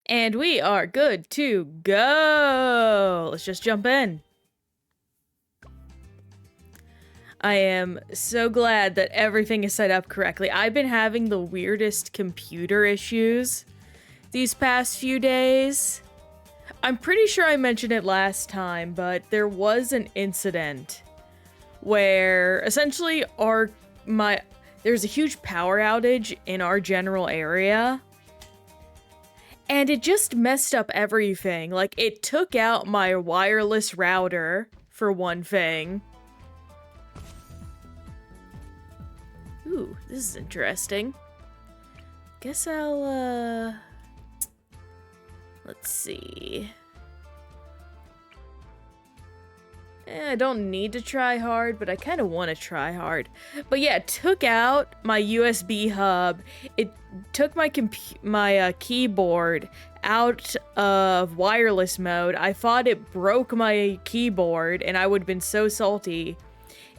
And we are good to go. Let's just jump in. I am so glad that everything is set up correctly. I've been having the weirdest computer issues these past few days. I'm pretty sure I mentioned it last time, but there was an incident where essentially there's a huge power outage in our general area. And it just messed up everything. Like, it took out my wireless router, for one thing. Ooh, this is interesting. Guess I'll, let's see. I don't need to try hard, but I kind of want to try hard. But yeah, it took out my USB hub. It took my keyboard out of wireless mode. I thought it broke my keyboard, and I would have been so salty.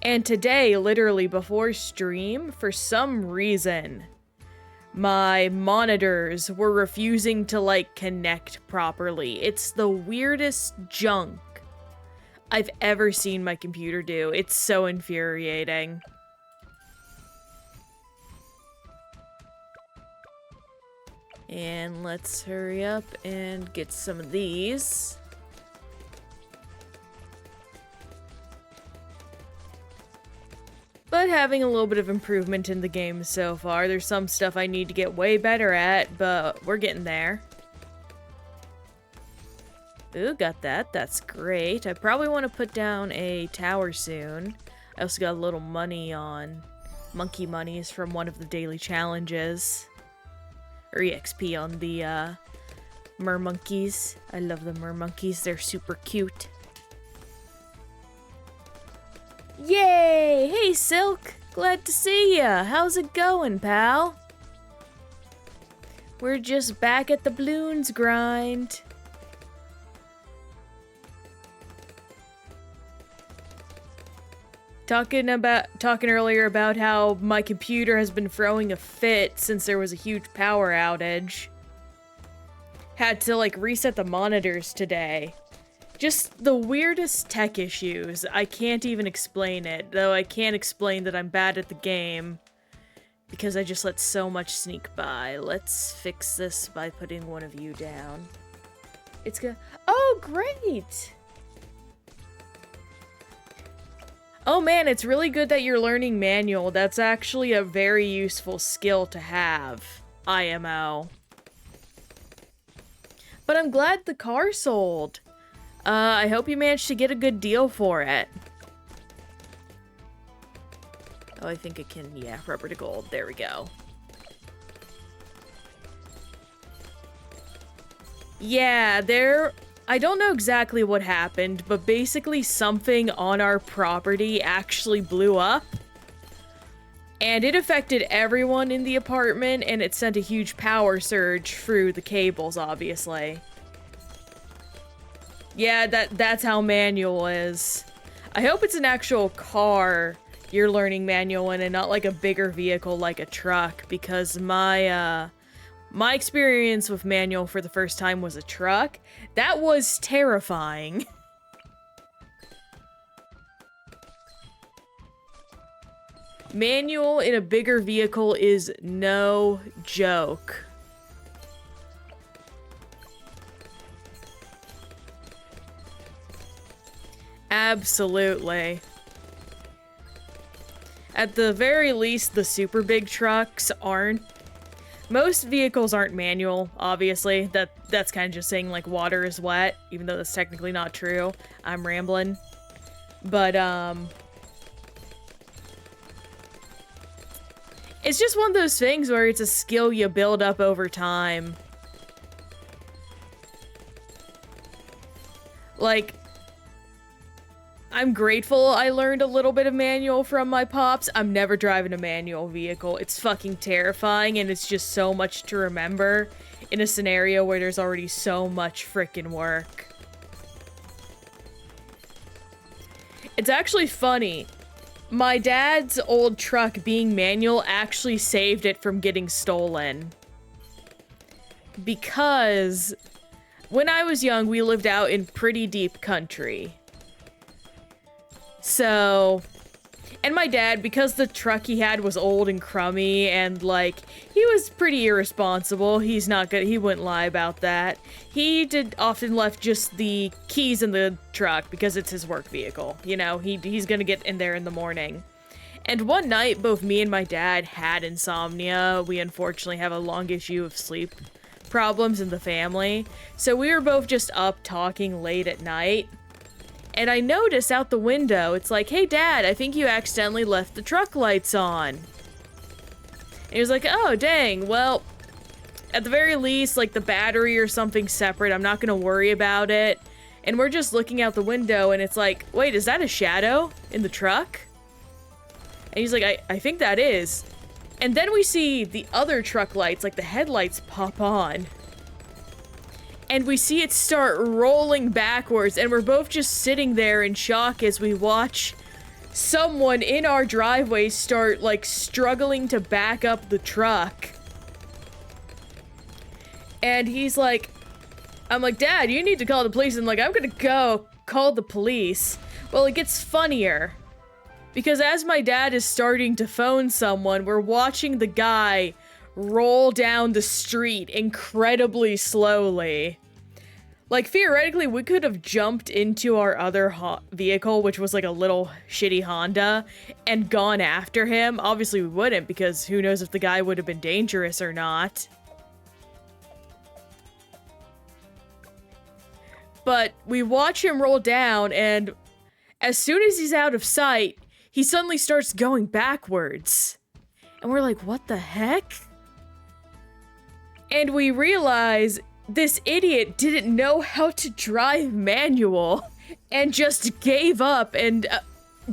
And today, literally before stream, for some reason, my monitors were refusing to, like, connect properly. It's the weirdest junk I've ever seen my computer do. It's so infuriating. And let's hurry up and get some of these. But having a little bit of improvement in the game so far. There's some stuff I need to get way better at, but we're getting there. Ooh, got that. That's great. I probably want to put down a tower soon. I also got a little money on monkey monies from one of the daily challenges. Or EXP on the mermonkeys. I love the mermonkeys. They're super cute. Yay! Hey, Silk! Glad to see ya! How's it going, pal? We're just back at the Bloons grind. Talking earlier about how my computer has been throwing a fit since there was a huge power outage. Had to, like, reset the monitors today. Just the weirdest tech issues. I can't even explain it, though I can't explain that I'm bad at the game because I just let so much sneak by. Let's fix this by putting one of you down. It's good. Oh, great! Oh man, it's really good that you're learning manual. That's actually a very useful skill to have, IMO. But I'm glad the car sold. I hope you managed to get a good deal for it. Oh, I think it can, yeah, rubber to gold. There we go. Yeah, I don't know exactly what happened, but basically something on our property actually blew up. And it affected everyone in the apartment, and it sent a huge power surge through the cables, obviously. Yeah, that's how manual is. I hope it's an actual car you're learning manual in and not like a bigger vehicle like a truck, because my experience with manual for the first time was a truck. That was terrifying. Manual in a bigger vehicle is no joke. Absolutely. At the very least, the super big trucks aren't. Most vehicles aren't manual, obviously. That's kind of just saying, like, water is wet, even though that's technically not true. I'm rambling. But, it's just one of those things where it's a skill you build up over time. Like, I'm grateful I learned a little bit of manual from my pops. I'm never driving a manual vehicle. It's fucking terrifying, and it's just so much to remember in a scenario where there's already so much frickin' work. It's actually funny. My dad's old truck being manual actually saved it from getting stolen. because when I was young, we lived out in pretty deep country. So, and my dad, because the truck he had was old and crummy and, like, he was pretty irresponsible. He's not good. He wouldn't lie about that. He often left just the keys in the truck because it's his work vehicle. You know, he's gonna get in there in the morning. And one night, both me and my dad had insomnia. We unfortunately have a long issue of sleep problems in the family. So we were both just up talking late at night. And I noticed out the window, it's like, hey, Dad, I think you accidentally left the truck lights on. And he was like, oh, dang, well, at the very least, like, the battery or something separate, I'm not gonna worry about it. And we're just looking out the window, and it's like, wait, is that a shadow in the truck? And he's like, I think that is. And then we see the other truck lights, like the headlights, pop on. And we see it start rolling backwards, and we're both just sitting there in shock as we watch someone in our driveway start, like, struggling to back up the truck. And he's like, I'm like, Dad, you need to call the police. And like, I'm gonna go call the police. Well, it gets funnier. Because as my dad is starting to phone someone, we're watching the guy roll down the street incredibly slowly. Like, theoretically, we could have jumped into our other vehicle, which was like a little shitty Honda, and gone after him. Obviously, we wouldn't, because who knows if the guy would have been dangerous or not. But we watch him roll down, and as soon as he's out of sight, he suddenly starts going backwards. And we're like, what the heck? And we realize this idiot didn't know how to drive manual and just gave up and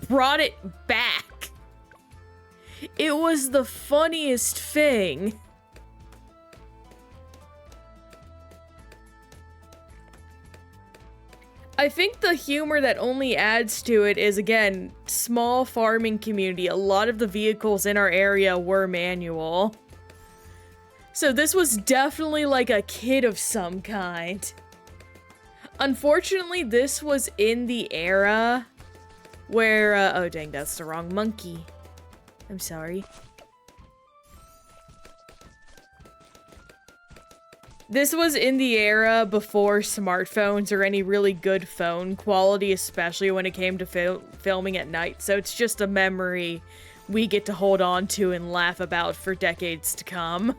brought it back. It was the funniest thing. I think the humor that only adds to it is, again, small farming community. A lot of the vehicles in our area were manual. So this was definitely like a kid of some kind. Unfortunately, this was in the era where, oh dang, that's the wrong monkey. I'm sorry. This was in the era before smartphones or any really good phone quality, especially when it came to filming at night. So it's just a memory we get to hold on to and laugh about for decades to come.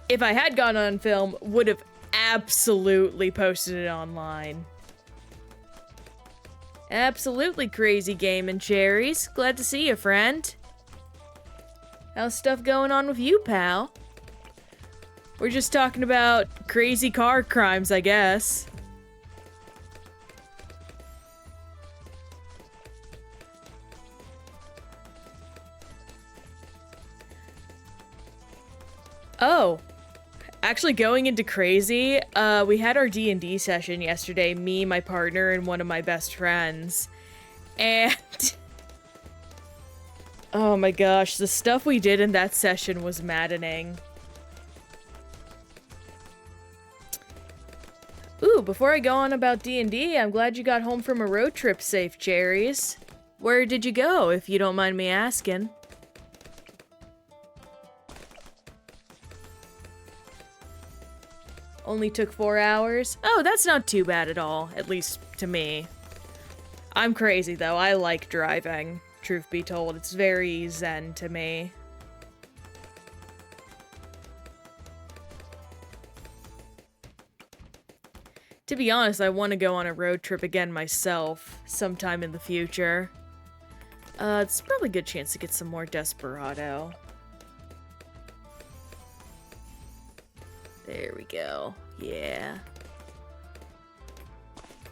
If I had gone on film, would have absolutely posted it online. Absolutely crazy gaming, Cherries. Glad to see you, friend. How's stuff going on with you, pal? We're just talking about crazy car crimes, I guess. Oh. Actually, going into crazy, we had our D&D session yesterday, me, my partner, and one of my best friends. And oh my gosh, the stuff we did in that session was maddening. Ooh, before I go on about D&D, I'm glad you got home from a road trip safe, Cherries. Where did you go, if you don't mind me asking? Only took 4 hours? Oh, that's not too bad at all, at least to me. I'm crazy, though. I like driving. Truth be told, it's very zen to me. To be honest, I want to go on a road trip again myself, sometime in the future. It's probably a good chance to get some more Desperado. There we go. Yeah.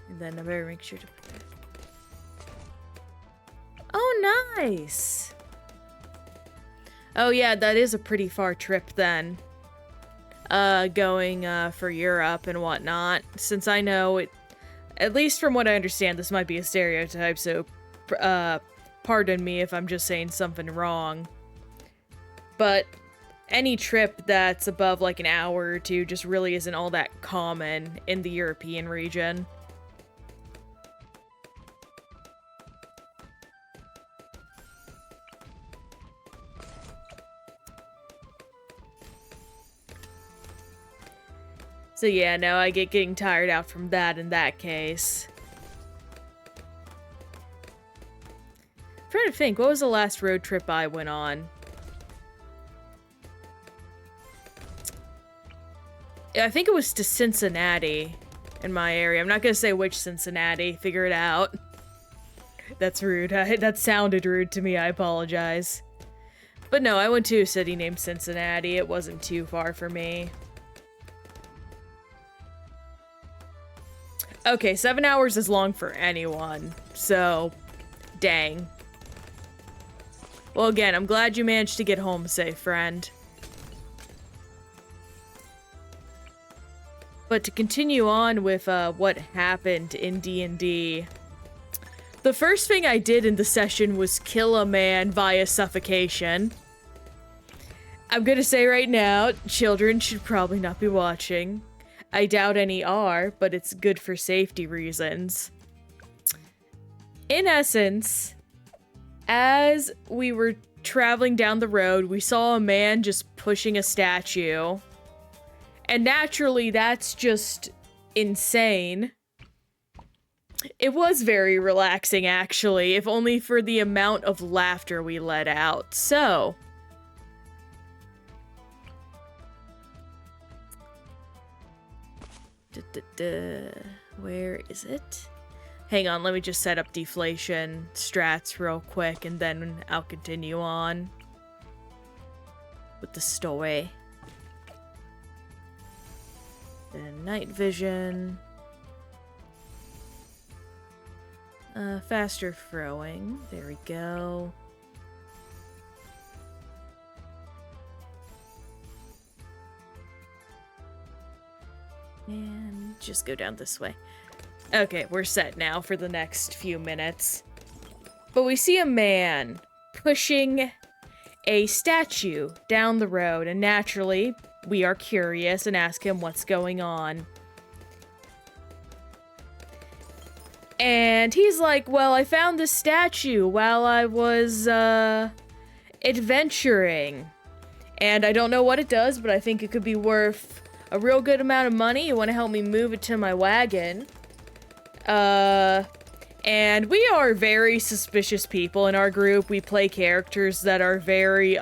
And then I better make sure to put that. Oh, nice! Oh yeah, that is a pretty far trip then. Going, for Europe and whatnot. Since I know it, at least from what I understand, this might be a stereotype, so, pardon me if I'm just saying something wrong. But any trip that's above like an hour or two just really isn't all that common in the European region. So yeah, no, I get getting tired out from that in that case. I'm trying to think, what was the last road trip I went on? I think it was to Cincinnati in my area. I'm not gonna say which Cincinnati, figure it out. That's rude. That sounded rude to me, I apologize. But no, I went to a city named Cincinnati. It wasn't too far for me. Okay, 7 hours is long for anyone, so dang. Well, again, I'm glad you managed to get home safe, friend. But to continue on with what happened in D&D, the first thing I did in the session was kill a man via suffocation. I'm gonna say right now, children should probably not be watching. I doubt any are, but it's good for safety reasons. In essence, as we were traveling down the road, we saw a man just pushing a statue. And naturally, that's just insane. It was very relaxing, actually, if only for the amount of laughter we let out. So, where is it? Hang on, let me just set up deflation strats real quick, and then I'll continue on with the story. Then night vision. Faster throwing. There we go. And just go down this way. Okay, we're set now for the next few minutes. But we see a man pushing a statue down the road, and naturally, we are curious and ask him what's going on. And he's like, well, I found this statue while I was, adventuring. And I don't know what it does, but I think it could be worth a real good amount of money. You want to help me move it to my wagon? And we are very suspicious people in our group. We play characters that are very,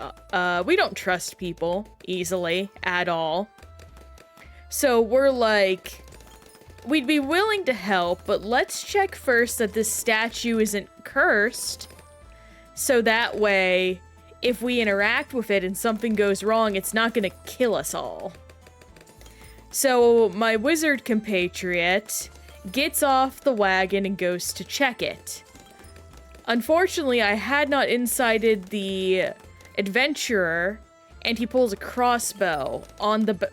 we don't trust people easily at all. So we're like, we'd be willing to help, but let's check first that this statue isn't cursed. So that way, if we interact with it and something goes wrong, it's not gonna kill us all. So my wizard compatriot gets off the wagon and goes to check it. Unfortunately, I had not incited the adventurer, and he pulls a crossbow on the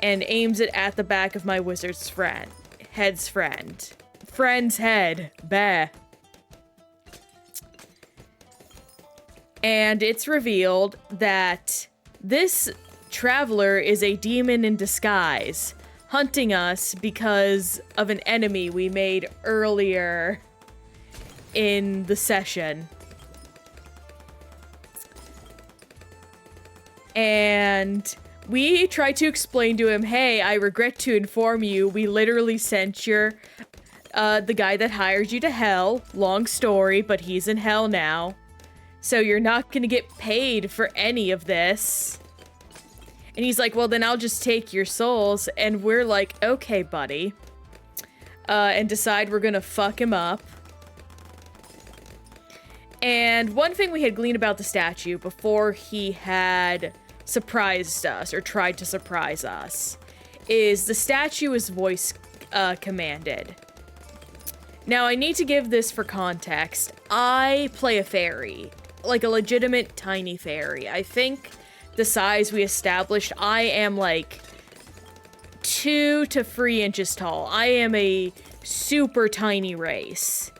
and aims it at the back of my wizard's friend's head. Bah. And it's revealed that this traveler is a demon in disguise, hunting us because of an enemy we made earlier in the session. And we tried to explain to him, hey, I regret to inform you, we literally sent the guy that hired you to hell. Long story, but he's in hell now. So you're not gonna get paid for any of this. And he's like, well, then I'll just take your souls. And we're like, okay, buddy. And decide we're gonna fuck him up. And one thing we had gleaned about the statue before he had surprised us, or tried to surprise us, is the statue is voice commanded. Now, I need to give this for context. I play a fairy, like a legitimate tiny fairy. I think the size we established, I am like 2 to 3 inches tall. I am a super tiny race.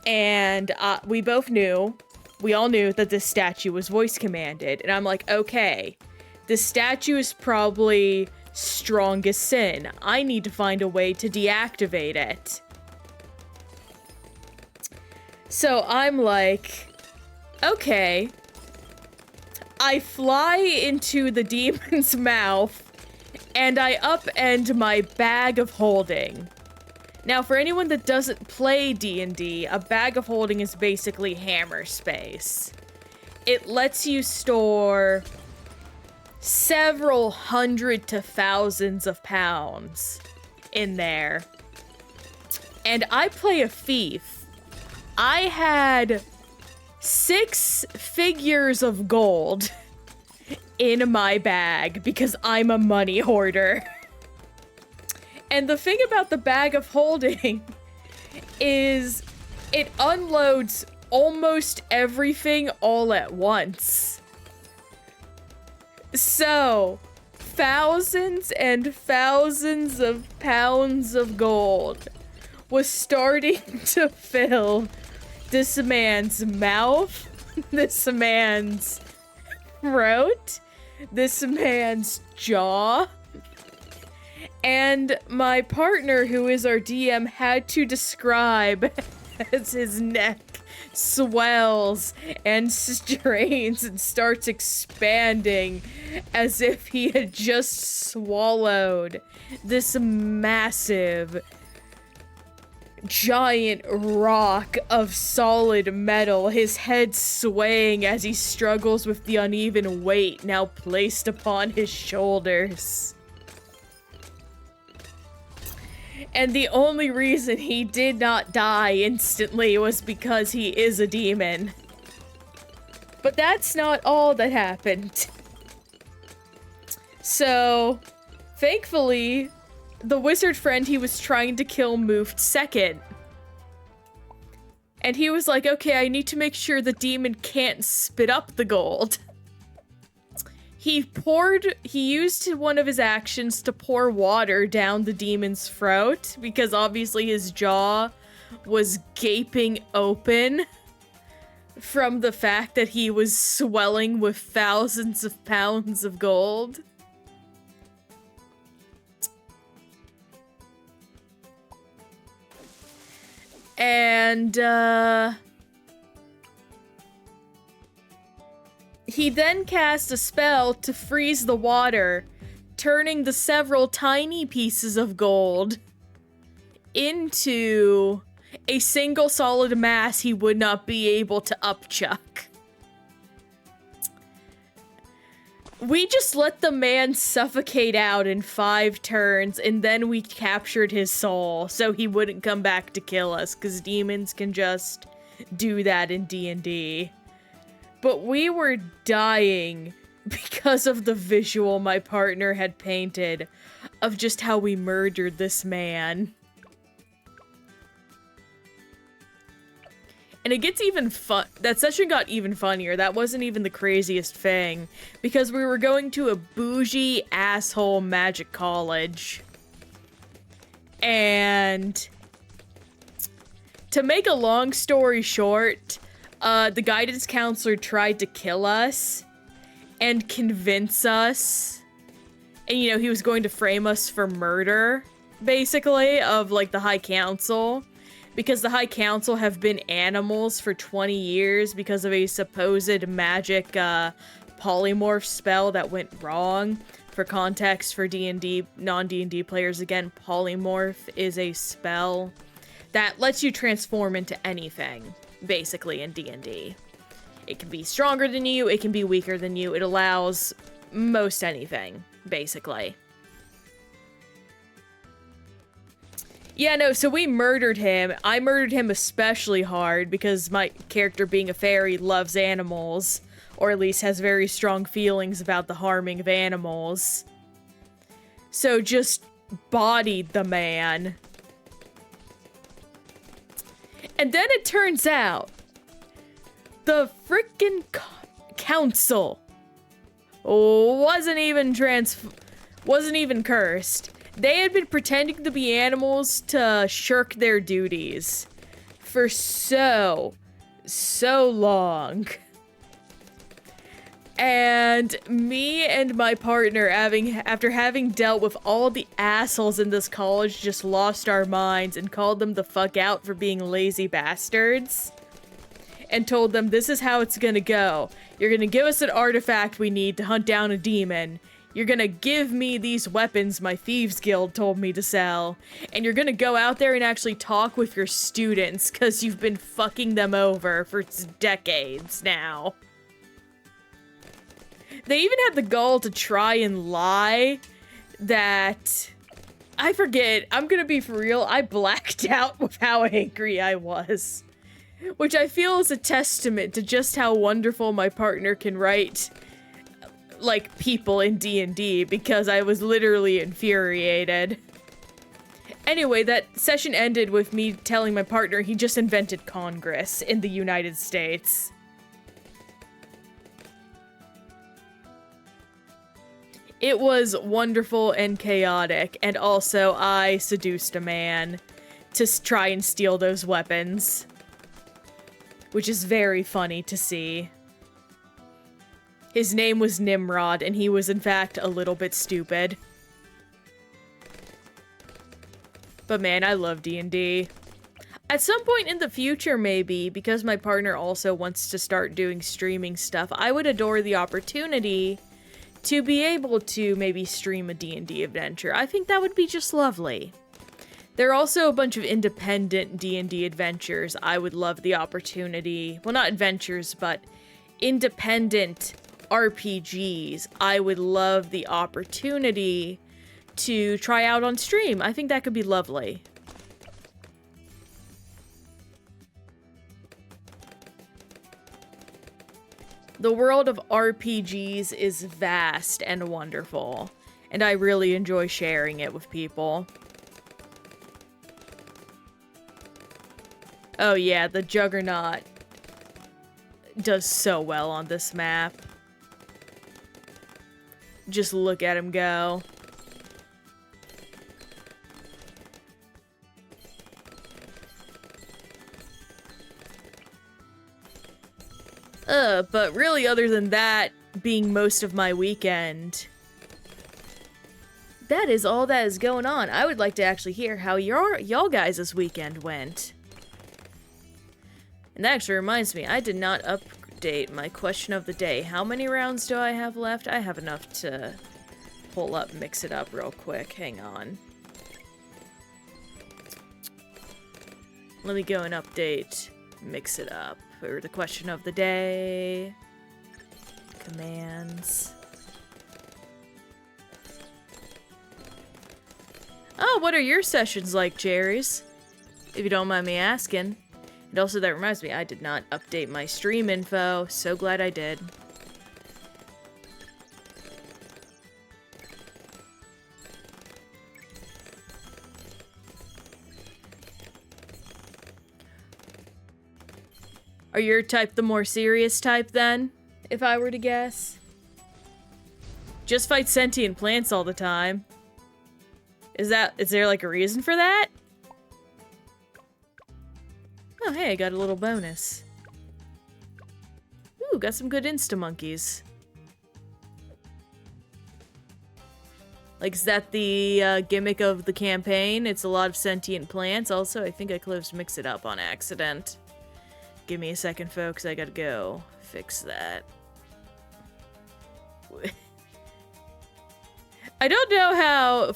And we both knew we all knew that this statue was voice commanded. And I'm like, okay, this statue is probably strongest sin. I need to find a way to deactivate it. So I'm like, okay. I fly into the demon's mouth, and I upend my bag of holding. Now, for anyone that doesn't play D&D, a bag of holding is basically hammer space. It lets you store several hundred to thousands of pounds in there. And I play a thief. I had 6 figures of gold in my bag because I'm a money hoarder. And the thing about the bag of holding is it unloads almost everything all at once. So, thousands and thousands of pounds of gold was starting to fill this man's mouth, this man's throat, this man's jaw. And my partner, who is our DM, had to describe as his neck swells and strains and starts expanding as if he had just swallowed this massive, giant rock of solid metal, his head swaying as he struggles with the uneven weight now placed upon his shoulders. And the only reason he did not die instantly was because he is a demon. But that's not all that happened. So, thankfully, the wizard friend he was trying to kill moved second. And he was like, okay, I need to make sure the demon can't spit up the gold. He used one of his actions to pour water down the demon's throat because obviously his jaw was gaping open from the fact that he was swelling with thousands of pounds of gold. And, he then cast a spell to freeze the water, turning the several tiny pieces of gold into a single solid mass he would not be able to upchuck. We just let the man suffocate out in 5 turns, and then we captured his soul so he wouldn't come back to kill us, because demons can just do that in D&D. But we were dying because of the visual my partner had painted of just how we murdered this man. And it gets even fun. That session got even funnier. That wasn't even the craziest thing, because we were going to a bougie asshole magic college. And to make a long story short, the guidance counselor tried to kill us and convince us, and you know, he was going to frame us for murder, basically, of like the High Council, because the High Council have been animals for 20 years because of a supposed magic polymorph spell that went wrong. For context, for D&D, non-D&D players, again, polymorph is a spell that lets you transform into anything, basically, in D&D. It can be stronger than you, it can be weaker than you, it allows most anything, basically. Yeah, no, so we murdered him. I murdered him especially hard because my character, being a fairy, loves animals, or at least has very strong feelings about the harming of animals. So just bodied the man. And then it turns out the frickin' council wasn't even cursed. They had been pretending to be animals to shirk their duties for so so long. And me and my partner, after having dealt with all the assholes in this college, just lost our minds and called them the fuck out for being lazy bastards. And told them, this is how it's gonna go. You're gonna give us an artifact we need to hunt down a demon. You're gonna give me these weapons my Thieves Guild told me to sell. And you're gonna go out there and actually talk with your students, because you've been fucking them over for decades now. They even had the gall to try and lie that... I forget, I'm gonna be for real, I blacked out with how angry I was. Which I feel is a testament to just how wonderful my partner can write, like, people in D&D, because I was literally infuriated. Anyway, that session ended with me telling my partner he just invented Congress in the United States. It was wonderful and chaotic, and also I seduced a man to try and steal those weapons. Which is very funny to see. His name was Nimrod, and he was in fact a little bit stupid. But man, I love D&D. At some point in the future, maybe, because my partner also wants to start doing streaming stuff, I would adore the opportunity to be able to maybe stream a D&D adventure. I think that would be just lovely. There are also a bunch of independent D&D adventures I would love the opportunity, well, not adventures, but independent RPGs I would love the opportunity to try out on stream. I think that could be lovely. The world of RPGs is vast and wonderful, and I really enjoy sharing it with people. Oh yeah, the Juggernaut does so well on this map. Just look at him go. But really, other than that being most of my weekend, that is all that is going on. I would like to actually hear how y'all guys' weekend went. And that actually reminds me, I did not update my question of the day. How many rounds do I have left? I have enough to pull up, mix it up real quick. Hang on. Let me go and update, mix it up. For the question of the day. Commands. Oh, what are your sessions like, Jerry's? If you don't mind me asking. And also, that reminds me, I did not update my stream info. So glad I did. Are your type the more serious type, then? If I were to guess? Just fight sentient plants all the time. Is there like a reason for that? Oh, hey, I got a little bonus. Ooh, got some good insta-monkeys. Like, is that the gimmick of the campaign? It's a lot of sentient plants. Also, I think I closed mix it up on accident. Give me a second, folks. I gotta go fix that. I don't know how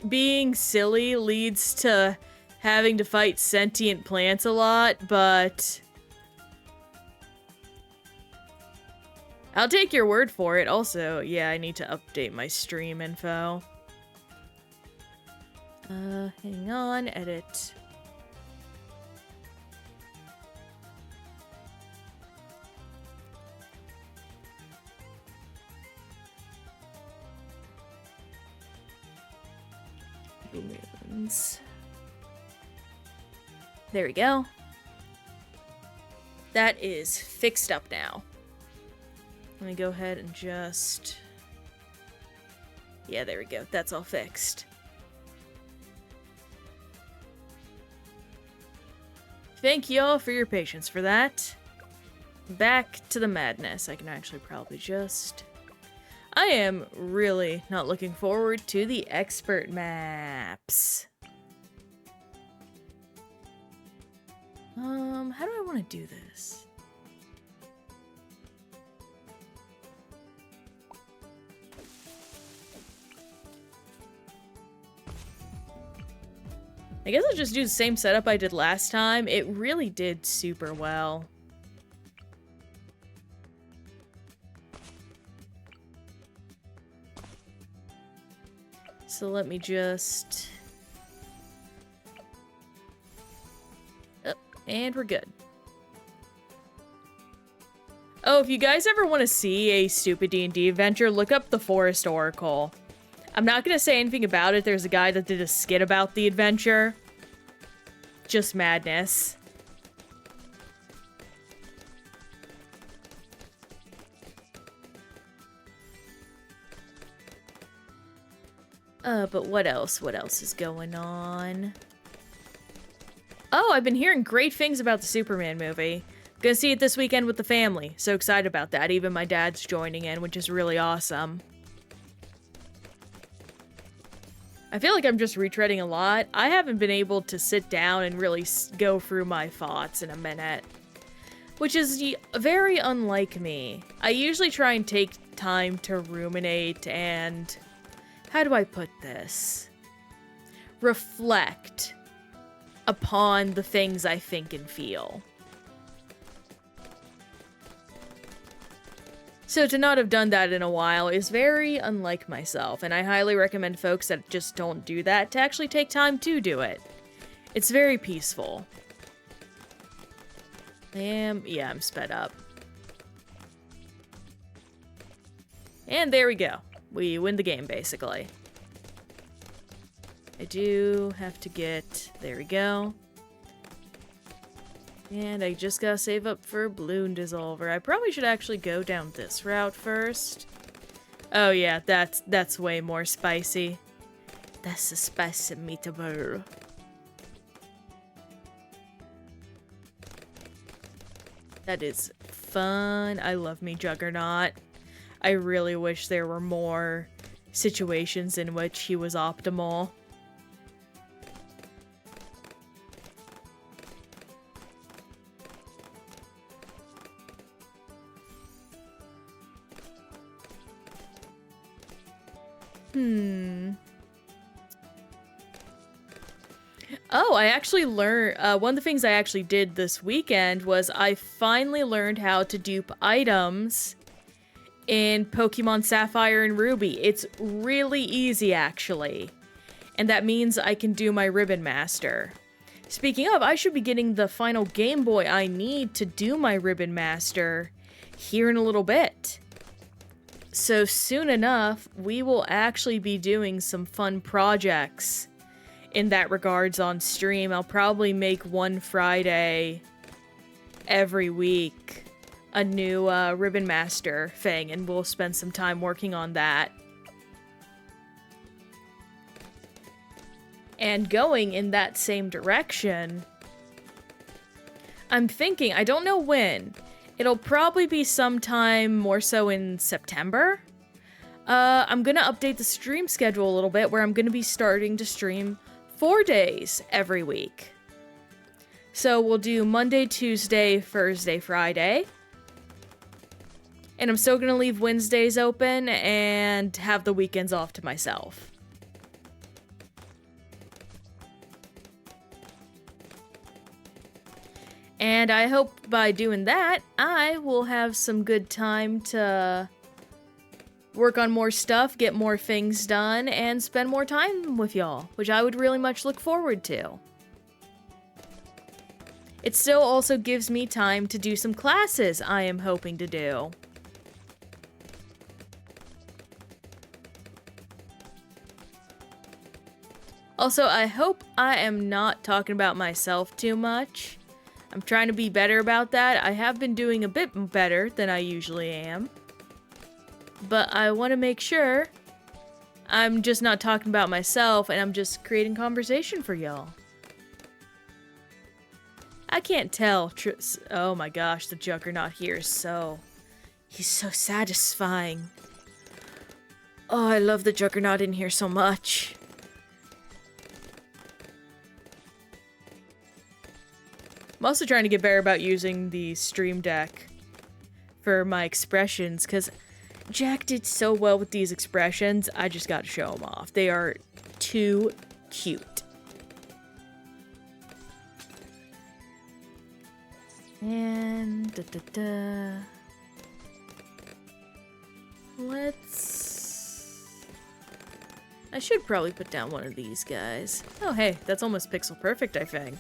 being silly leads to having to fight sentient plants a lot, but I'll take your word for it. Also, yeah, I need to update my stream info. Hang on, edit. Bloons. There we go. That is fixed up now. Let me go ahead and just... Yeah, there we go. That's all fixed. Thank y'all for your patience for that. back to the madness. I can actually probably just... I am really not looking forward to the expert maps. How do I want to do this? I guess I'll just do the same setup I did last time. It really did super well. So let me just... Oh, and we're good. Oh, if you guys ever want to see a stupid D&D adventure, look up the Forest Oracle. I'm not going to say anything about it. There's a guy that did a skit about the adventure. Just madness. But what else? What else is going on? Oh, I've been hearing great things about the Superman movie. Gonna see it this weekend with the family. So excited about that. Even my dad's joining in, which is really awesome. I feel like I'm just retreading a lot. I haven't been able to sit down and really go through my thoughts in a minute. Which is very unlike me. I usually try and take time to ruminate and... How do I put this? Reflect upon the things I think and feel. So to not have done that in a while is very unlike myself, and I highly recommend folks that just don't do that to actually take time to do it. It's very peaceful. Yeah, I'm sped up. And there we go. We win the game, basically. I do have to get... There we go. And I just gotta save up for Bloon Dissolver. I probably should actually go down this route first. Oh yeah, that's way more spicy. That's a spicy meatball. That is fun. I love me Juggernaut. I really wish there were more situations in which he was optimal. Oh, I actually learned, one of the things I actually did this weekend was I finally learned how to dupe items in Pokemon Sapphire and Ruby. It's really easy, actually. And that means I can do my Ribbon Master. Speaking of, I should be getting the final Game Boy I need to do my Ribbon Master here in a little bit. So soon enough, we will actually be doing some fun projects in that regards on stream. I'll probably make one Friday every week a new Ribbon Master thing, and we'll spend some time working on that. And going in that same direction, I'm thinking, I don't know when, it'll probably be sometime more so in September. I'm gonna update the stream schedule a little bit, where I'm gonna be starting to stream 4 days every week. So we'll do Monday, Tuesday, Thursday, Friday. And I'm still gonna leave Wednesdays open and have the weekends off to myself. And I hope by doing that, I will have some good time to work on more stuff, get more things done, and spend more time with y'all, which I would really much look forward to. It still also gives me time to do some classes I am hoping to do. Also, I hope I am not talking about myself too much. I'm trying to be better about that. I have been doing a bit better than I usually am. But I want to make sure I'm just not talking about myself and I'm just creating conversation for y'all. I can't tell. Oh my gosh, the Juggernaut here is so... He's so satisfying. Oh, I love the Juggernaut in here so much. I'm also trying to get better about using the Stream Deck for my expressions, because Jack did so well with these expressions, I just gotta show them off. They are too cute. And let's... I should probably put down one of these guys. Oh hey, that's almost pixel perfect, I think.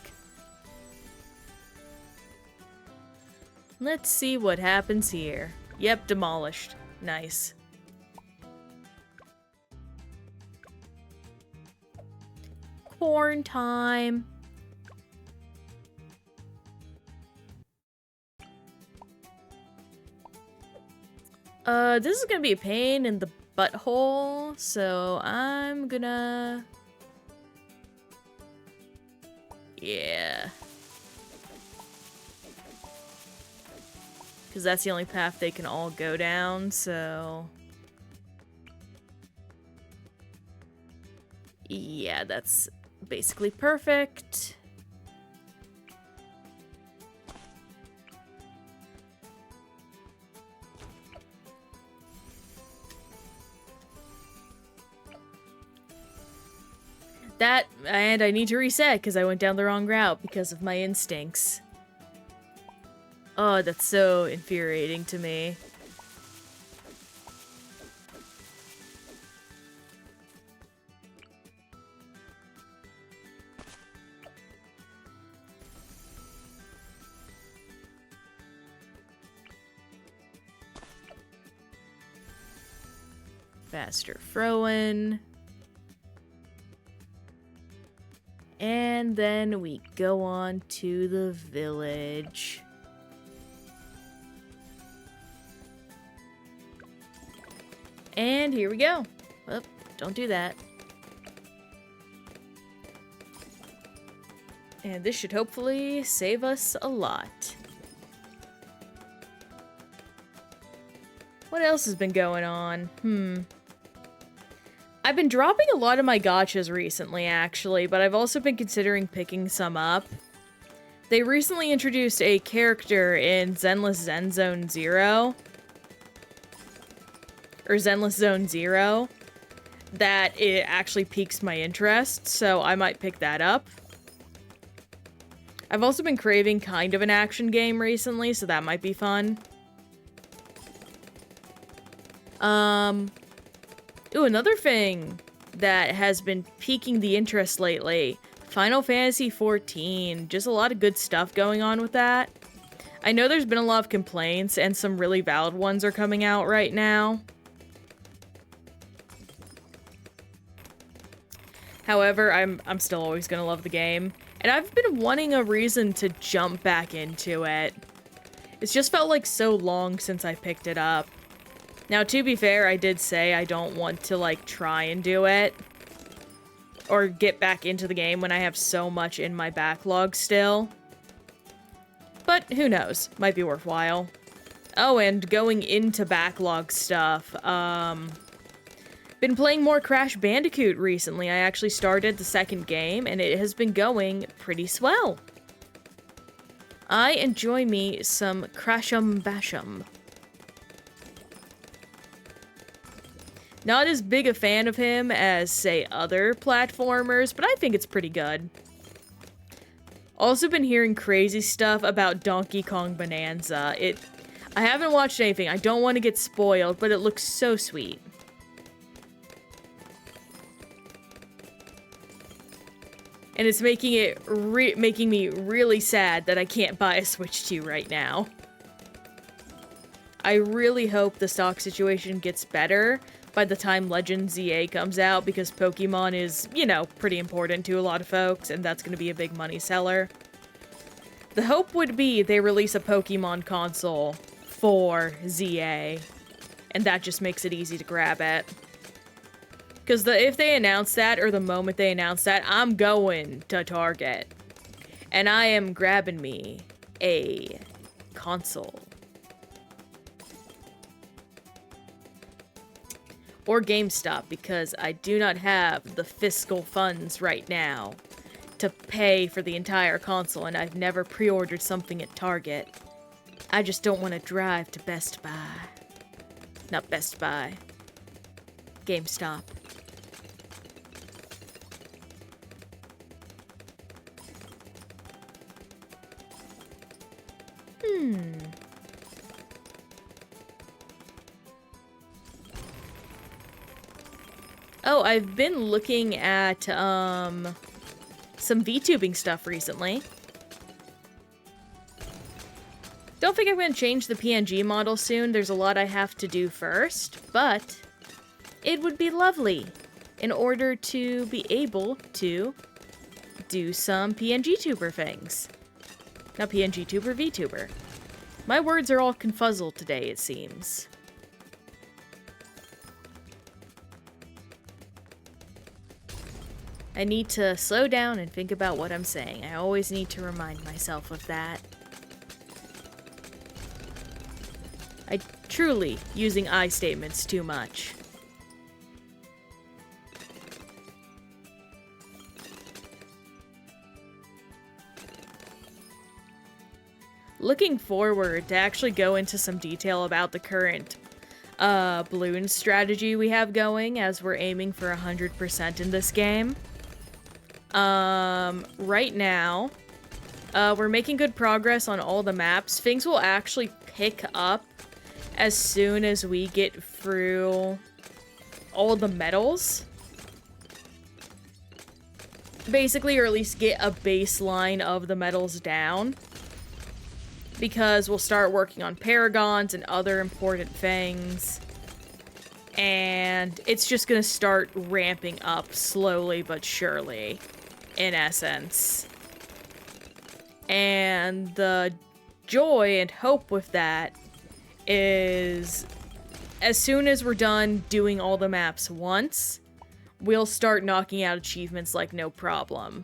Let's see what happens here. Yep, demolished. Nice. Corn time. This is gonna be a pain in the butthole, so I'm gonna... Yeah. Because that's the only path they can all go down, so... Yeah, that's basically perfect. That, and I need to reset because I went down the wrong route because of my instincts. Oh, that's so infuriating to me. Faster throwing. And then we go on to the village. And here we go. Oh, don't do that. And this should hopefully save us a lot. What else has been going on? I've been dropping a lot of my gachas recently, actually, but I've also been considering picking some up. They recently introduced a character in Zenless Zen Zone Zero. Or Zenless Zone Zero. That it actually piques my interest, so I might pick that up. I've also been craving kind of an action game recently, so that might be fun. Ooh, another thing that has been piquing the interest lately. Final Fantasy XIV. Just a lot of good stuff going on with that. I know there's been a lot of complaints, and some really valid ones are coming out right now. However, I'm still always gonna love the game. And I've been wanting a reason to jump back into it. It's just felt like so long since I picked it up. Now, to be fair, I did say I don't want to, like, try and do it. Or get back into the game when I have so much in my backlog still. But who knows? Might be worthwhile. Oh, and going into backlog stuff, been playing more Crash Bandicoot recently. I actually started the second game, and it has been going pretty swell. I enjoy me some Crash'em Bash'em. Not as big a fan of him as, say, other platformers, but I think it's pretty good. Also been hearing crazy stuff about Donkey Kong Bonanza. I haven't watched anything. I don't want to get spoiled, but it looks so sweet. And it's making me really sad that I can't buy a Switch 2 right now. I really hope the stock situation gets better by the time Legend ZA comes out, because Pokemon is, you know, pretty important to a lot of folks, and that's going to be a big money seller. The hope would be they release a Pokemon console for ZA, and that just makes it easy to grab it. Because if they announce that, or the moment they announce that, I'm going to Target. And I am grabbing me a console. Or GameStop, because I do not have the fiscal funds right now to pay for the entire console, and I've never pre-ordered something at Target. I just don't want to drive to Best Buy. Not Best Buy. GameStop. Oh, I've been looking at, some VTubing stuff recently. Don't think I'm going to change the PNG model soon. There's a lot I have to do first, but it would be lovely in order to be able to do some PNG tuber things. Not PNG tuber, VTuber. My words are all confuzzled today, it seems. I need to slow down and think about what I'm saying. I always need to remind myself of that. I truly using I statements too much. Looking forward to actually go into some detail about the current Bloons strategy we have going, as we're aiming for 100% in this game. Right now, we're making good progress on all the maps. Things will actually pick up as soon as we get through all the medals. Basically, or at least get a baseline of the medals down. Because we'll start working on paragons and other important things. And it's just gonna start ramping up slowly but surely, in essence. And the joy and hope with that is, as soon as we're done doing all the maps once, we'll start knocking out achievements like no problem.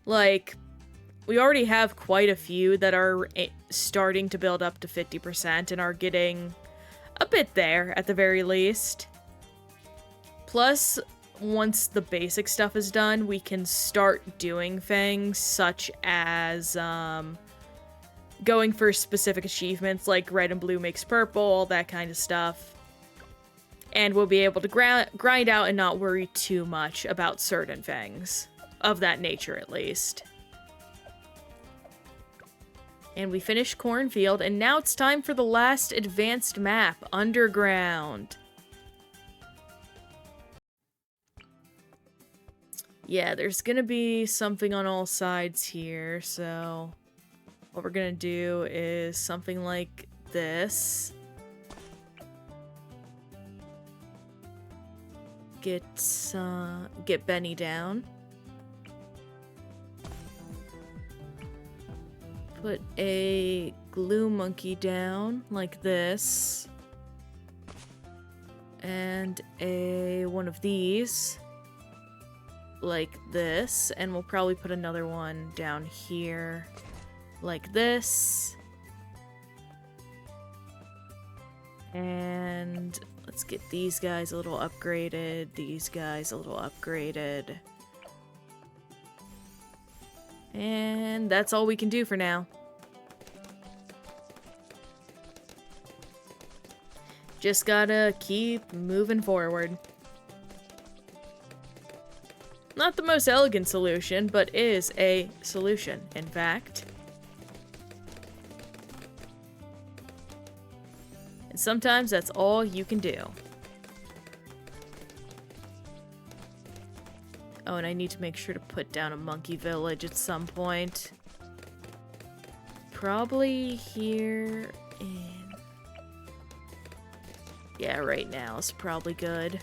Like, we already have quite a few that are starting to build up to 50% and are getting a bit there, at the very least. Plus, once the basic stuff is done, we can start doing things such as going for specific achievements like red and blue makes purple, all that kind of stuff. And we'll be able to grind out and not worry too much about certain things. Of that nature, at least. And we finished Cornfield, and now it's time for the last advanced map, Underground. Yeah, there's gonna be something on all sides here, so what we're gonna do is something like this. Get Benny down. Put a glue monkey down like this. And one of these like this, and we'll probably put another one down here like this. And let's get these guys a little upgraded, these guys a little upgraded. And that's all we can do for now. Just gotta keep moving forward. Not the most elegant solution, but is a solution, in fact. And sometimes that's all you can do. Oh, and I need to make sure to put down a monkey village at some point. Probably here in... Yeah, right now is probably good.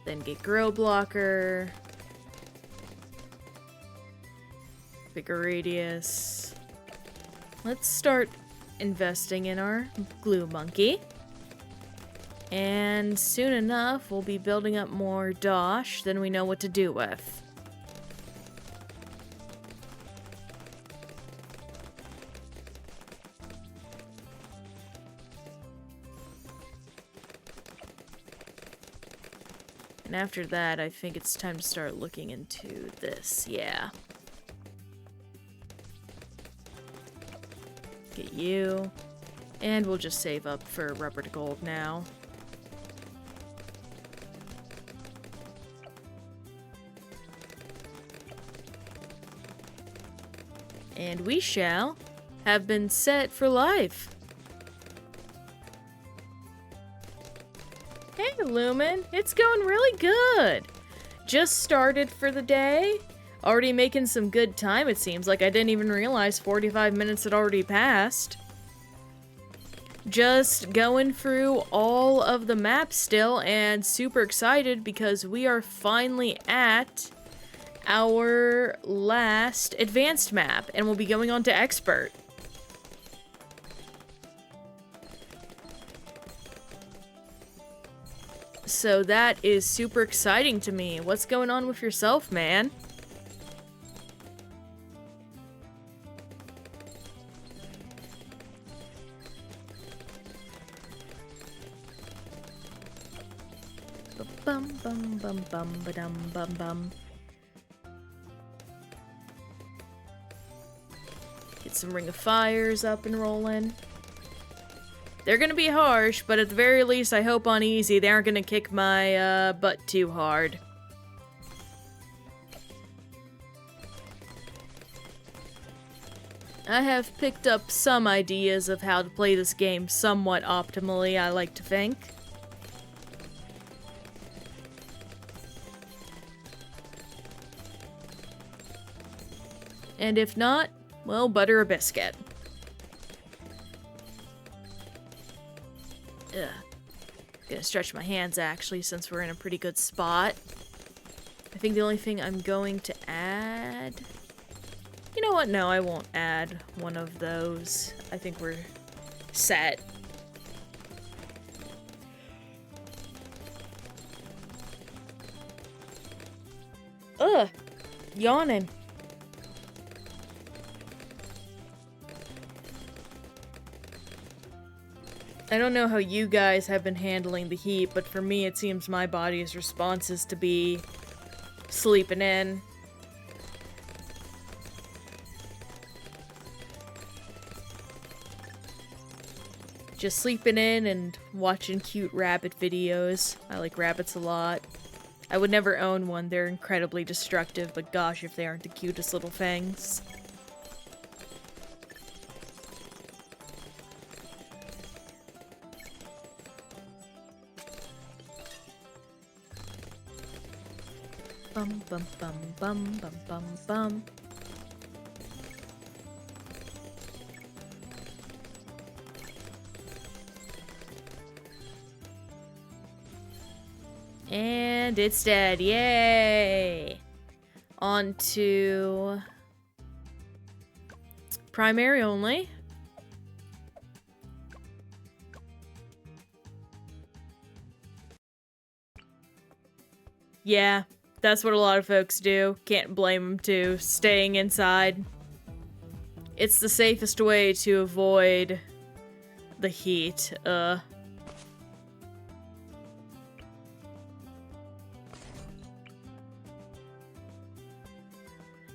Then get grow blocker. Bigger radius. Let's start investing in our glue monkey. And soon enough, we'll be building up more dosh than we know what to do with. And after that, I think it's time to start looking into this, yeah. Get you. And we'll just save up for rubber to gold now. And we shall have been set for life. Hey, Lumen, it's going really good. Just started for the day. Already making some good time, it seems. Like I didn't even realize 45 minutes had already passed. Just going through all of the maps still, and super excited because we are finally at our last advanced map, and we'll be going on to expert. So that is super exciting to me. What's going on with yourself, man? Bum bum bum bum ba-dum bum bum. Get some Ring of Fires up and rolling. They're gonna be harsh, but at the very least, I hope on easy they aren't gonna kick my butt too hard. I have picked up some ideas of how to play this game somewhat optimally, I like to think. And if not, well, butter a biscuit. Ugh. Gonna stretch my hands, actually, since we're in a pretty good spot. I think the only thing I'm going to add... You know what? No, I won't add one of those. I think we're set. Ugh! Yawning. I don't know how you guys have been handling the heat, but for me it seems my body's response is to be sleeping in. Just sleeping in and watching cute rabbit videos. I like rabbits a lot. I would never own one, they're incredibly destructive, but gosh, if they aren't the cutest little things. Bum bum bum bum bum bum bum. And it's dead. Yay! On to primary only. Yeah. That's what a lot of folks do. Can't blame them too. Staying inside. It's the safest way to avoid the heat. I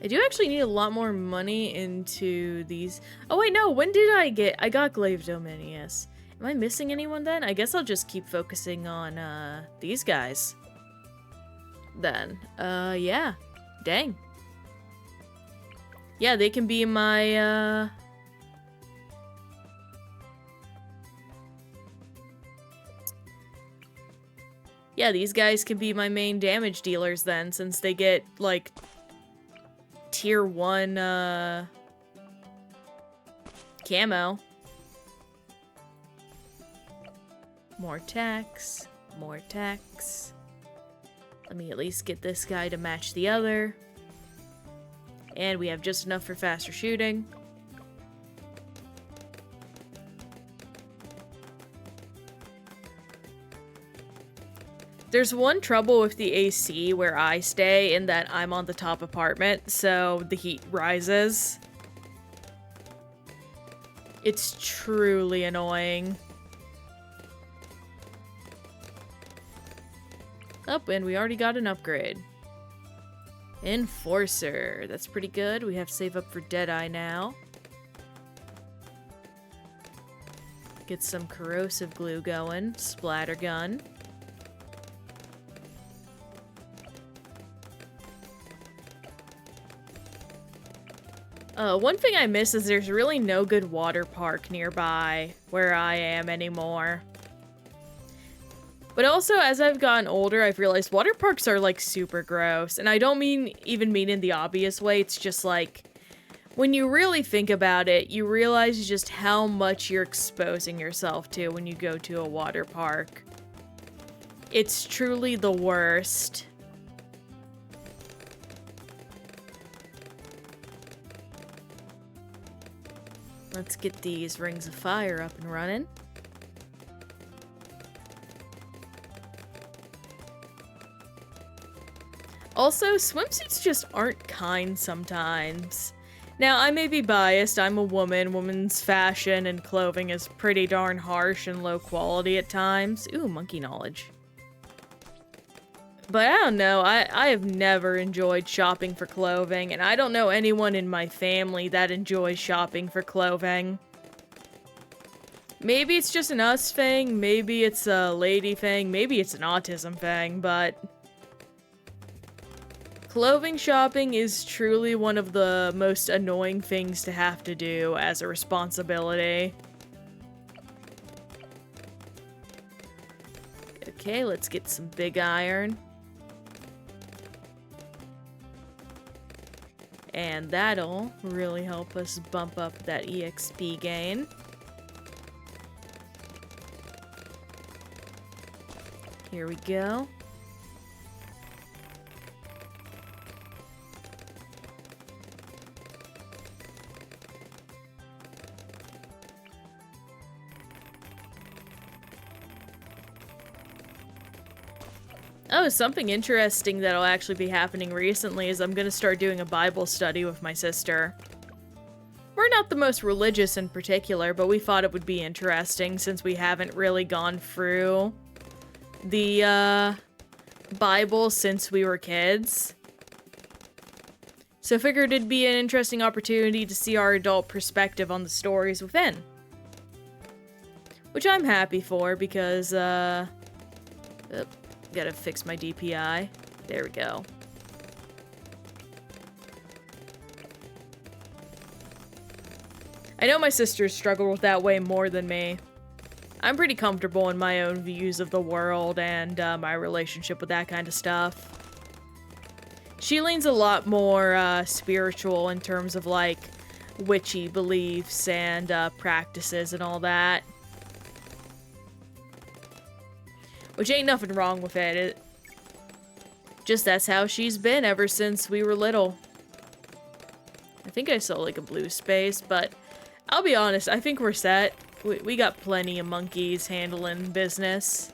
do actually need a lot more money into these. Oh wait, no. When did I get? I got Glaive Dominius. Am I missing anyone then? I guess I'll just keep focusing on these guys. Then, yeah. Dang. Yeah, they can be my, Yeah, these guys can be my main damage dealers then, since they get, like, tier 1, camo. More tax. More tax. Let me at least get this guy to match the other. And we have just enough for faster shooting. There's one trouble with the AC where I stay in that I'm on the top apartment, so the heat rises. It's truly annoying. Oh, and we already got an upgrade. Enforcer. That's pretty good. We have to save up for Deadeye now. Get some corrosive glue going. Splatter gun. One thing I miss is there's really no good water park nearby where I am anymore. But also, as I've gotten older, I've realized water parks are, like, super gross. And I don't even mean in the obvious way. It's just, like, when you really think about it, you realize just how much you're exposing yourself to when you go to a water park. It's truly the worst. Let's get these rings of fire up and running. Also, swimsuits just aren't kind sometimes. Now, I may be biased, I'm a woman. Women's fashion and clothing is pretty darn harsh and low quality at times. Ooh, monkey knowledge. But I don't know, I have never enjoyed shopping for clothing, and I don't know anyone in my family that enjoys shopping for clothing. Maybe it's just an us thing, maybe it's a lady thing, maybe it's an autism thing, but clothing shopping is truly one of the most annoying things to have to do as a responsibility. Okay, let's get some big iron. And that'll really help us bump up that EXP gain. Here we go. Oh, something interesting that'll actually be happening recently is I'm gonna start doing a Bible study with my sister. We're not the most religious in particular, but we thought it would be interesting since we haven't really gone through the Bible since we were kids. So figured it'd be an interesting opportunity to see our adult perspective on the stories within. Which I'm happy for because, gotta fix my DPI. There we go. I know my sisters struggle with that way more than me. I'm pretty comfortable in my own views of the world and my relationship with that kind of stuff. She leans a lot more spiritual in terms of like witchy beliefs and practices and all that. Which ain't nothing wrong with it. Just that's how she's been ever since we were little. I think I saw like a blue space, but I'll be honest, I think we're set. We got plenty of monkeys handling business.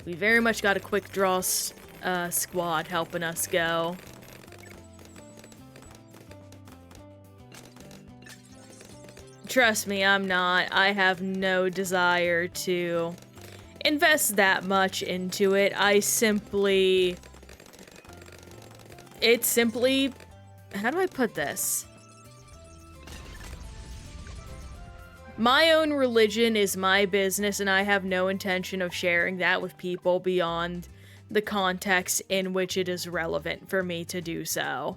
We very much got a quick draw squad helping us go. Trust me, I'm not. I have no desire to invest that much into it. It's simply... How do I put this? My own religion is my business, and I have no intention of sharing that with people beyond the context in which it is relevant for me to do so.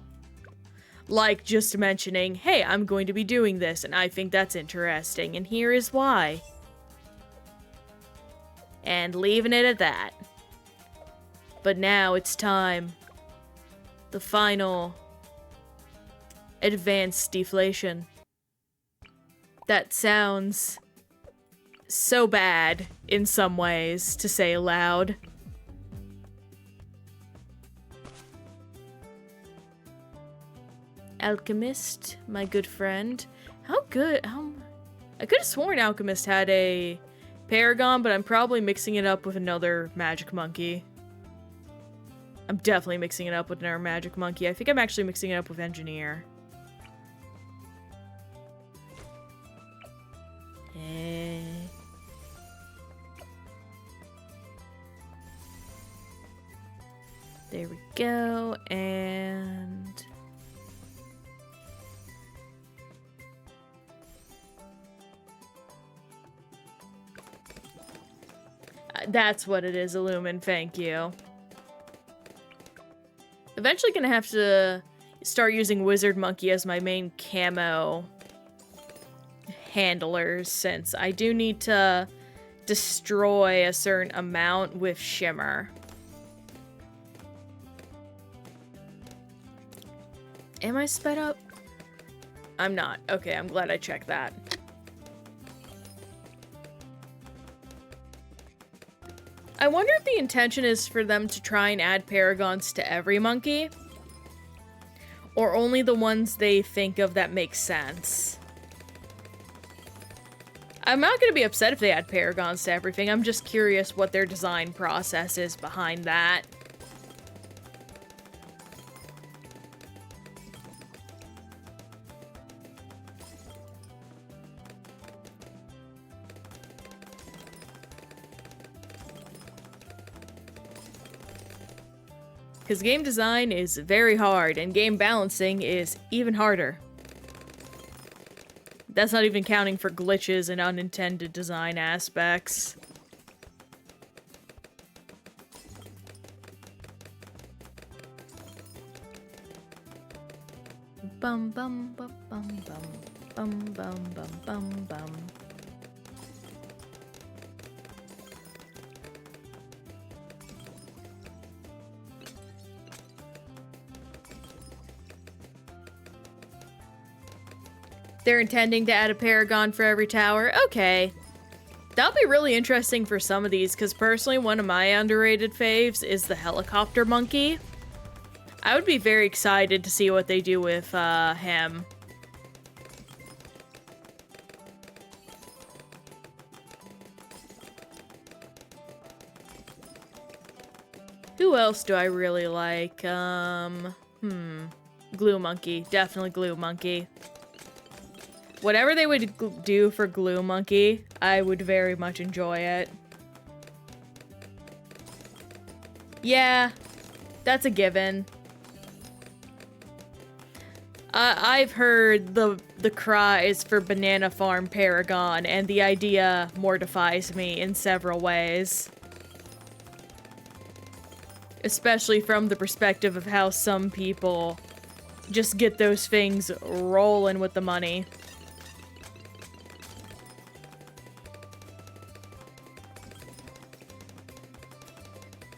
Like just mentioning, hey, I'm going to be doing this, and I think that's interesting, and here is why. And leaving it at that. But now it's time. The final advanced deflation. That sounds so bad in some ways to say aloud. Alchemist, my good friend. I could have sworn Alchemist had a Paragon, but I'm probably mixing it up with another magic monkey. I'm definitely mixing it up with another magic monkey. I think I'm actually mixing it up with engineer. There we go, and... that's what it is, Illumin, thank you. Eventually gonna have to start using Wizard Monkey as my main camo handlers, since I do need to destroy a certain amount with Shimmer. Am I sped up? I'm not. Okay, I'm glad I checked that. I wonder if the intention is for them to try and add paragons to every monkey, or only the ones they think of that make sense. I'm not going to be upset if they add paragons to everything. I'm just curious what their design process is behind that. Because game design is very hard, and game balancing is even harder. That's not even counting for glitches and unintended design aspects. Bum bum bum bum bum bum bum bum bum bum. They're intending to add a paragon for every tower. Okay. That'll be really interesting for some of these, because personally, one of my underrated faves is the helicopter monkey. I would be very excited to see what they do with him. Who else do I really like? Glue Monkey. Definitely Glue Monkey. Whatever they would do for Glue Monkey, I would very much enjoy it. Yeah, that's a given. I've heard the cries for Banana Farm Paragon, and the idea mortifies me in several ways. Especially from the perspective of how some people just get those things rolling with the money.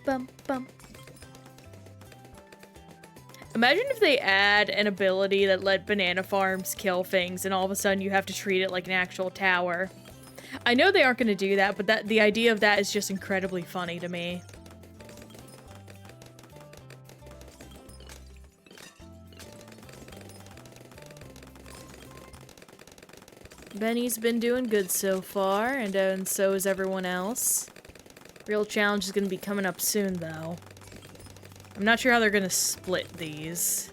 Bum, bum. Imagine if they add an ability that let banana farms kill things and all of a sudden you have to treat it like an actual tower. I know they aren't going to do that, but the idea of that is just incredibly funny to me. Benny's been doing good so far, and so is everyone else. Real challenge is going to be coming up soon, though. I'm not sure how they're going to split these.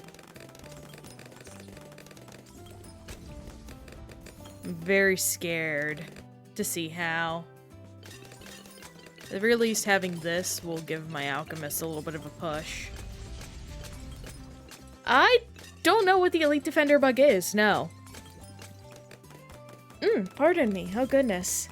I'm very scared to see how. At the very least, having this will give my alchemist a little bit of a push. I don't know what the Elite Defender bug is, no. Pardon me. Oh, goodness.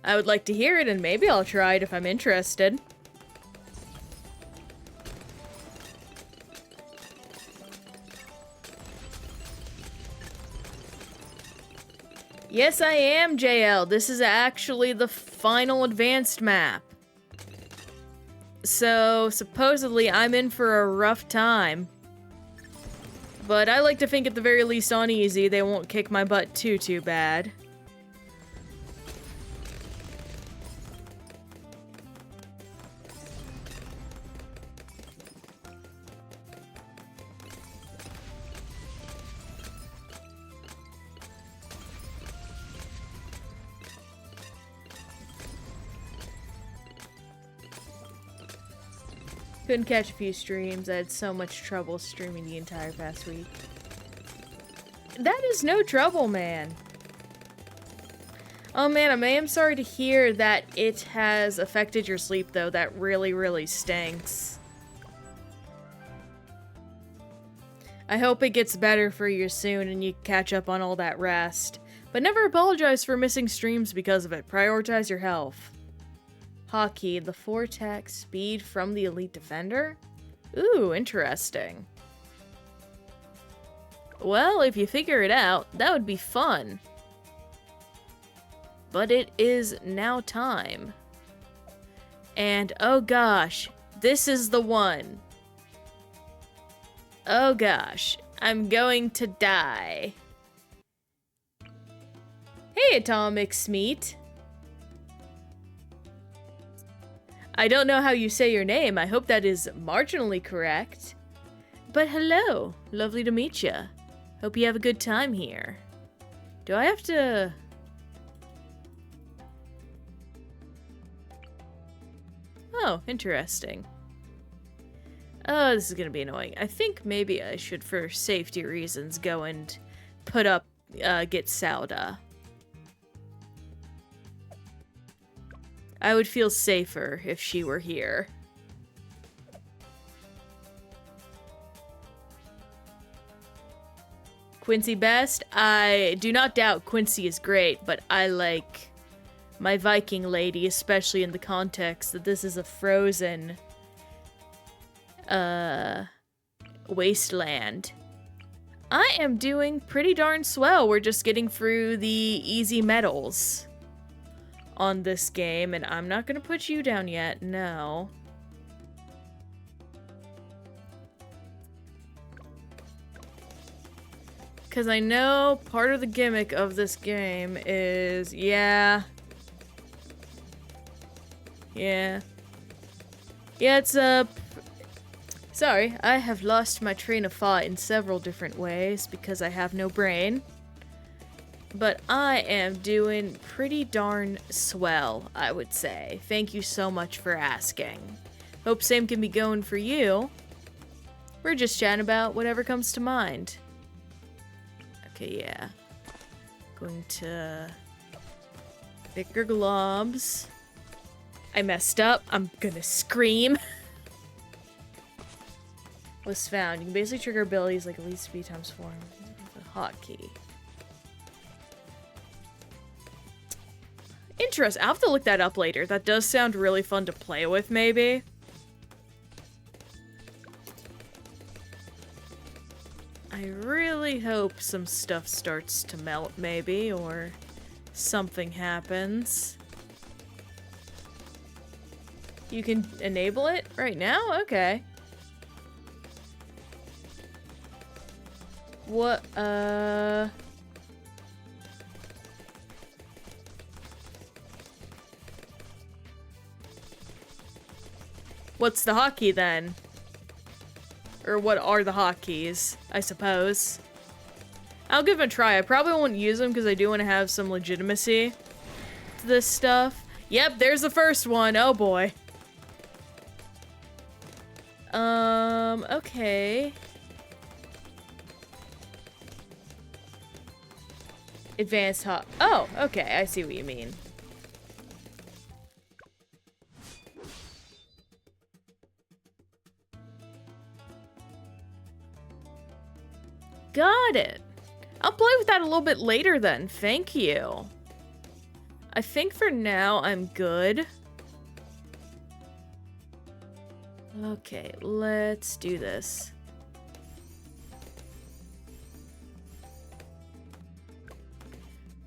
I would like to hear it, and maybe I'll try it if I'm interested. Yes, I am, JL. This is actually the final advanced map. So, supposedly, I'm in for a rough time. But I like to think at the very least on easy, they won't kick my butt too bad. Couldn't catch a few streams. I had so much trouble streaming the entire past week. That is no trouble, man. Oh man, I am sorry to hear that it has affected your sleep, though. That really, really stinks. I hope it gets better for you soon and you catch up on all that rest. But never apologize for missing streams because of it. Prioritize your health. Hockey, the 4-tech speed from the Elite Defender? Ooh, interesting. Well, if you figure it out, that would be fun. But it is now time. And oh gosh, this is the one. Oh gosh, I'm going to die. Hey, Atomic Smeet. I don't know how you say your name. I hope that is marginally correct. But hello, lovely to meet ya. Hope you have a good time here. Do I have to... Oh, interesting. Oh, this is gonna be annoying. I think maybe I should, for safety reasons, go and put up, get Sauda. I would feel safer if she were here. Quincy best? I do not doubt Quincy is great, but I like my Viking lady, especially in the context that this is a frozen wasteland. I am doing pretty darn swell. We're just getting through the easy medals on this game, and I'm not gonna put you down yet, no. Because I know part of the gimmick of this game is, yeah, it's sorry, I have lost my train of thought in several different ways because I have no brain. But I am doing pretty darn swell, I would say. Thank you so much for asking. Hope same can be going for you. We're just chatting about whatever comes to mind. Okay, yeah. Going to... thicker globs. I messed up. I'm gonna scream. Was found. You can basically trigger abilities like at least 3 times 4 with a hotkey. Interesting. I'll have to look that up later. That does sound really fun to play with, maybe. I really hope some stuff starts to melt, maybe, or something happens. You can enable it right now? Okay. What, What's the hotkey then? Or what are the hotkeys, I suppose? I'll give them a try. I probably won't use them because I do want to have some legitimacy to this stuff. Yep, there's the first one. Oh boy. Okay. Advanced hot. Oh, okay. I see what you mean. Got it. I'll play with that a little bit later then. Thank you. I think for now I'm good. Okay, let's do this.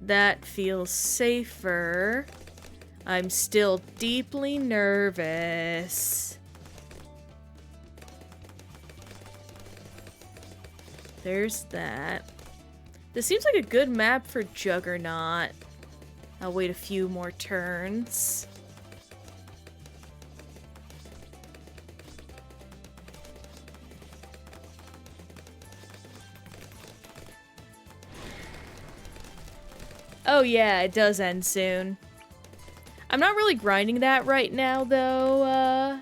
That feels safer. I'm still deeply nervous. There's that. This seems like a good map for Juggernaut. I'll wait a few more turns. Oh yeah, it does end soon. I'm not really grinding that right now, though.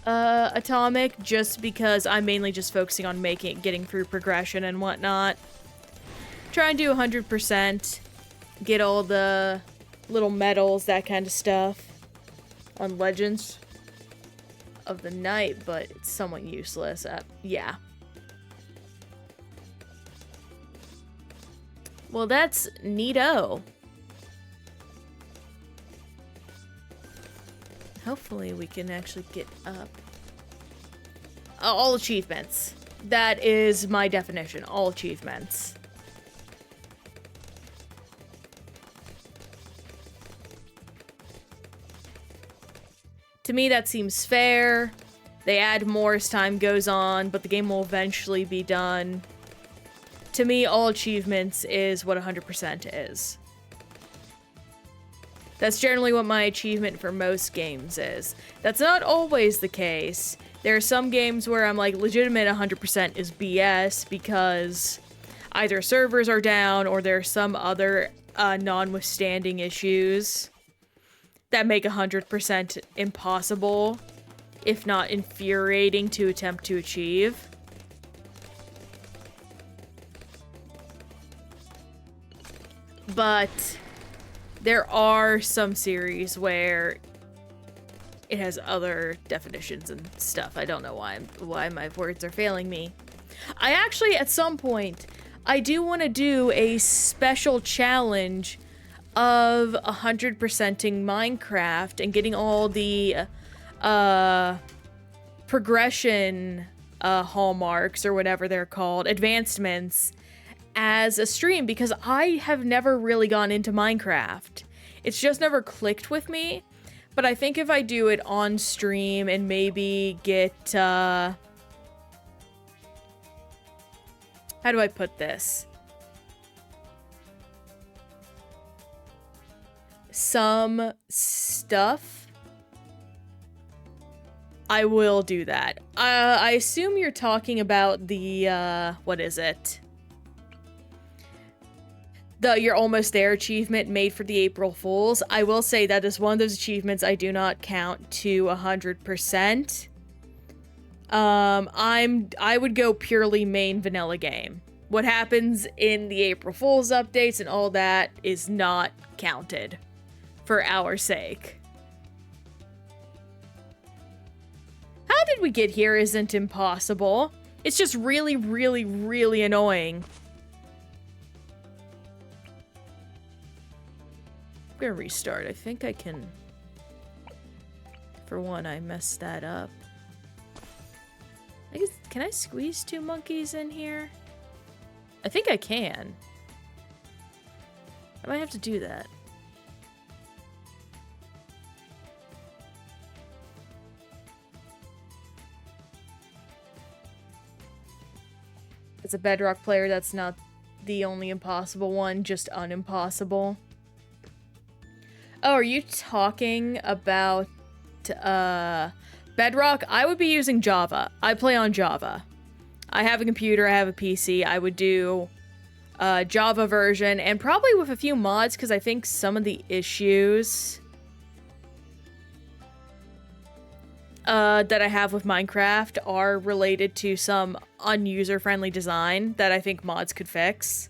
Atomic, just because I'm mainly just focusing on getting through progression and whatnot. Try and do 100%. Get all the little medals, that kind of stuff. On Legends of the Night, but it's somewhat useless. Yeah. Well, that's neato. Hopefully we can actually get up. All achievements. That is my definition. All achievements. To me, that seems fair. They add more as time goes on, but the game will eventually be done. To me, all achievements is what 100% is. That's generally what my achievement for most games is. That's not always the case. There are some games where I'm like, legitimate 100% is BS because either servers are down or there are some other non-withstanding issues that make 100% impossible, if not infuriating, to attempt to achieve. But there are some series where it has other definitions and stuff. I don't know why my words are failing me. I actually, at some point, I do want to do a special challenge of 100%ing Minecraft and getting all the progression hallmarks, or whatever they're called, advancements, as a stream, because I have never really gone into Minecraft. It's just never clicked with me. But I think if I do it on stream and maybe get, how do I put this? Some stuff, I will do that. I assume you're talking about the, what is it? The You're Almost There achievement made for the April Fools. I will say that is one of those achievements I do not count to 100%. I would go purely main vanilla game. What happens in the April Fools updates and all that is not counted for our sake. How did we get here isn't impossible. It's just really, really, really annoying. I'm gonna restart. I think I can. For one, I messed that up. I guess, can I squeeze 2 monkeys in here? I think I can. I might have to do that. As a Bedrock player, that's not the only impossible one, just unimpossible. Oh, are you talking about Bedrock? I would be using Java. I play on Java. I have a computer, I have a PC. I would do Java version, and probably with a few mods, because I think some of the issues that I have with Minecraft are related to some unuser-friendly design that I think mods could fix.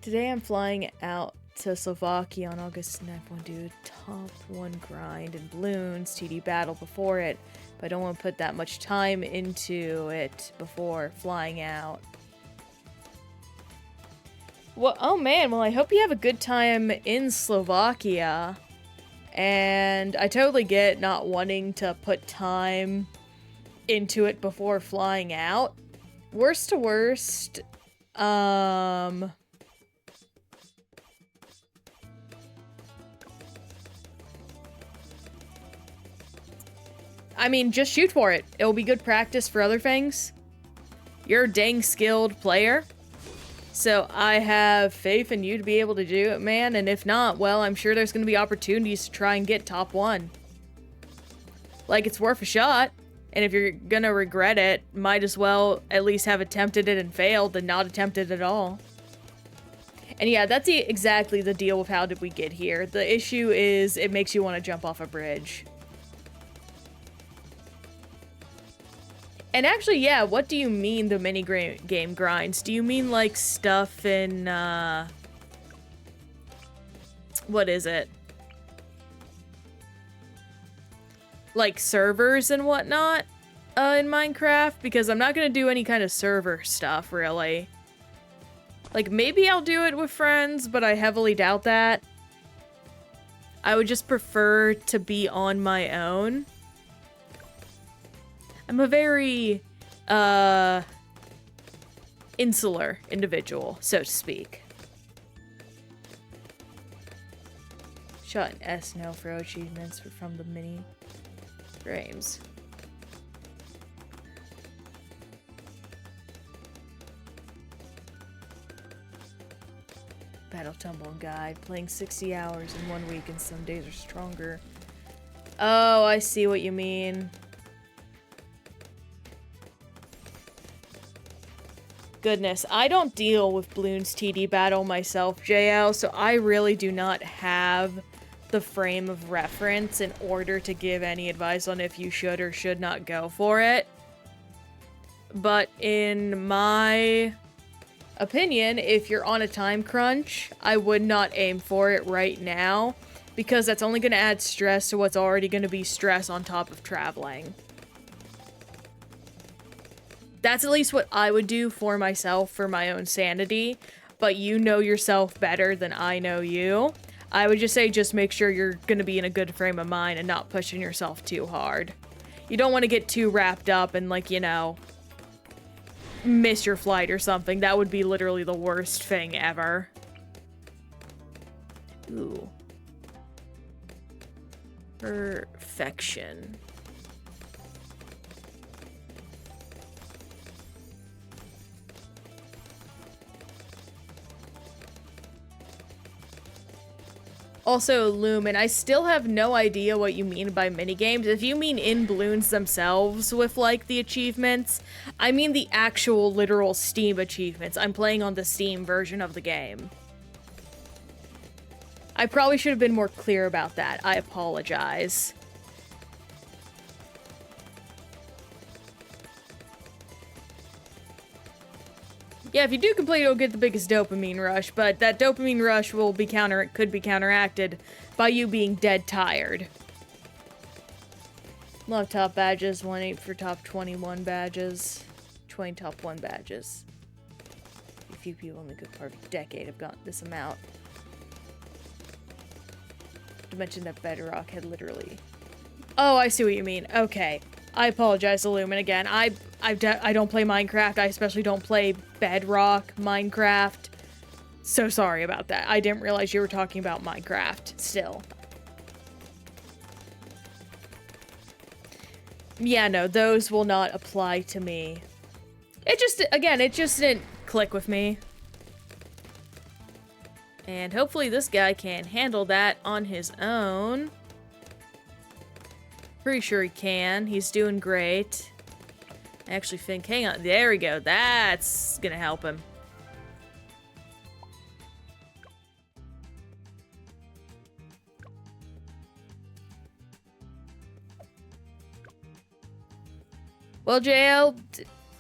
Today I'm flying out to Slovakia on August 9th. I want to do a top 1 grind and Bloons TD battle before it, but I don't want to put that much time into it before flying out. Well, oh man, well I hope you have a good time in Slovakia. And I totally get not wanting to put time into it before flying out. Worst to worst, I mean, just shoot for it. It'll be good practice for other things. You're a dang skilled player. So I have faith in you to be able to do it, man. And if not, well, I'm sure there's going to be opportunities to try and get top 1. Like, it's worth a shot. And if you're going to regret it, might as well at least have attempted it and failed than not attempted at all. And yeah, that's exactly the deal with how did we get here. The issue is it makes you want to jump off a bridge. And actually, yeah, what do you mean the game grinds? Do you mean like stuff in, what is it? Like servers and whatnot, in Minecraft? Because I'm not gonna do any kind of server stuff, really. Like, maybe I'll do it with friends, but I heavily doubt that. I would just prefer to be on my own. I'm a very, insular individual, so to speak. Shot an S no for achievements from the mini frames. Battle Tumble Guide. Playing 60 hours in 1 week and some days are stronger. Oh, I see what you mean. Goodness, I don't deal with Bloons TD Battle myself, JL, so I really do not have the frame of reference in order to give any advice on if you should or should not go for it. But in my opinion, if you're on a time crunch, I would not aim for it right now, because that's only going to add stress to what's already going to be stress on top of traveling. That's at least what I would do for myself, for my own sanity, but you know yourself better than I know you. I would just say just make sure you're going to be in a good frame of mind and not pushing yourself too hard. You don't want to get too wrapped up and, like, you know, miss your flight or something. That would be literally the worst thing ever. Ooh. Perfection. Also, Lumen, I still have no idea what you mean by minigames. If you mean in Bloons themselves with, like, the achievements, I mean the actual literal Steam achievements. I'm playing on the Steam version of the game. I probably should have been more clear about that. I apologize. Yeah, if you do complete, you'll get the biggest dopamine rush, but that dopamine rush will be could be counteracted by you being dead tired. Love top badges, 1-8 for top 21 badges, 20 top 1 badges. A few people in the good part of a decade have gotten this amount. To mention that Bedrock had literally... Oh, I see what you mean. Okay. I apologize, Illumin, again. I don't play Minecraft. I especially don't play Bedrock Minecraft. So sorry about that. I didn't realize you were talking about Minecraft still. Yeah, no, those will not apply to me. It just, again, it just didn't click with me. And hopefully this guy can handle that on his own. Pretty sure he can. He's doing great. I actually think, hang on, there we go. That's gonna help him. Well, JL,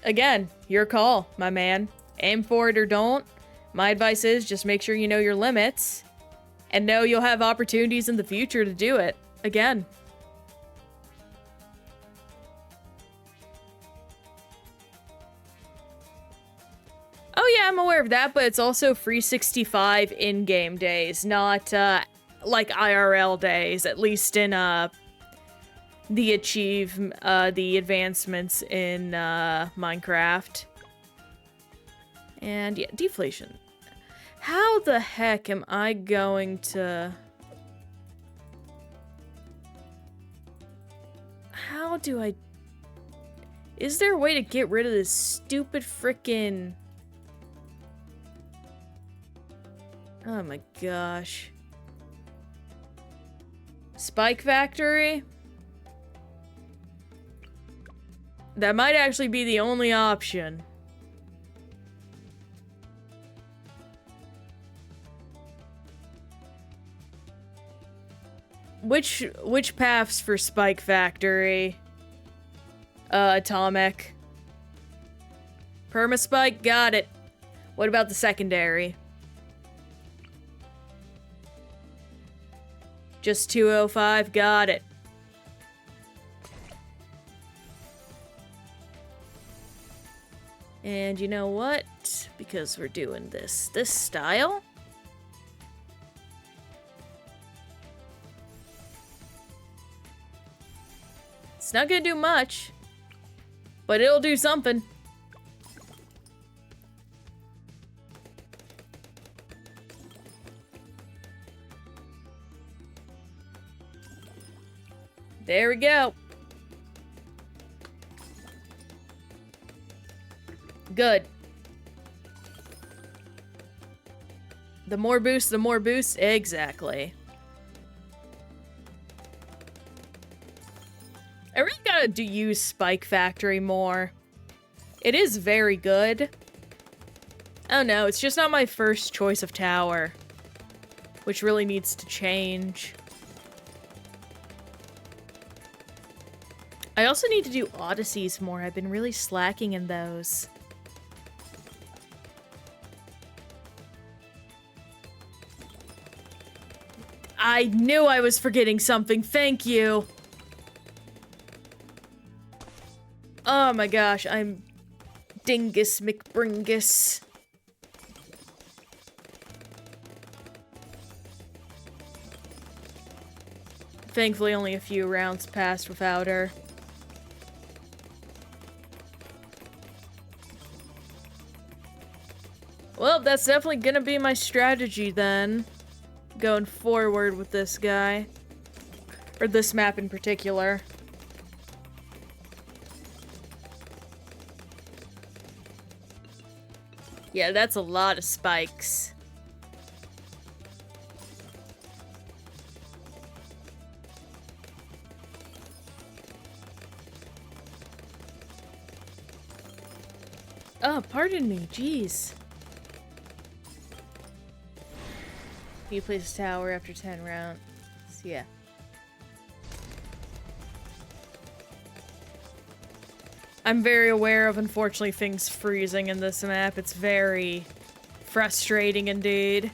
again, your call, my man. Aim for it or don't. My advice is just make sure you know your limits and know you'll have opportunities in the future to do it again. Oh yeah, I'm aware of that, but it's also free 65 in-game days, not like IRL days, at least in the advancements in Minecraft. And yeah, deflation. How the heck am I going to... How do I... Is there a way to get rid of this stupid frickin'... Oh my gosh. Spike Factory? That might actually be the only option. Which paths for Spike Factory? Atomic. Permaspike, got it. What about the secondary? Just 205, got it. And you know what? Because we're doing this style. It's not gonna do much, but it'll do something. There we go. Good. The more boost, the more boost. Exactly. I really gotta use Spike Factory more. It is very good. Oh no, it's just not my first choice of tower, which really needs to change. I also need to do Odysseys more. I've been really slacking in those. I knew I was forgetting something. Thank you. Oh my gosh, I'm Dingus McBringus. Thankfully, only a few rounds passed without her. Well, that's definitely gonna be my strategy then. Going forward with this guy. Or this map in particular. Yeah, that's a lot of spikes. Oh, pardon me, jeez. You place a tower after 10 rounds. Yeah. I'm very aware of, unfortunately, things freezing in this map. It's very frustrating indeed.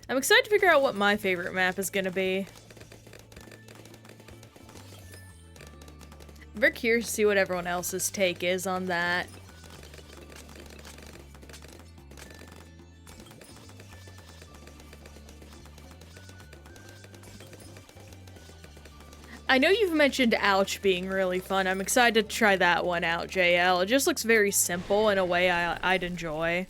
I'm excited to figure out what my favorite map is gonna be. I'm very curious to see what everyone else's take is on that. I know you've mentioned Ouch being really fun. I'm excited to try that one out, JL. It just looks very simple in a way I'd enjoy.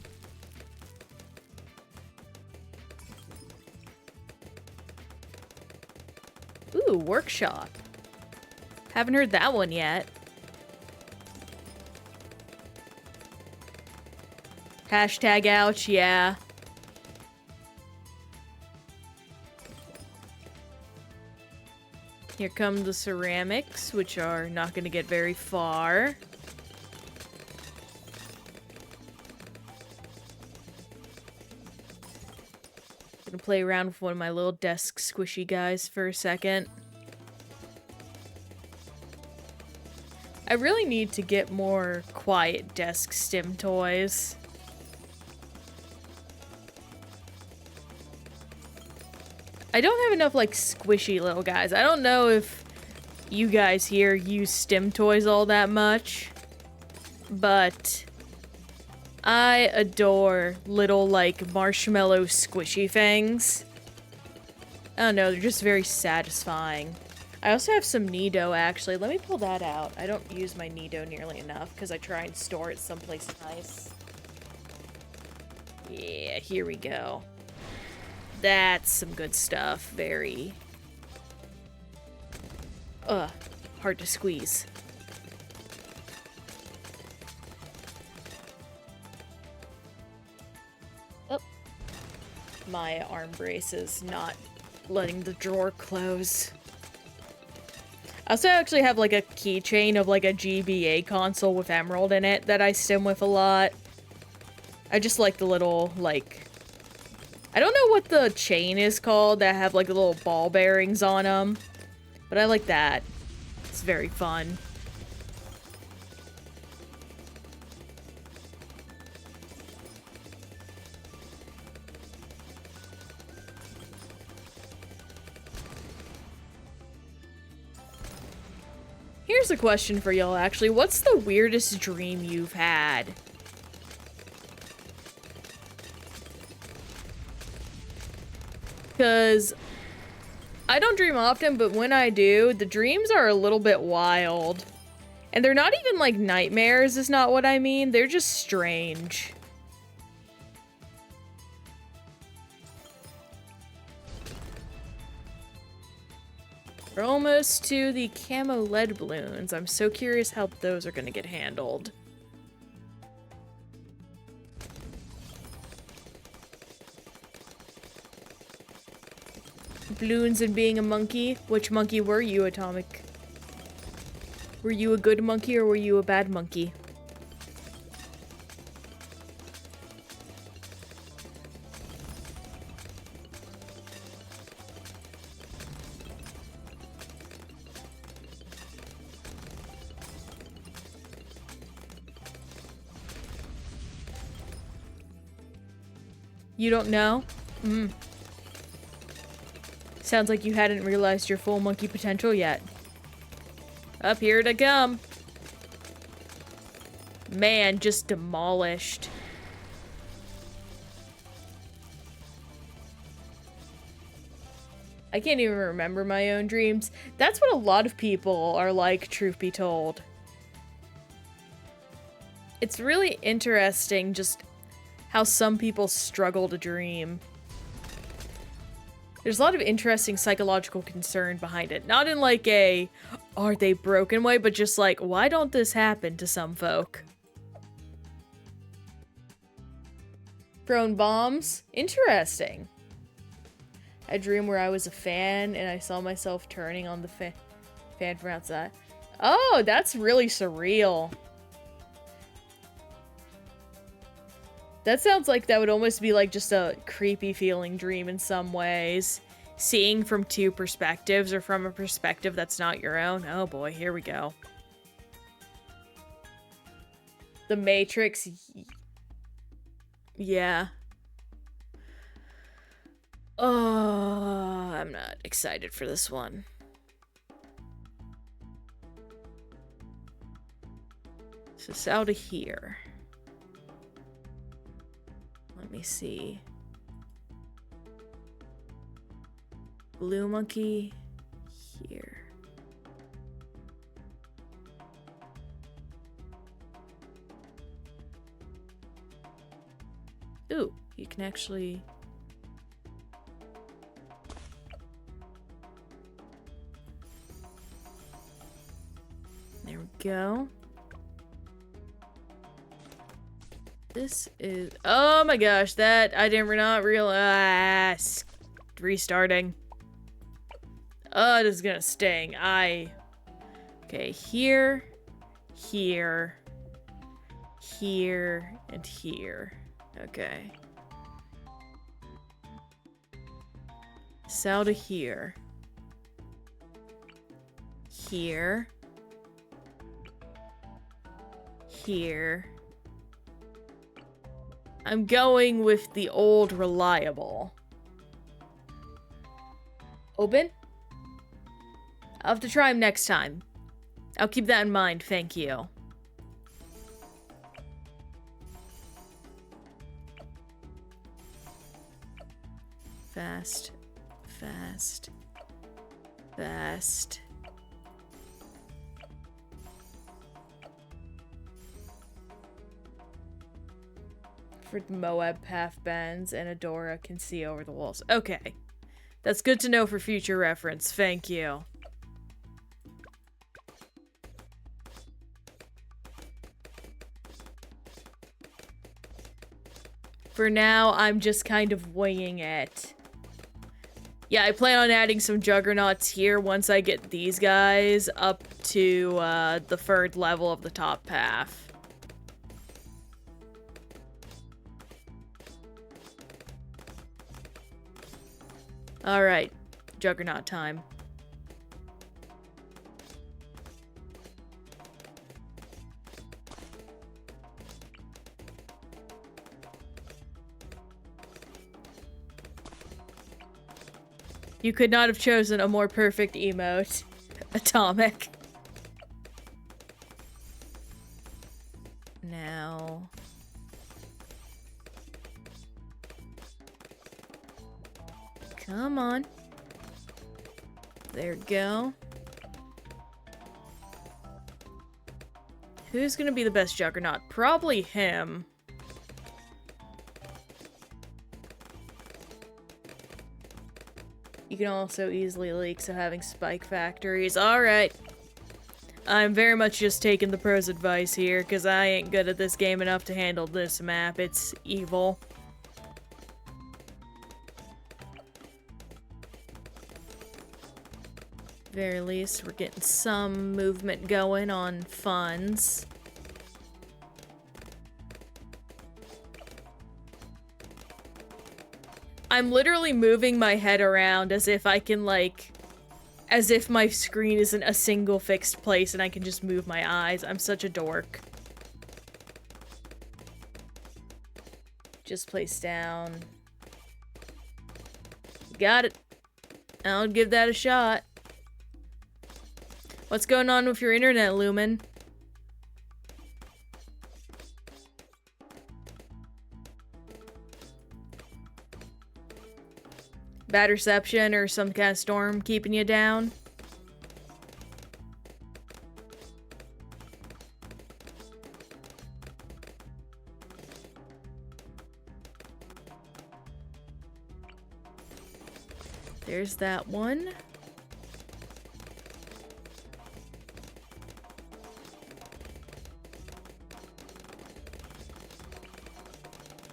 Ooh, Workshop. Haven't heard that one yet. Hashtag ouch, yeah. Here come the ceramics, which are not going to get very far. Gonna play around with one of my little desk squishy guys for a second. I really need to get more quiet desk stim toys. I don't have enough, like, squishy little guys. I don't know if you guys here use stim toys all that much, but I adore little, like, marshmallow squishy things. I don't know, they're just very satisfying. I also have some Nido, actually. Let me pull that out. I don't use my Nido nearly enough because I try and store it someplace nice. Yeah, here we go. That's some good stuff. Very... hard to squeeze. Oh. My arm brace is not letting the drawer close. I also actually have, like, a keychain of, like, a GBA console with Emerald in it that I stim with a lot. I just like the little, like... I don't know what the chain is called that have like the little ball bearings on them, but I like that. It's very fun. Here's a question for y'all, actually. What's the weirdest dream you've had? Because I don't dream often, but when I do, the dreams are a little bit wild. And they're not even like nightmares, is not what I mean. They're just strange. We're almost to the camo lead balloons. I'm so curious how those are gonna get handled. Bloons and being a monkey. Which monkey were you, Atomic? Were you a good monkey or were you a bad monkey? You don't know? Sounds like you hadn't realized your full monkey potential yet. Up here to come. Man, just demolished. I can't even remember my own dreams. That's what a lot of people are like, truth be told. It's really interesting just how some people struggle to dream. There's a lot of interesting psychological concern behind it. Not in like a, are they broken way, but just like, why don't this happen to some folk? Thrown bombs? Interesting. A dream where I was a fan and I saw myself turning on the fan from outside. Oh, that's really surreal. That sounds like that would almost be like just a creepy feeling dream in some ways. Seeing from two perspectives or from a perspective that's not your own. Oh boy, here we go. The Matrix. Yeah. Oh, I'm not excited for this one. So it's out of here. Let me see. Blue monkey here. Ooh, you can actually... There we go. This is... Oh my gosh, that... I did not realize... Restarting. Oh, this is gonna sting. Okay, here, here, here, and here. Okay. So to here. Here. Here. I'm going with the old reliable. Open? I'll have to try them next time. I'll keep that in mind, thank you. Fast, fast, fast. For Moab path bends and Adora can see over the walls. Okay. That's good to know for future reference. Thank you. For now, I'm just kind of winging it. Yeah, I plan on adding some juggernauts here once I get these guys up to the third level of the top path. Alright, Juggernaut time. You could not have chosen a more perfect emote. Atomic. Now... Come on. There we go. Who's gonna be the best Juggernaut? Probably him. You can also easily leak, so having spike factories. Alright. I'm very much just taking the pro's advice here, because I ain't good at this game enough to handle this map. It's evil. Very least, we're getting some movement going on funds. I'm literally moving my head around as if I can, like... As if my screen isn't a single fixed place and I can just move my eyes. I'm such a dork. Just place down. Got it. I'll give that a shot. What's going on with your internet, Lumen? Bad reception or some kind of storm keeping you down? There's that one.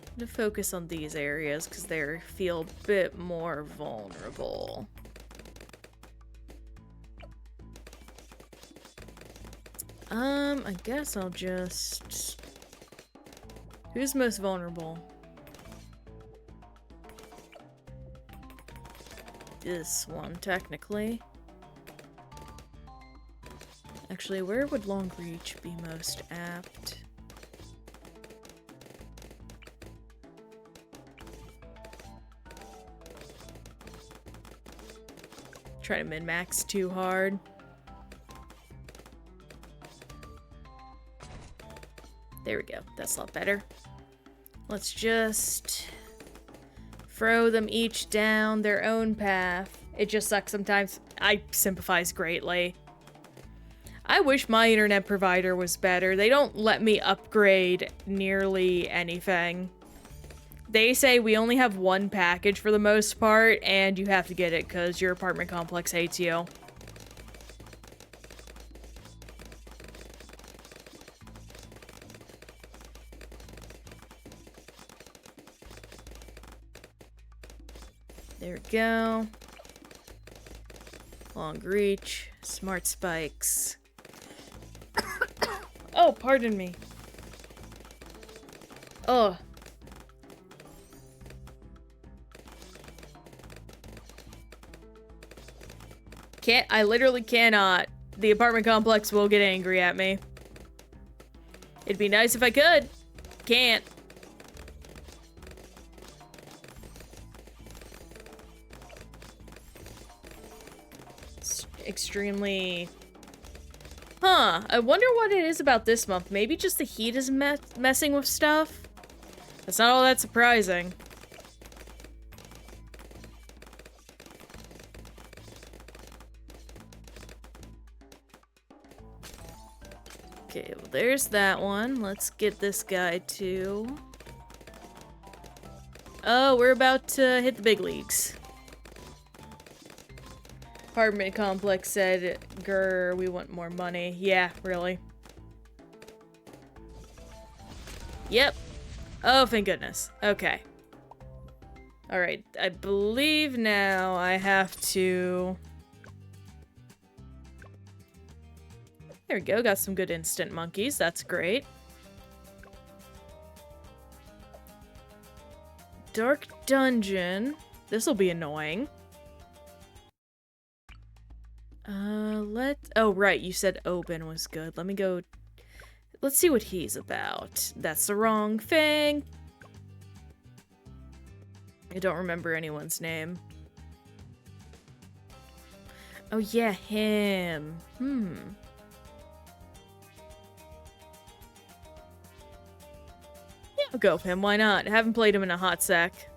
I'm gonna focus on these areas because they feel a bit more vulnerable. I guess I'll just... Who's most vulnerable? This one, technically. Actually, where would long reach be most apt? Try to min-max too hard. There we go. That's a lot better. Let's just throw them each down their own path. It just sucks sometimes. I sympathize greatly. I wish my internet provider was better. They don't let me upgrade nearly anything. They say we only have one package for the most part, and you have to get it because your apartment complex hates you. There we go. Long reach, smart spikes. Oh, pardon me. Ugh. I literally cannot. The apartment complex will get angry at me. It'd be nice if I could. Can't. It's extremely... Huh. I wonder what it is about this month. Maybe just the heat is messing with stuff? That's not all that surprising. Okay, well there's that one. Let's get this guy too. Oh, we're about to hit the big leagues. Apartment complex said, grr, we want more money. Yeah, really. Yep. Oh, thank goodness. Okay. Alright, I believe now I have to... There we go, got some good instant monkeys. That's great. Dark dungeon. This'll be annoying. Oh, right, you said Open was good. Let me go... Let's see what he's about. That's the wrong thing. I don't remember anyone's name. Oh, yeah, him. Yeah, I'll go with him. Why not? I haven't played him in a hot sec.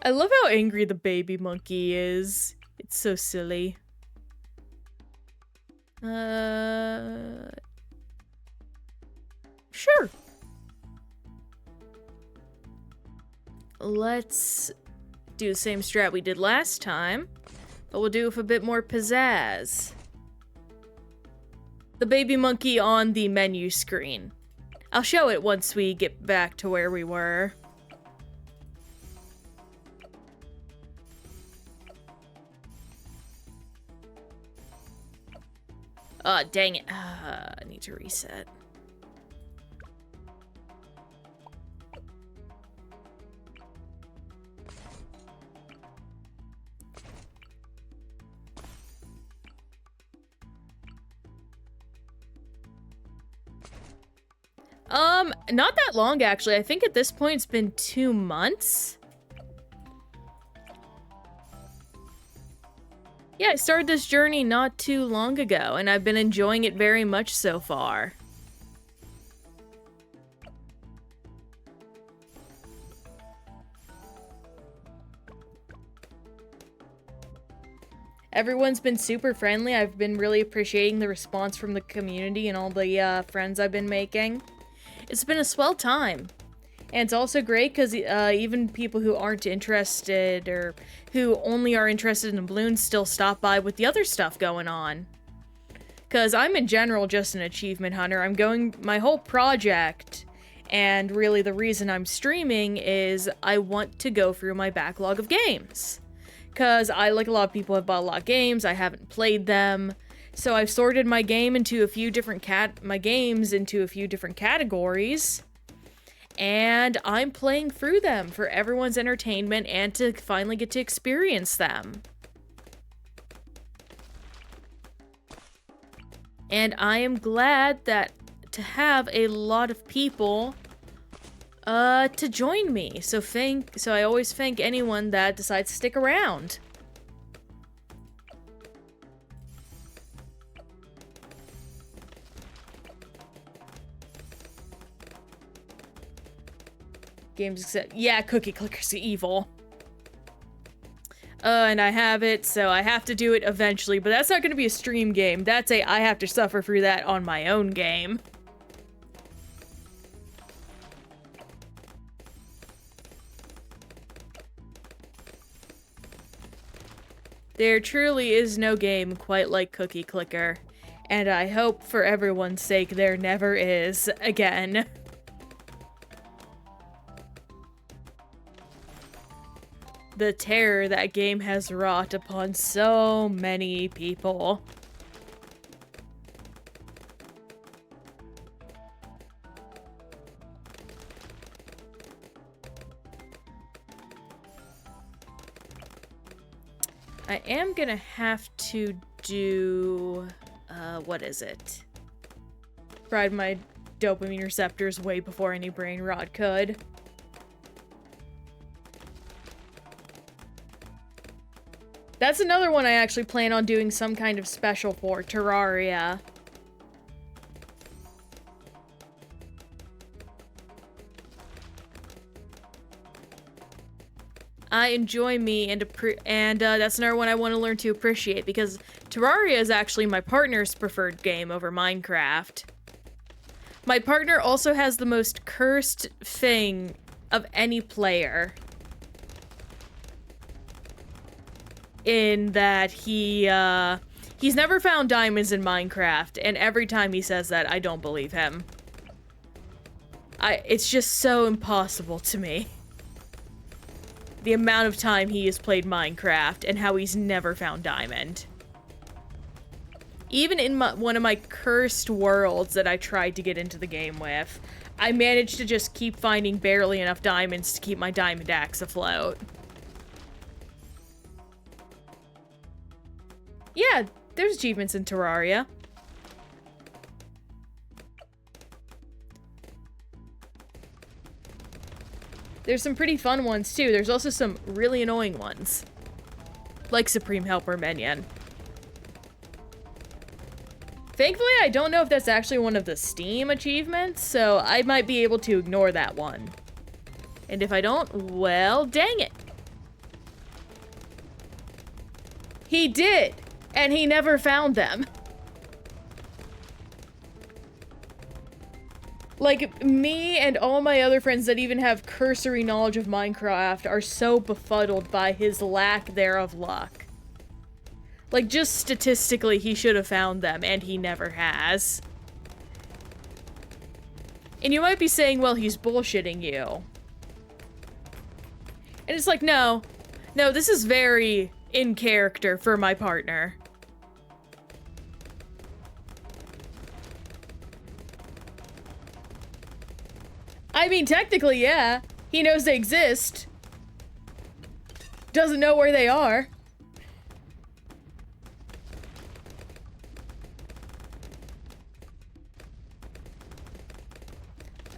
I love how angry the baby monkey is. It's so silly. Sure. Let's do the same strat we did last time, but we'll do it with a bit more pizzazz. The baby monkey on the menu screen. I'll show it once we get back to where we were. Oh, dang it. I need to reset. Not that long, actually. I think at this point it's been 2 months. Yeah, I started this journey not too long ago, and I've been enjoying it very much so far. Everyone's been super friendly. I've been really appreciating the response from the community and all the friends I've been making. It's been a swell time. And it's also great because even people who aren't interested or who only are interested in Bloons still stop by with the other stuff going on. Because I'm in general just an achievement hunter. My whole project, and really the reason I'm streaming is I want to go through my backlog of games. Because like a lot of people, have bought a lot of games, I haven't played them. So I've sorted my games into a few different categories. And I'm playing through them for everyone's entertainment and to finally get to experience them. And I am glad that to have a lot of people to join me. So I always thank anyone that decides to stick around. Games accept. Yeah, cookie clicker's evil. And I have it, so I have to do it eventually, but that's not going to be a stream game. That's I have to suffer through that on my own game. There truly is no game quite like Cookie Clicker, and I hope for everyone's sake there never is again. The terror that game has wrought upon so many people. I am gonna have to do, what is it? Fried my dopamine receptors way before any brain rot could. That's another one I actually plan on doing some kind of special for, Terraria. I enjoy me, and that's another one I want to learn to appreciate, because Terraria is actually my partner's preferred game over Minecraft. My partner also has the most cursed thing of any player. In that he's never found diamonds in Minecraft, and every time he says that, I don't believe him. It's just so impossible to me. The amount of time he has played Minecraft and how he's never found diamond. Even in one of my cursed worlds that I tried to get into the game with, I managed to just keep finding barely enough diamonds to keep my diamond axe afloat. Yeah, there's achievements in Terraria. There's some pretty fun ones, too. There's also some really annoying ones. Like Supreme Helper Minion. Thankfully, I don't know if that's actually one of the Steam achievements, so I might be able to ignore that one. And if I don't, well, dang it. He did, and he never found them. Like, me and all my other friends that even have cursory knowledge of Minecraft are so befuddled by his lack thereof luck. Like, just statistically, he should have found them, and he never has. And you might be saying, well, he's bullshitting you. And it's like, no. No, this is very in character for my partner. I mean, technically, yeah. He knows they exist. Doesn't know where they are.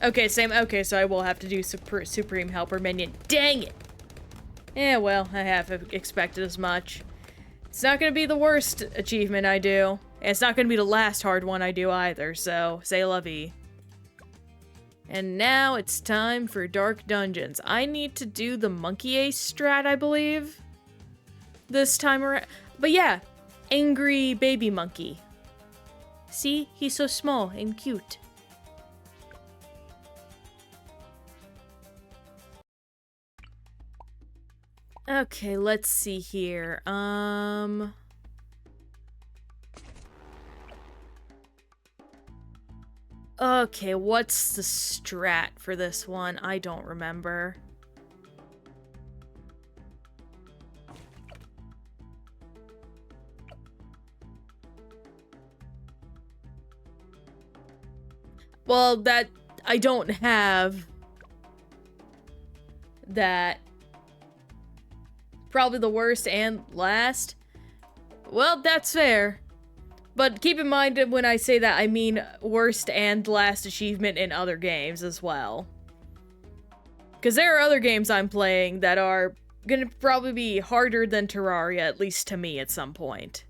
Okay, same. Okay, so I will have to do Supreme Helper Minion. Dang it! Yeah, well, I have expected as much. It's not gonna be the worst achievement I do. And it's not gonna be the last hard one I do either, so say la vie. And now it's time for Dark Dungeons. I need to do the Monkey Ace strat, I believe. This time around. But yeah, angry baby monkey. See? He's so small and cute. Okay, let's see here. Okay, what's the strat for this one? I don't remember. Well, that... I don't have... that... Probably the worst and last. Well, that's fair. But keep in mind that when I say that, I mean worst and last achievement in other games as well. Because there are other games I'm playing that are gonna probably be harder than Terraria, at least to me at some point.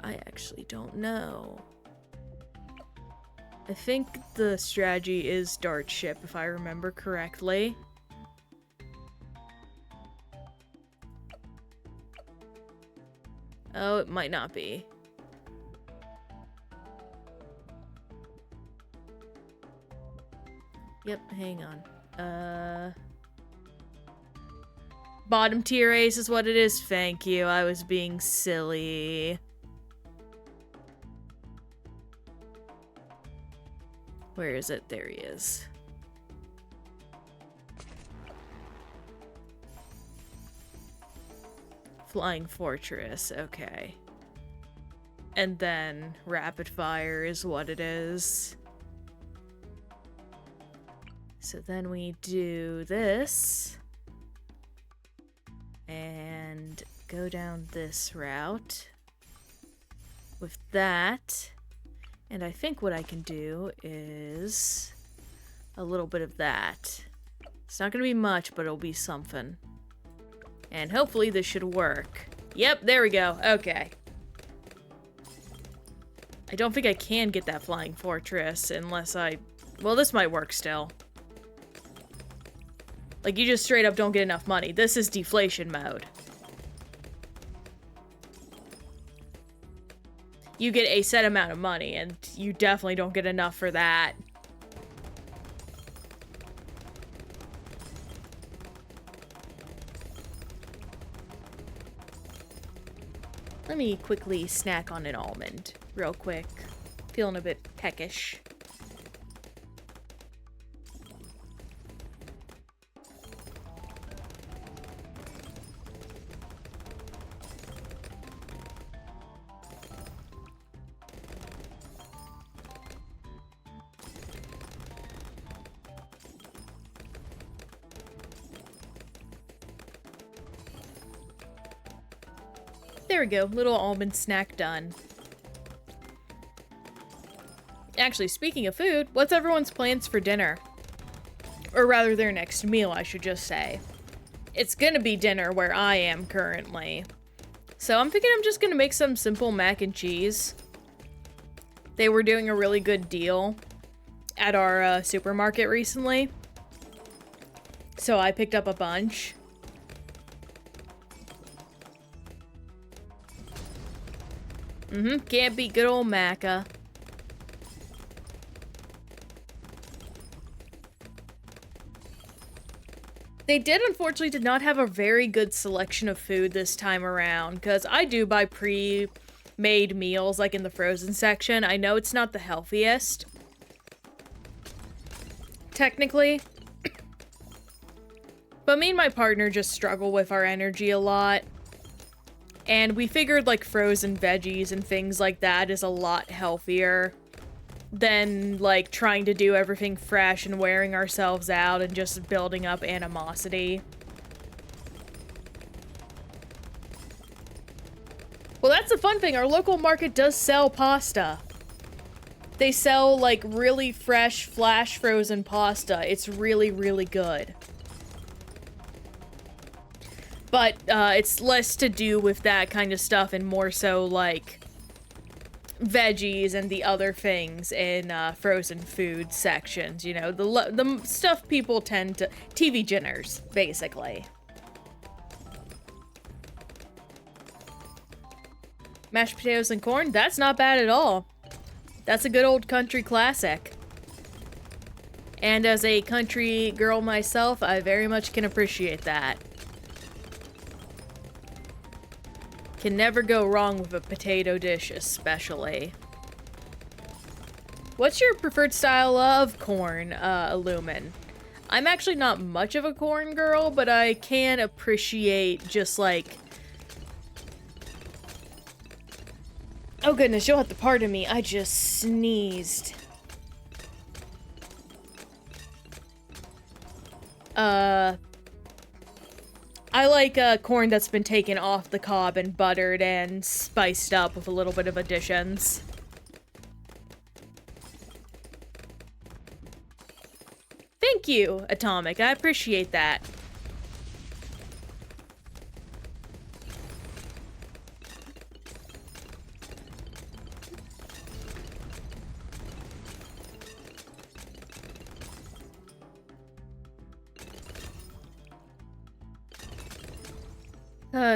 I actually don't know. I think the strategy is Dart Ship, if I remember correctly. Oh, it might not be. Yep, hang on. Bottom tier ace is what it is. Thank you, I was being silly. Where is it? There he is. Flying Fortress, okay. And then Rapid Fire is what it is. So then we do this. And go down this route. With that. And I think what I can do is a little bit of that. It's not gonna be much, but it'll be something. And hopefully this should work. Yep, there we go. Okay. I don't think I can get that Flying Fortress unless I... Well, this might work still. Like, you just straight up don't get enough money. This is deflation mode. You get a set amount of money, and you definitely don't get enough for that. Let me quickly snack on an almond, real quick. Feeling a bit peckish. There we go. Little almond snack done. Actually, speaking of food, what's everyone's plans for dinner? Or rather, their next meal, I should just say. It's gonna be dinner where I am currently. So I'm thinking I'm just gonna make some simple mac and cheese. They were doing a really good deal at our supermarket recently. So I picked up a bunch. Can't beat good old Maca. They unfortunately did not have a very good selection of food this time around, because I do buy pre-made meals, like in the frozen section. I know it's not the healthiest, technically, but me and my partner just struggle with our energy a lot. And we figured, like, frozen veggies and things like that is a lot healthier than, like, trying to do everything fresh and wearing ourselves out and just building up animosity. Well, that's the fun thing. Our local market does sell pasta. They sell, like, really fresh, flash frozen pasta. It's really, really good. But, it's less to do with that kind of stuff and more so, like, veggies and the other things in, frozen food sections, you know, the stuff people tend to... TV dinners, basically. Mashed potatoes and corn? That's not bad at all. That's a good old country classic. And as a country girl myself, I very much can appreciate that. Can never go wrong with a potato dish, especially. What's your preferred style of corn, Illumin? I'm actually not much of a corn girl, but I can appreciate just, like... Oh goodness, you'll have to pardon me, I just sneezed. I like corn that's been taken off the cob and buttered and spiced up with a little bit of additions. Thank you, Atomic. I appreciate that.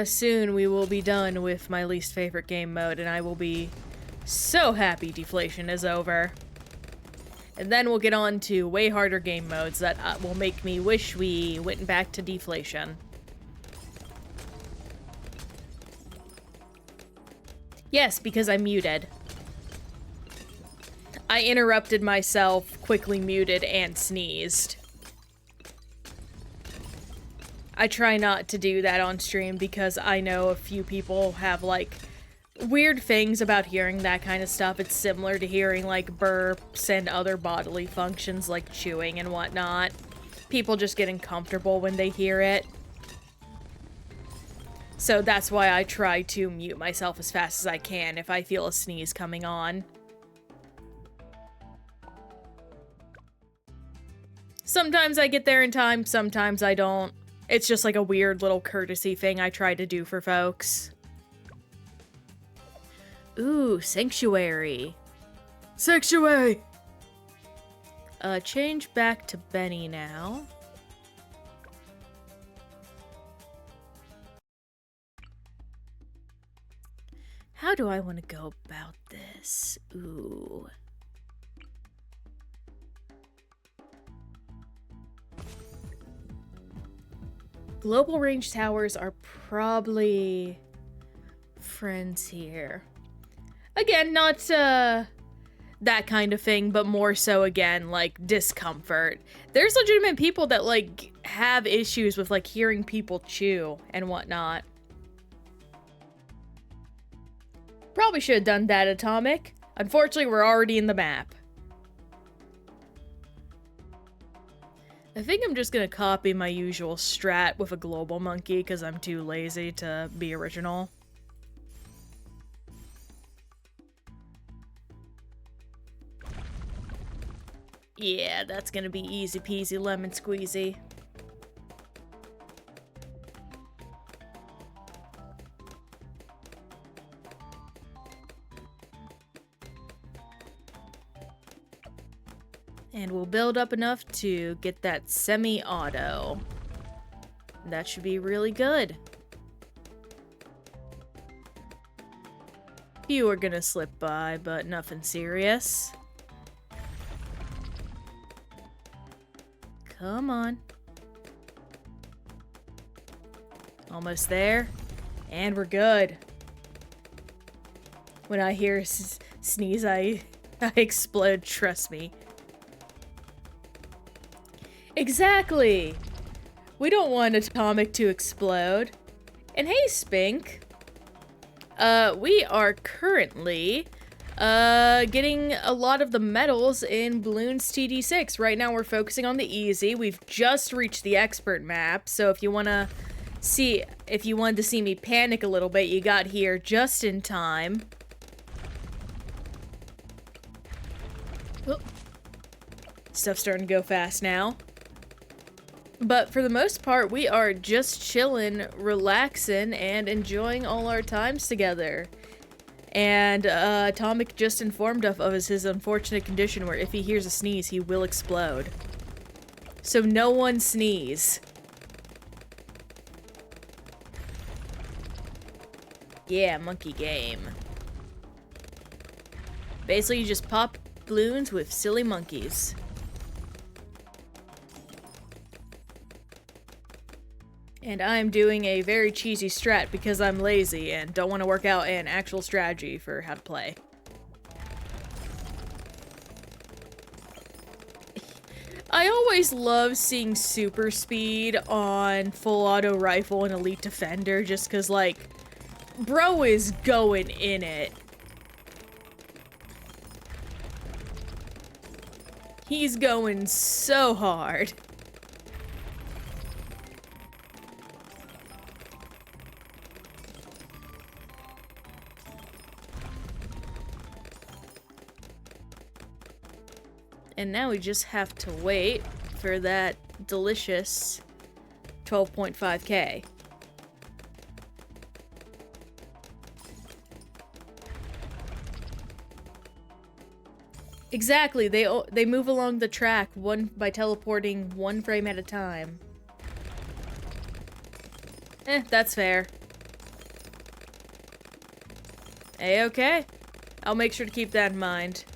Soon we will be done with my least favorite game mode, and I will be so happy deflation is over. And then we'll get on to way harder game modes that will make me wish we went back to deflation. Yes, because I muted. I interrupted myself, quickly muted, and sneezed. I try not to do that on stream because I know a few people have, like, weird things about hearing that kind of stuff. It's similar to hearing, like, burps and other bodily functions like chewing and whatnot. People just get uncomfortable when they hear it. So that's why I try to mute myself as fast as I can if I feel a sneeze coming on. Sometimes I get there in time, sometimes I don't. It's just like a weird little courtesy thing I try to do for folks. Ooh, Sanctuary. Sanctuary! Change back to Benny now. How do I want to go about this? Ooh. Global range towers are probably friends here. Again, not that kind of thing, but more so, again, like, discomfort. There's legitimate people that, like, have issues with, like, hearing people chew and whatnot. Probably should have done that, Atomic. Unfortunately, we're already in the map. I think I'm just gonna copy my usual strat with a global monkey because I'm too lazy to be original. Yeah, that's gonna be easy peasy lemon squeezy. And we'll build up enough to get that semi-auto. That should be really good. Few are gonna slip by, but nothing serious. Come on. Almost there. And we're good. When I hear a sneeze, I explode, trust me. Exactly! We don't want Atomic to explode. And hey, Spink. We are currently getting a lot of the medals in Bloons TD6. Right now we're focusing on the easy. We've just reached the expert map, so if you wanted to see me panic a little bit, you got here just in time. Oh. Stuff's starting to go fast now. But for the most part, we are just chilling, relaxing, and enjoying all our times together. And Atomic just informed us of his unfortunate condition where if he hears a sneeze, he will explode. So no one sneeze. Yeah, monkey game. Basically, you just pop balloons with silly monkeys. And I'm doing a very cheesy strat because I'm lazy and don't want to work out an actual strategy for how to play. I always love seeing super speed on full auto rifle and elite defender just because, like, bro is going in it. He's going so hard. And now we just have to wait for that delicious 12.5k. Exactly, they move along the track by teleporting one frame at a time. That's fair. A-okay. I'll make sure to keep that in mind.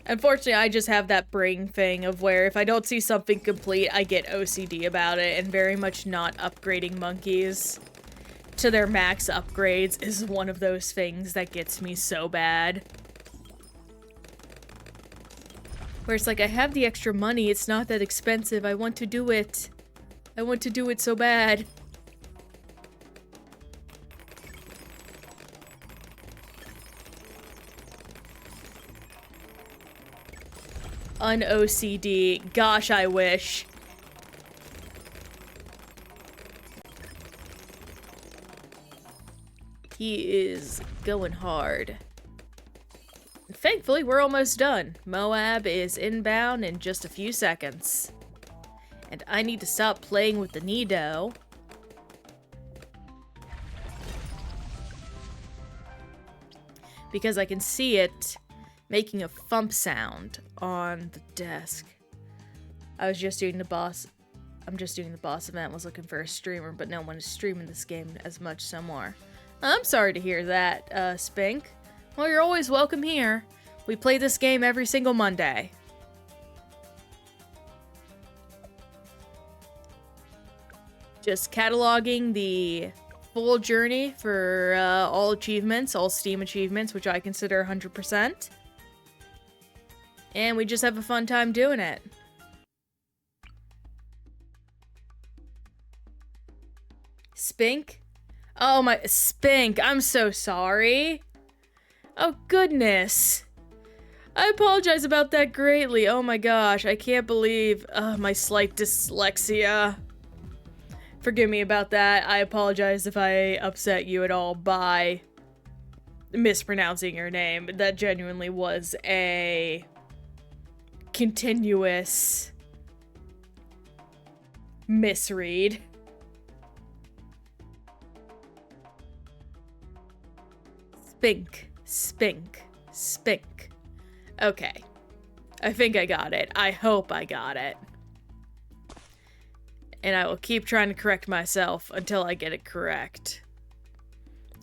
Unfortunately, I just have that brain thing of where if I don't see something complete, I get OCD about it, and very much not upgrading monkeys to their max upgrades is one of those things that gets me so bad. Where it's like, I have the extra money, it's not that expensive, I want to do it. I want to do it so bad. Un-OCD. Gosh, I wish. He is going hard. Thankfully, we're almost done. Moab is inbound in just a few seconds. And I need to stop playing with the Nido. Because I can see it making a thump sound on the desk. I was just doing the boss. I'm just doing the boss event, was looking for a streamer, but no one is streaming this game as much so more. I'm sorry to hear that, Spink. Well, you're always welcome here. We play this game every single Monday. Just cataloging the full journey for all achievements, all Steam achievements, which I consider 100%. And we just have a fun time doing it. Spink? Oh my, Spink, I'm so sorry. Oh goodness. I apologize about that greatly. Oh my gosh, I can't believe my slight dyslexia. Forgive me about that. I apologize if I upset you at all by mispronouncing your name. That genuinely was a continuous misread. Spink, spink, spink. Okay. I think I got it. I hope I got it. And I will keep trying to correct myself until I get it correct.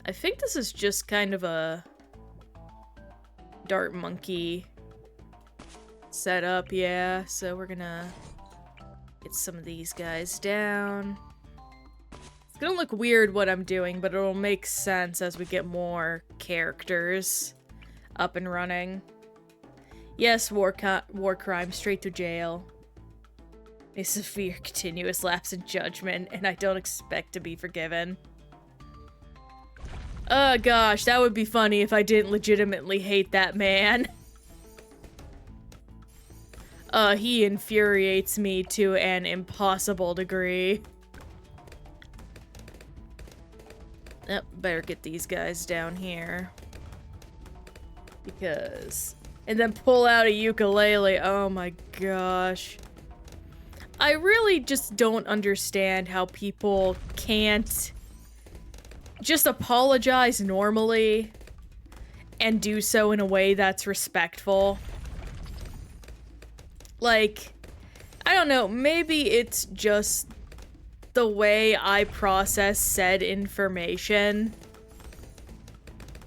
I think this is just kind of a dart monkey setup, yeah. So we're gonna get some of these guys down. It's gonna look weird what I'm doing, but it'll make sense as we get more characters up and running. Yes, war crime, straight to jail. A severe continuous lapse in judgment, and I don't expect to be forgiven. Oh gosh, that would be funny if I didn't legitimately hate that man. He infuriates me to an impossible degree. Yep, better get these guys down here. Because... And then pull out a ukulele. Oh my gosh. I really just don't understand how people can't just apologize normally and do so in a way that's respectful. Like, I don't know, maybe it's just the way I process said information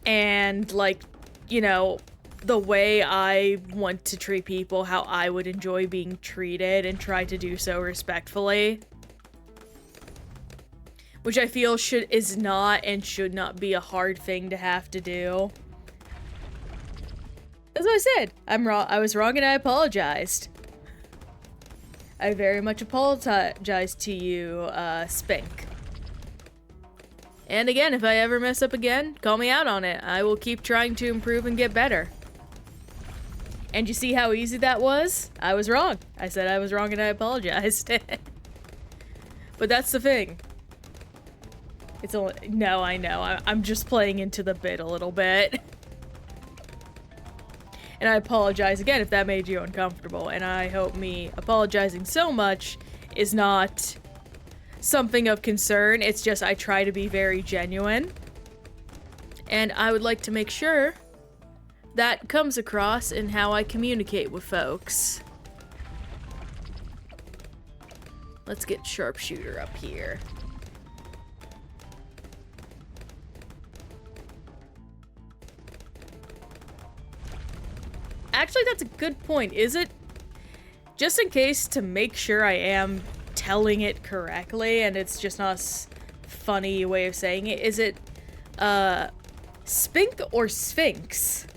and, like, you know, the way I want to treat people, how I would enjoy being treated, and try to do so respectfully. Which I feel is not and should not be a hard thing to have to do. As I said, I'm wrong. I was wrong and I apologized. I very much apologize to you, Spink. And again, if I ever mess up again, call me out on it. I will keep trying to improve and get better. And you see how easy that was? I was wrong. I said I was wrong and I apologized. But that's the thing. It's only... No, I know. I'm just playing into the bit a little bit. And I apologize again if that made you uncomfortable. And I hope me apologizing so much is not something of concern. It's just I try to be very genuine. And I would like to make sure that comes across in how I communicate with folks. Let's get Sharpshooter up here. Actually, that's a good point. Is it, just in case to make sure I am telling it correctly and it's just not a funny way of saying it, is it, Spink or Sphinx?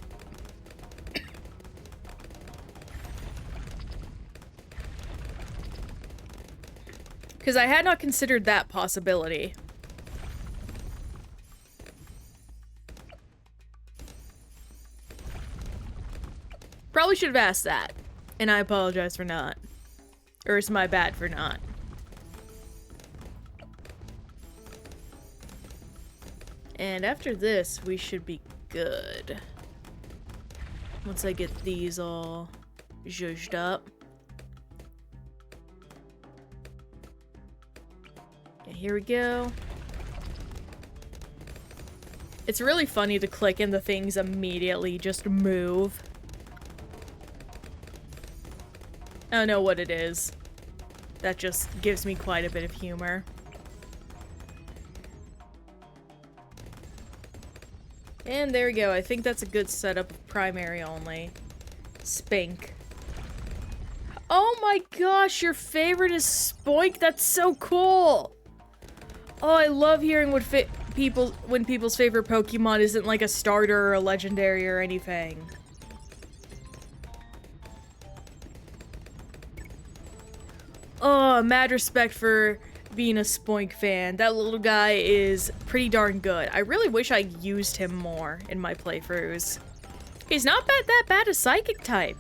Because I had not considered that possibility. Probably should have asked that. And I apologize for not. Or it's my bad for not. And after this, we should be good. Once I get these all zhuzhed up. Okay, here we go. It's really funny to click and the things immediately just move. I don't know what it is. That just gives me quite a bit of humor. And there we go. I think that's a good setup of primary only. Spink. Oh my gosh, your favorite is Spoink? That's so cool! Oh, I love hearing what when people's favorite Pokemon isn't like a starter or a legendary or anything. Oh, mad respect for being a Spoink fan. That little guy is pretty darn good. I really wish I used him more in my playthroughs. He's not that bad a psychic type.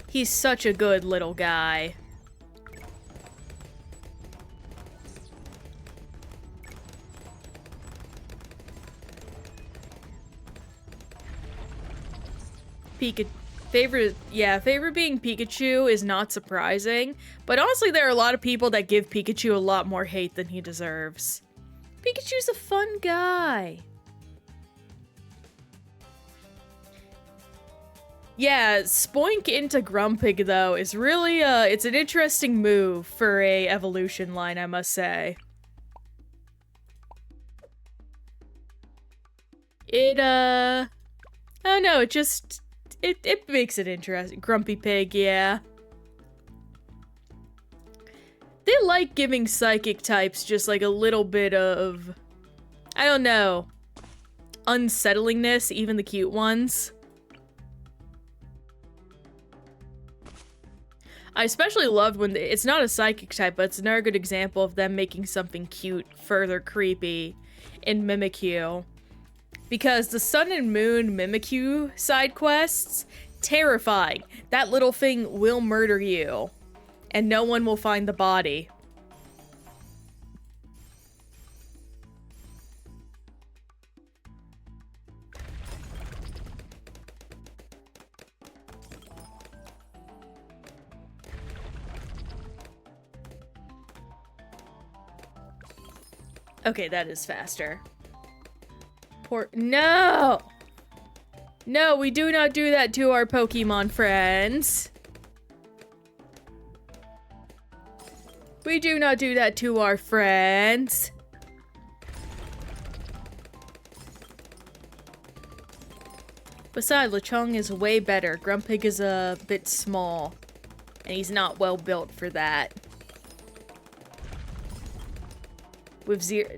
He's such a good little guy. favorite being Pikachu is not surprising, but honestly there are a lot of people that give Pikachu a lot more hate than he deserves. Pikachu's a fun guy. Yeah, Spoink into Grumpig though is really it's an interesting move for a evolution line, I must say. It I don't know, it makes it interesting. Grumpy Pig, yeah. They like giving psychic types just like a little bit of, I don't know, unsettlingness, even the cute ones. I especially loved when it's not a psychic type, but it's another good example of them making something cute further creepy in Mimikyu. Because the Sun and Moon Mimikyu side quests, terrifying. That little thing will murder you, and no one will find the body. Okay, that is faster. No! No, we do not do that to our Pokemon friends. We do not do that to our friends. Besides, Lechonk is way better. Grumpig is a bit small, and he's not well built for that. With zero...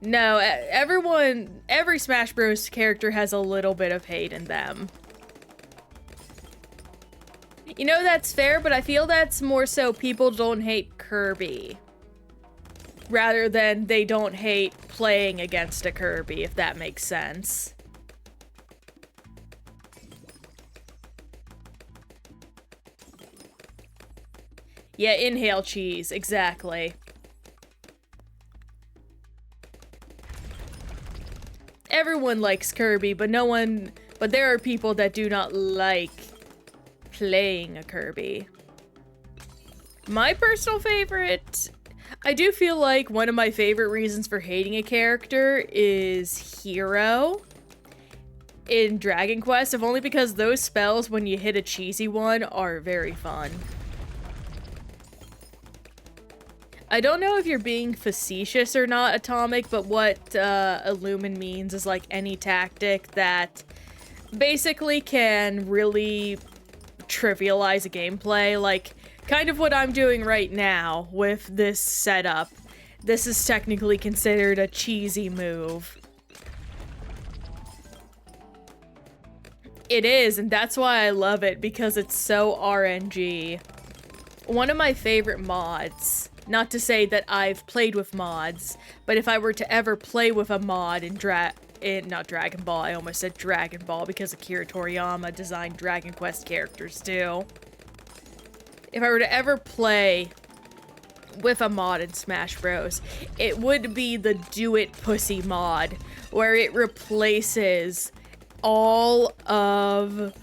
No, every Smash Bros. Character has a little bit of hate in them. You know, that's fair, but I feel that's more so people don't hate Kirby, rather than they don't hate playing against a Kirby, if that makes sense. Yeah, inhale cheese, exactly. Everyone likes Kirby, but there are people that do not like playing a Kirby. My personal favorite, I do feel like one of my favorite reasons for hating a character is Hero in Dragon Quest, if only because those spells, when you hit a cheesy one, are very fun. I don't know if you're being facetious or not, Atomic, but what Illumin means is like any tactic that basically can really trivialize a gameplay, like kind of what I'm doing right now with this setup. This is technically considered a cheesy move. It is, and that's why I love it, because it's so RNG. One of my favorite mods, not to say that I've played with mods, but if I were to ever play with a mod in not Dragon Ball, I almost said Dragon Ball because Akira Toriyama designed Dragon Quest characters too. If I were to ever play with a mod in Smash Bros, it would be the Do It Pussy mod, where it replaces all of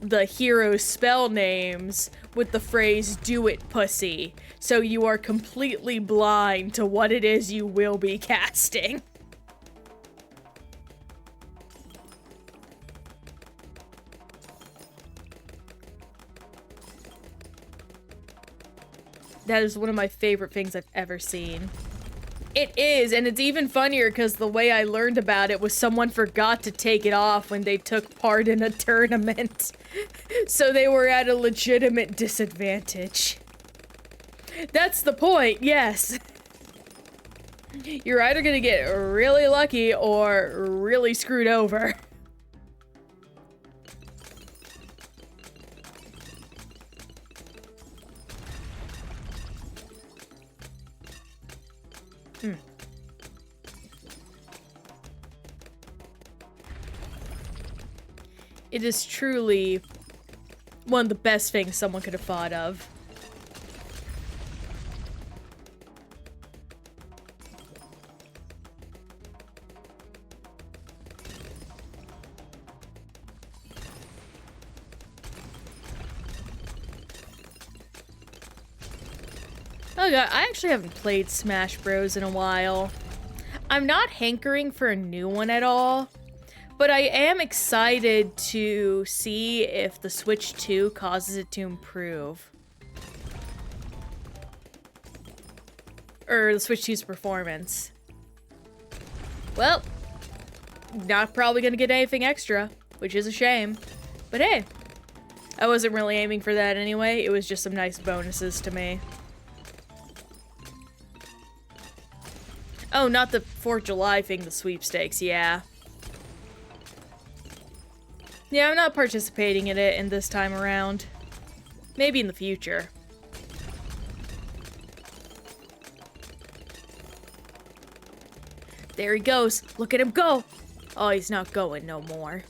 the hero's spell names with the phrase "Do it, pussy," so you are completely blind to what it is you will be casting. That is one of my favorite things I've ever seen. It is, and it's even funnier because the way I learned about it was someone forgot to take it off when they took part in a tournament. So they were at a legitimate disadvantage. That's the point, yes. You're either gonna get really lucky or really screwed over. It is truly one of the best things someone could have thought of. Oh god, I actually haven't played Smash Bros. In a while. I'm not hankering for a new one at all, but I am excited to see if the Switch 2 causes it to improve. Or the Switch 2's performance. Well, not probably gonna get anything extra, which is a shame. But hey, I wasn't really aiming for that anyway. It was just some nice bonuses to me. Oh, not the 4th of July thing, the sweepstakes, yeah. Yeah, I'm not participating in it in this time around. Maybe in the future. There he goes. Look at him go. Oh, he's not going no more.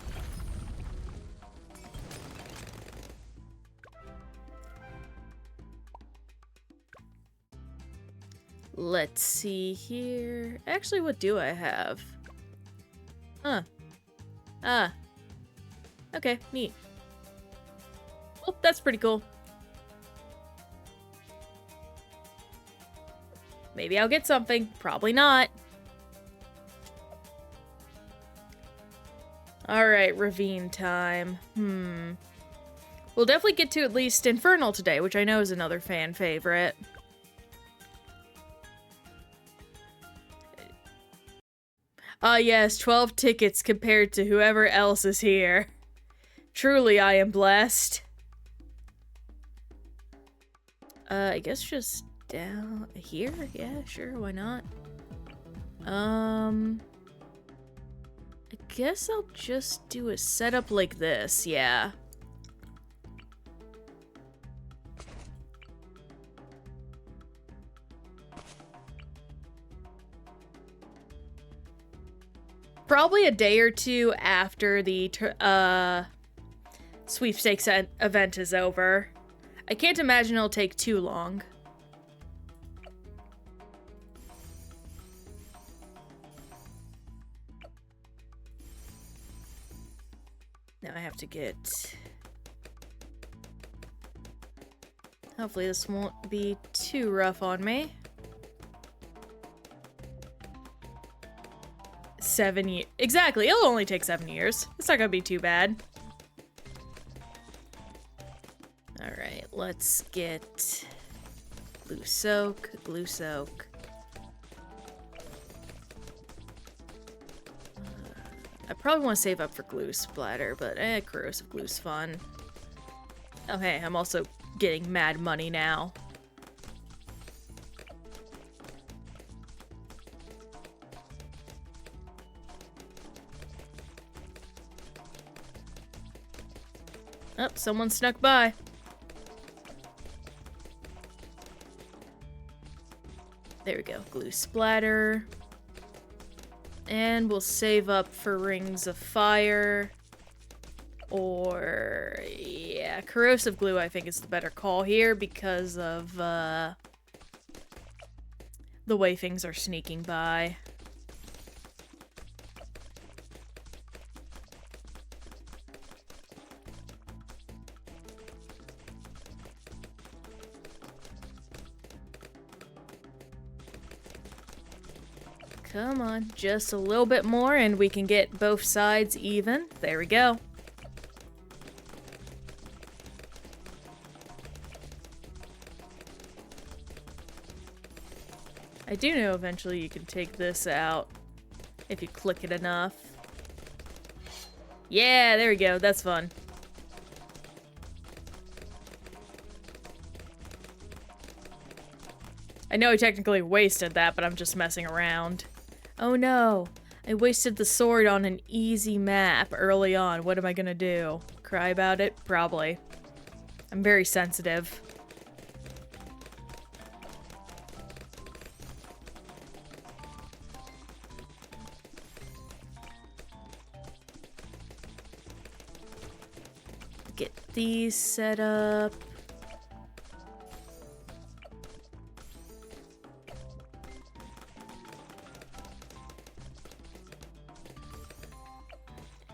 Let's see here. Actually, what do I have? Huh. Ah. Okay, neat. Well, that's pretty cool. Maybe I'll get something. Probably not. Alright, ravine time. We'll definitely get to at least Infernal today, which I know is another fan favorite. Ah yes, 12 tickets compared to whoever else is here. Truly, I am blessed. I guess just down here? Yeah, sure, why not? I guess I'll just do a setup like this, yeah. Probably a day or two after the sweepstakes event is over. I can't imagine it'll take too long. Now I have to get... Hopefully this won't be too rough on me. 7 years. Exactly, it'll only take 7 years. It's not gonna be too bad. Alright, let's get glue soak, glue soak. I probably want to save up for glue splatter, but corrosive glue's fun. Oh hey, I'm also getting mad money now. Oh, someone snuck by. There we go, glue splatter. And we'll save up for rings of fire. Or, yeah, corrosive glue I think is the better call here because of the way things are sneaking by. Come on, just a little bit more and we can get both sides even. There we go. I do know eventually you can take this out if you click it enough. Yeah, there we go. That's fun. I know I technically wasted that, but I'm just messing around. Oh no, I wasted the sword on an easy map early on. What am I gonna do? Cry about it? Probably. I'm very sensitive. Get these set up.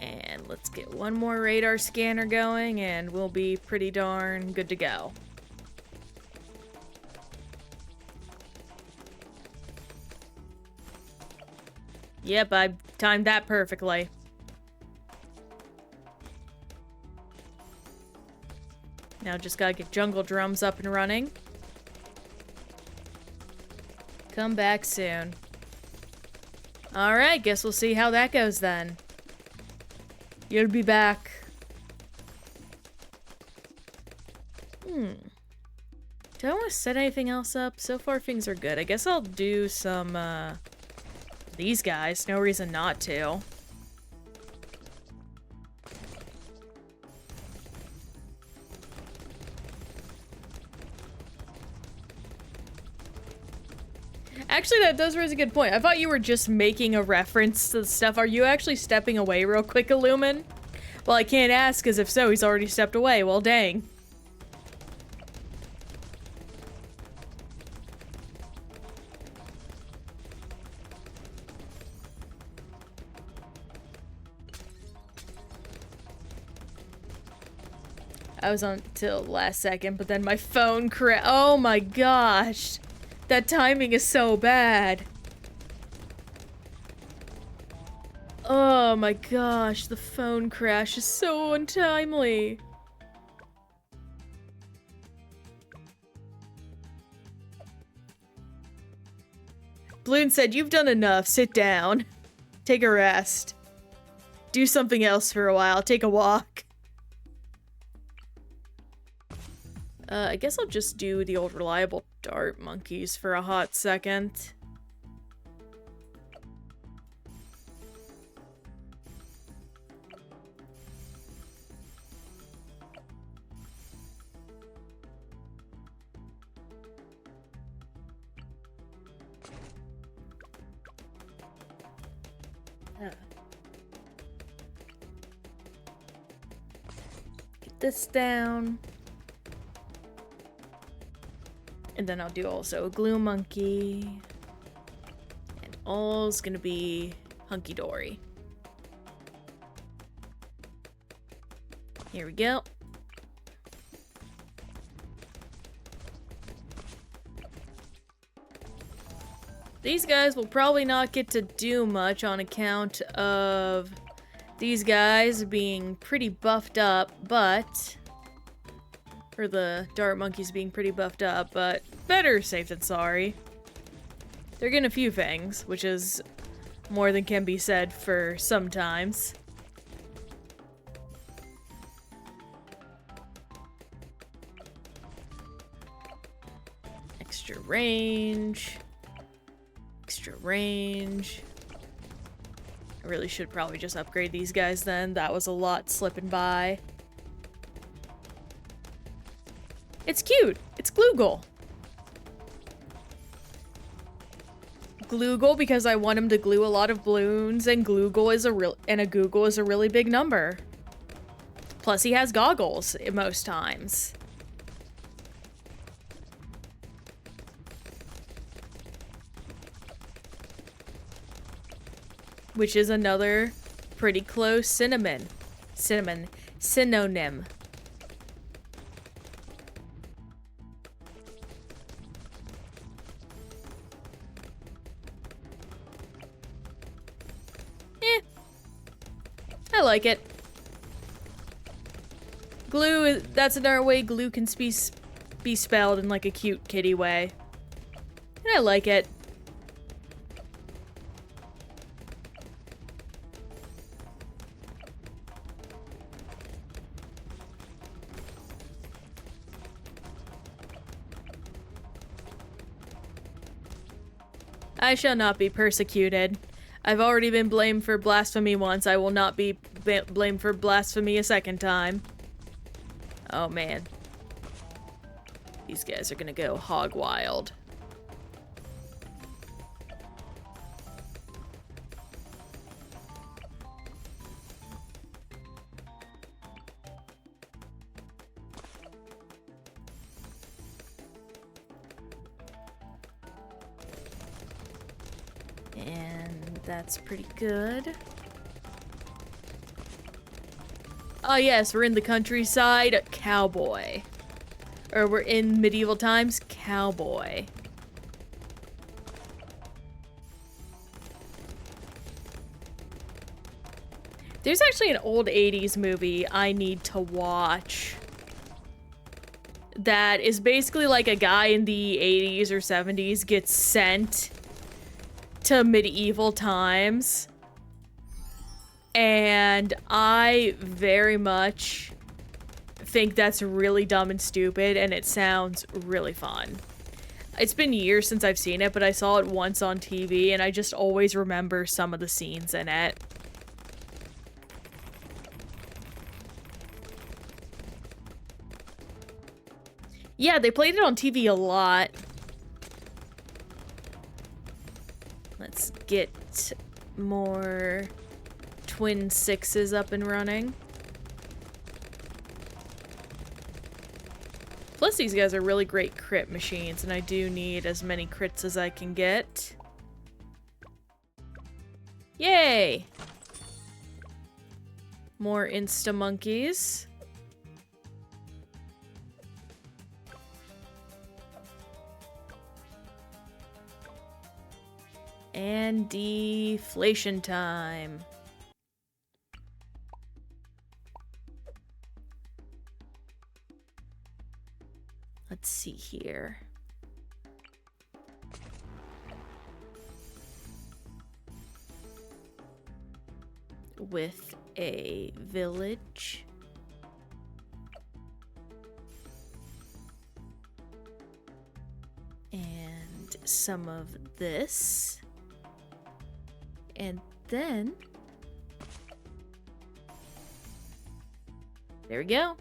And let's get one more radar scanner going and we'll be pretty darn good to go. Yep, I timed that perfectly. Now just gotta get jungle drums up and running. Come back soon. Alright, guess we'll see how that goes then. You'll be back. Do I want to set anything else up? So far things are good. I guess I'll do some, these guys. No reason not to. Actually, that does raise a good point. I thought you were just making a reference to the stuff. Are you actually stepping away real quick, Illumin? Well, I can't ask, because if so, he's already stepped away. Well, dang. I was on till last second, but then my phone oh my gosh. That timing is so bad. Oh my gosh, the phone crash is so untimely. Bloon said, "You've done enough. Sit down. Take a rest. Do something else for a while. Take a walk." I guess I'll just do the old reliable dart monkeys for a hot second. Get this down. And then I'll do also a glue monkey. And all's gonna be hunky-dory. Here we go. These guys will probably not get to do much on account of these guys being pretty buffed up, but... or the dart monkeys being pretty buffed up, but better safe than sorry. They're getting a few things, which is more than can be said for sometimes. Extra range. Extra range. I really should probably just upgrade these guys then. That was a lot slipping by. It's cute. It's Gloogle. Gloogle because I want him to glue a lot of balloons, and Gloogle is a Google is a really big number. Plus he has goggles most times. Which is another pretty close synonym. I like it. Glue, that's another way glue can be spelled in like a cute kitty way. And I like it. I shall not be persecuted. I've already been blamed for blasphemy once. I will not be blamed for blasphemy a second time. Oh man. These guys are gonna go hog wild. And that's pretty good. Oh yes, we're in the countryside, cowboy. Or we're in medieval times, cowboy. There's actually an old 80s movie I need to watch that is basically like a guy in the 80s or 70s gets sent to medieval times. And I very much think that's really dumb and stupid, and it sounds really fun. It's been years since I've seen it, but I saw it once on TV, and I just always remember some of the scenes in it. Yeah, they played it on TV a lot. Let's get more Twin Sixes up and running. Plus, these guys are really great crit machines, and I do need as many crits as I can get. Yay! More insta-monkeys. And deflation time. Let's see here. With a village. And some of this. And then... there we go.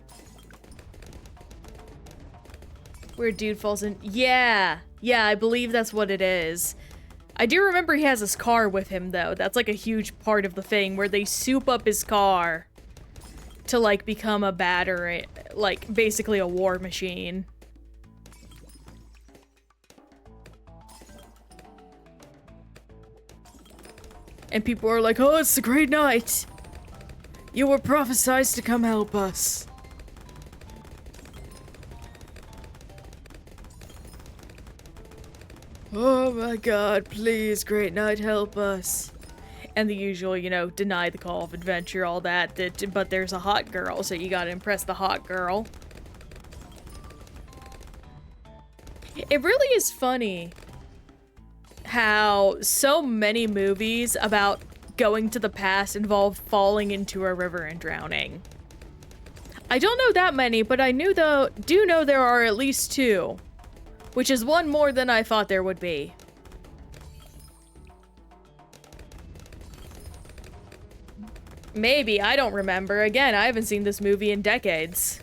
Where a dude falls in. Yeah, I believe that's what it is. I do remember he has his car with him, though. That's like a huge part of the thing, where they soup up his car to, like, become a battery, like, basically a war machine. And people are like, oh, it's the Great Knight! You were prophesied to come help us. Oh my god, please, Great Knight, help us. And the usual, you know, deny the call of adventure, all that, but there's a hot girl, so you gotta impress the hot girl. It really is funny how so many movies about going to the past involve falling into a river and drowning. I don't know that many, but I do know there are at least 2. Which is one more than I thought there would be. Maybe, I don't remember. Again, I haven't seen this movie in decades.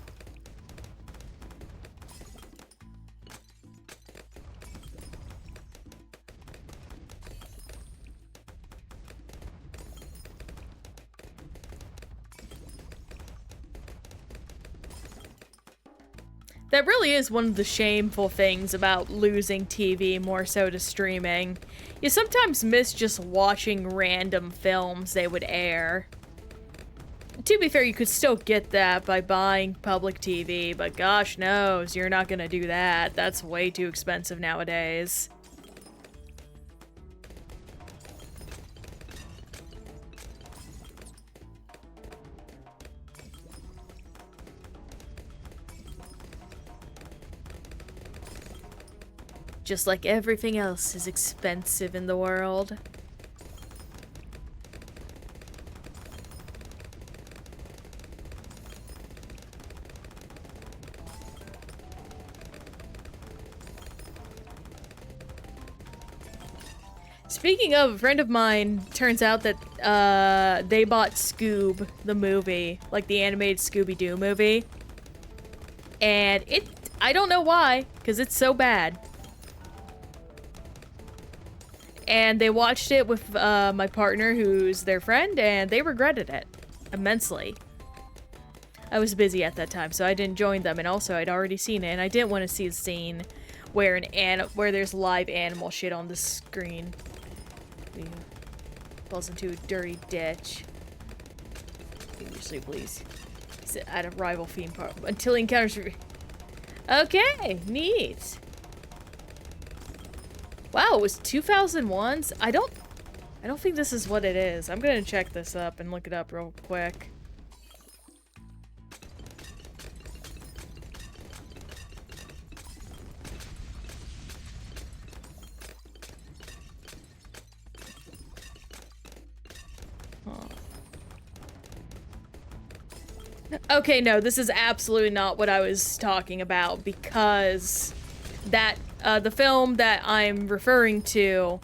That really is one of the shameful things about losing TV more so to streaming. You sometimes miss just watching random films they would air. To be fair, you could still get that by buying public TV, but gosh knows, you're not gonna do that. That's way too expensive nowadays. Just like everything else is expensive in the world. Speaking of, a friend of mine, turns out that they bought Scoob, the movie, like the animated Scooby-Doo movie. And I don't know why, because it's so bad. And they watched it with my partner, who's their friend, and they regretted it immensely. I was busy at that time, so I didn't join them, and also I'd already seen it, and I didn't want to see a scene where where there's live animal shit on the screen. He falls into a dirty ditch. Seriously, please. He's at a rival theme park until he encounters. Okay, neat. Wow, it was 2001's. I I don't think this is what it is. I'm gonna check this up and look it up real quick. Okay, no, this is absolutely not what I was talking about, because that, the film that I'm referring to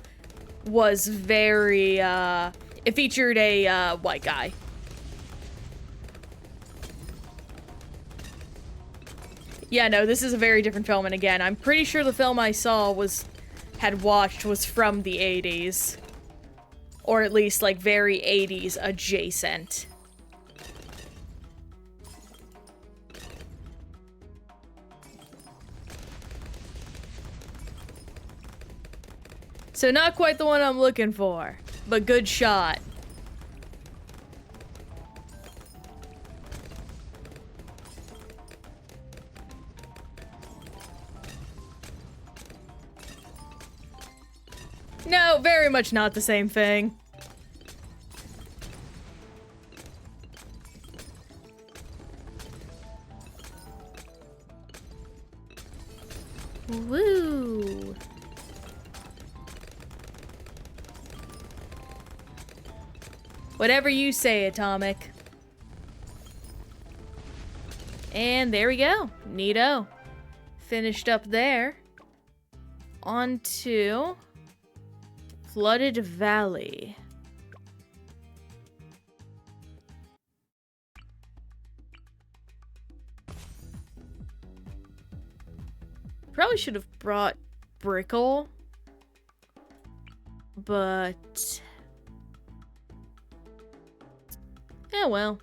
was very, it featured a, white guy. Yeah, no, this is a very different film, and again, I'm pretty sure the film I had watched was from the 80s. Or at least, like, very 80s adjacent. So not quite the one I'm looking for, but good shot. No, very much not the same thing. Woo! Whatever you say, Atomic. And there we go. Neato. Finished up there. On to Flooded Valley. Probably should have brought Brickle, but yeah, well.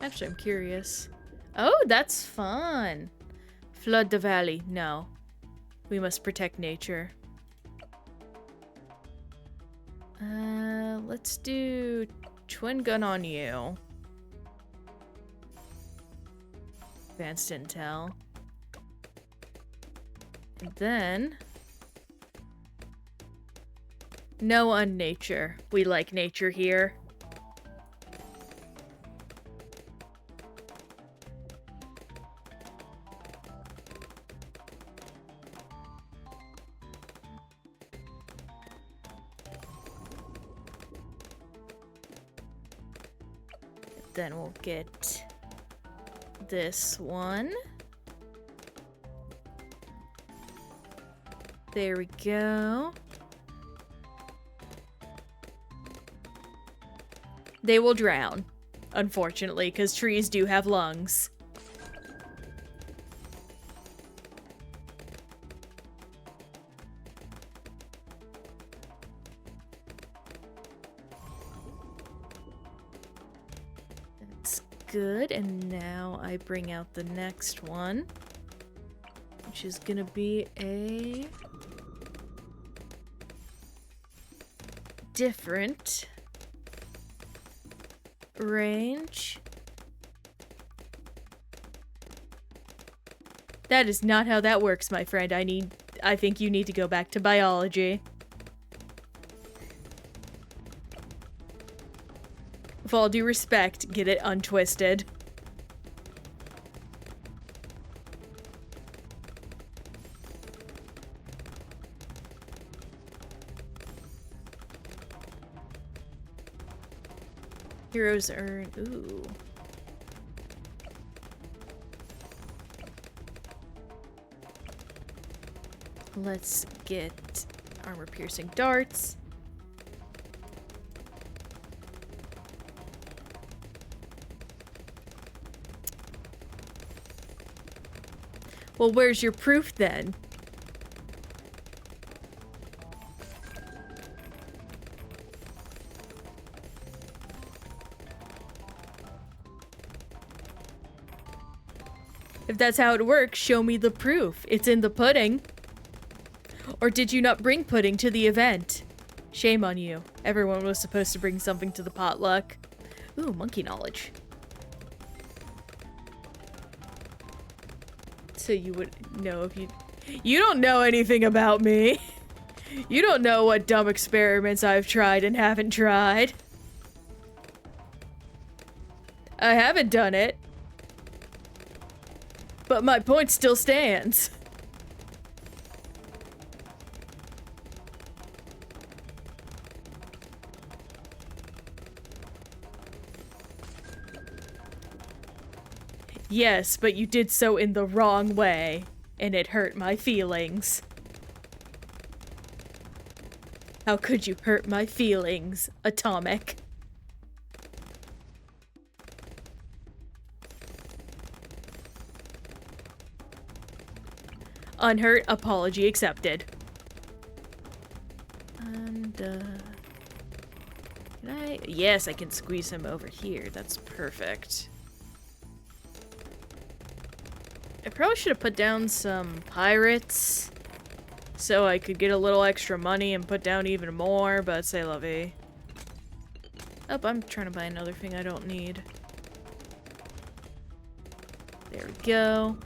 Actually, I'm curious. Oh, that's fun. Flood the valley. No. We must protect nature. Let's do twin gun on you. Advanced intel. And then no on nature. We like nature here. Then we'll get this one. There we go. They will drown, unfortunately, because trees do have lungs. Good, and now I bring out the next one, which is gonna be a different range. That is not how that works, my friend. I think you need to go back to biology. With all due respect, get it untwisted. Heroes earn... Ooh. Let's get armor-piercing darts. Well, where's your proof then? If that's how it works, show me the proof. It's in the pudding. Or did you not bring pudding to the event? Shame on you. Everyone was supposed to bring something to the potluck. Ooh, monkey knowledge. So you would know if you... You don't know anything about me. You don't know what dumb experiments I've tried and haven't tried. I haven't done it. But my point still stands. Yes, but you did so in the wrong way, and it hurt my feelings. How could you hurt my feelings, Atomic? Unhurt, apology accepted. And, can I? Yes, I can squeeze him over here. That's perfect. I probably should have put down some pirates so I could get a little extra money and put down even more, but c'est la vie. Oh, I'm trying to buy another thing I don't need. There we go.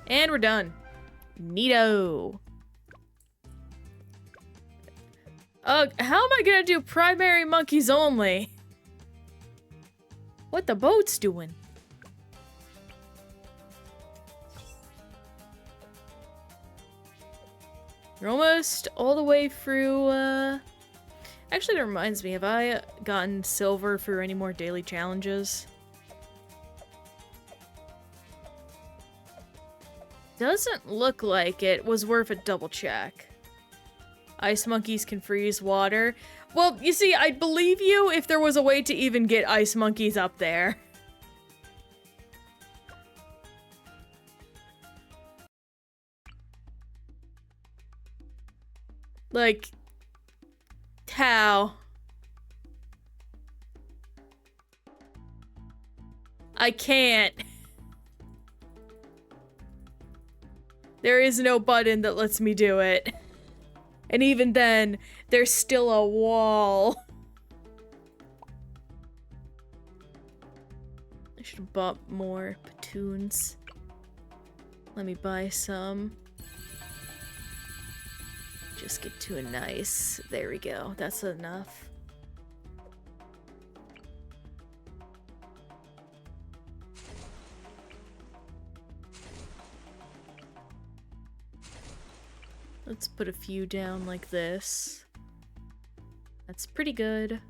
And we're done. Neato. How am I gonna do primary monkeys only? What the boat's doing? We're almost all the way through, Actually, that reminds me, have I gotten silver for any more daily challenges? Doesn't look like it was worth a double check. Ice monkeys can freeze water. Well, you see, I'd believe you if there was a way to even get ice monkeys up there. Like, how? I can't. There is no button that lets me do it. And even then, there's still a wall. I should have bought more platoons. Let me buy some. Just get to a nice... There we go. That's enough. Let's put a few down like this. That's pretty good.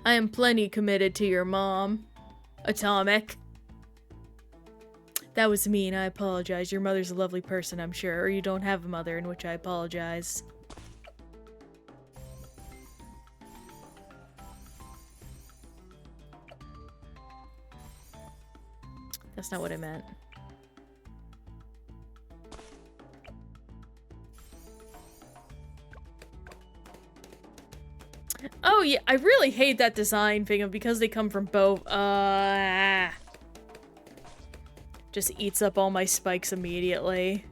I am plenty committed to your mom, Atomic. That was mean, I apologize. Your mother's a lovely person, I'm sure. Or you don't have a mother, in which I apologize. That's not what I meant. Oh yeah, I really hate that design thing of because they come from both. Just eats up all my spikes immediately.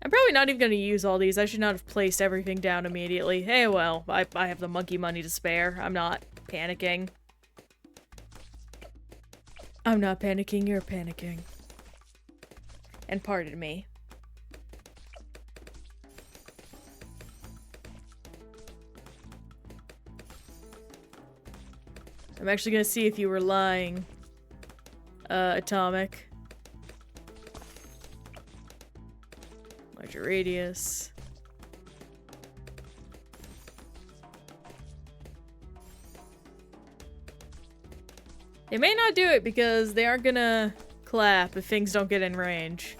I'm probably not even going to use all these. I should not have placed everything down immediately. Hey, well, I have the monkey money to spare. I'm not panicking. I'm not panicking, you're panicking. And pardon me. I'm actually gonna see if you were lying, Atomic. Larger radius. They may not do it because they aren't gonna clap if things don't get in range.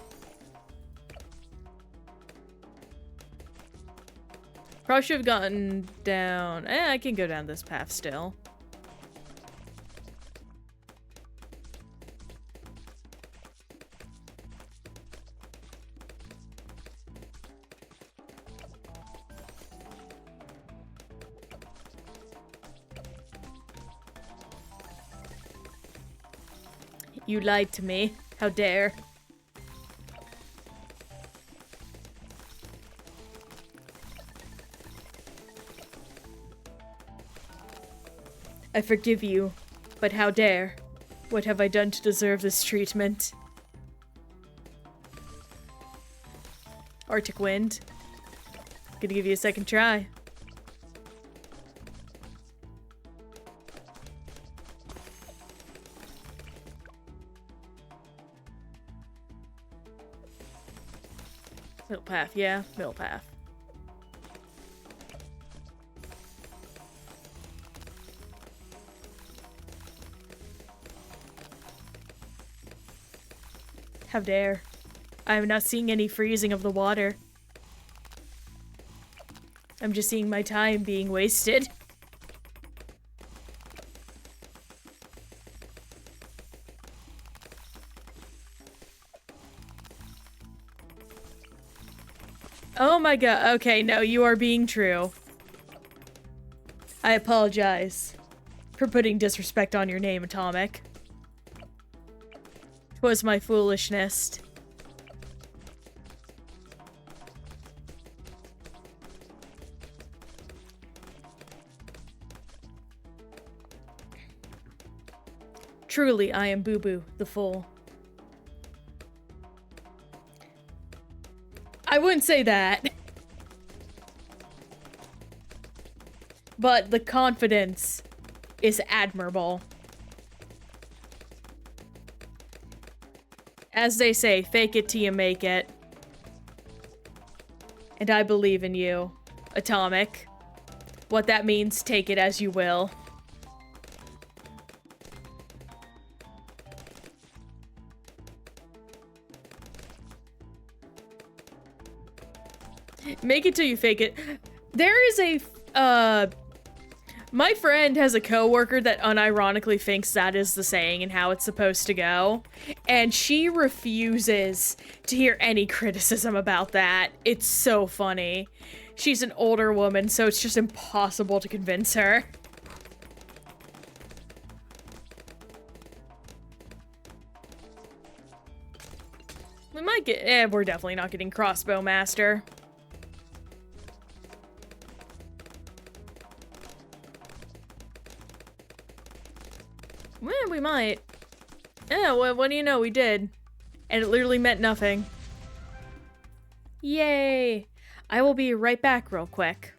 Probably should have gotten down. I can go down this path still. You lied to me. How dare. I forgive you, but how dare? What have I done to deserve this treatment? Arctic Wind. Gonna give you a second try. Middle path, yeah, middle path. How dare. I am not seeing any freezing of the water. I'm just seeing my time being wasted. Oh my god. Okay, no, you are being true. I apologize for putting disrespect on your name, Atomic. 'Twas my foolishness. Truly, I am Boo Boo, the fool. I wouldn't say that. But the confidence is admirable. As they say, fake it till you make it. And I believe in you, Atomic. What that means, take it as you will. Make it till you fake it. There is a, my friend has a coworker that unironically thinks that is the saying and how it's supposed to go. And she refuses to hear any criticism about that. It's so funny. She's an older woman, so it's just impossible to convince her. We might get, we're definitely not getting Crossbow Master. Well, we might. Yeah, well, what do you know? We did. And it literally meant nothing. Yay! I will be right back real quick.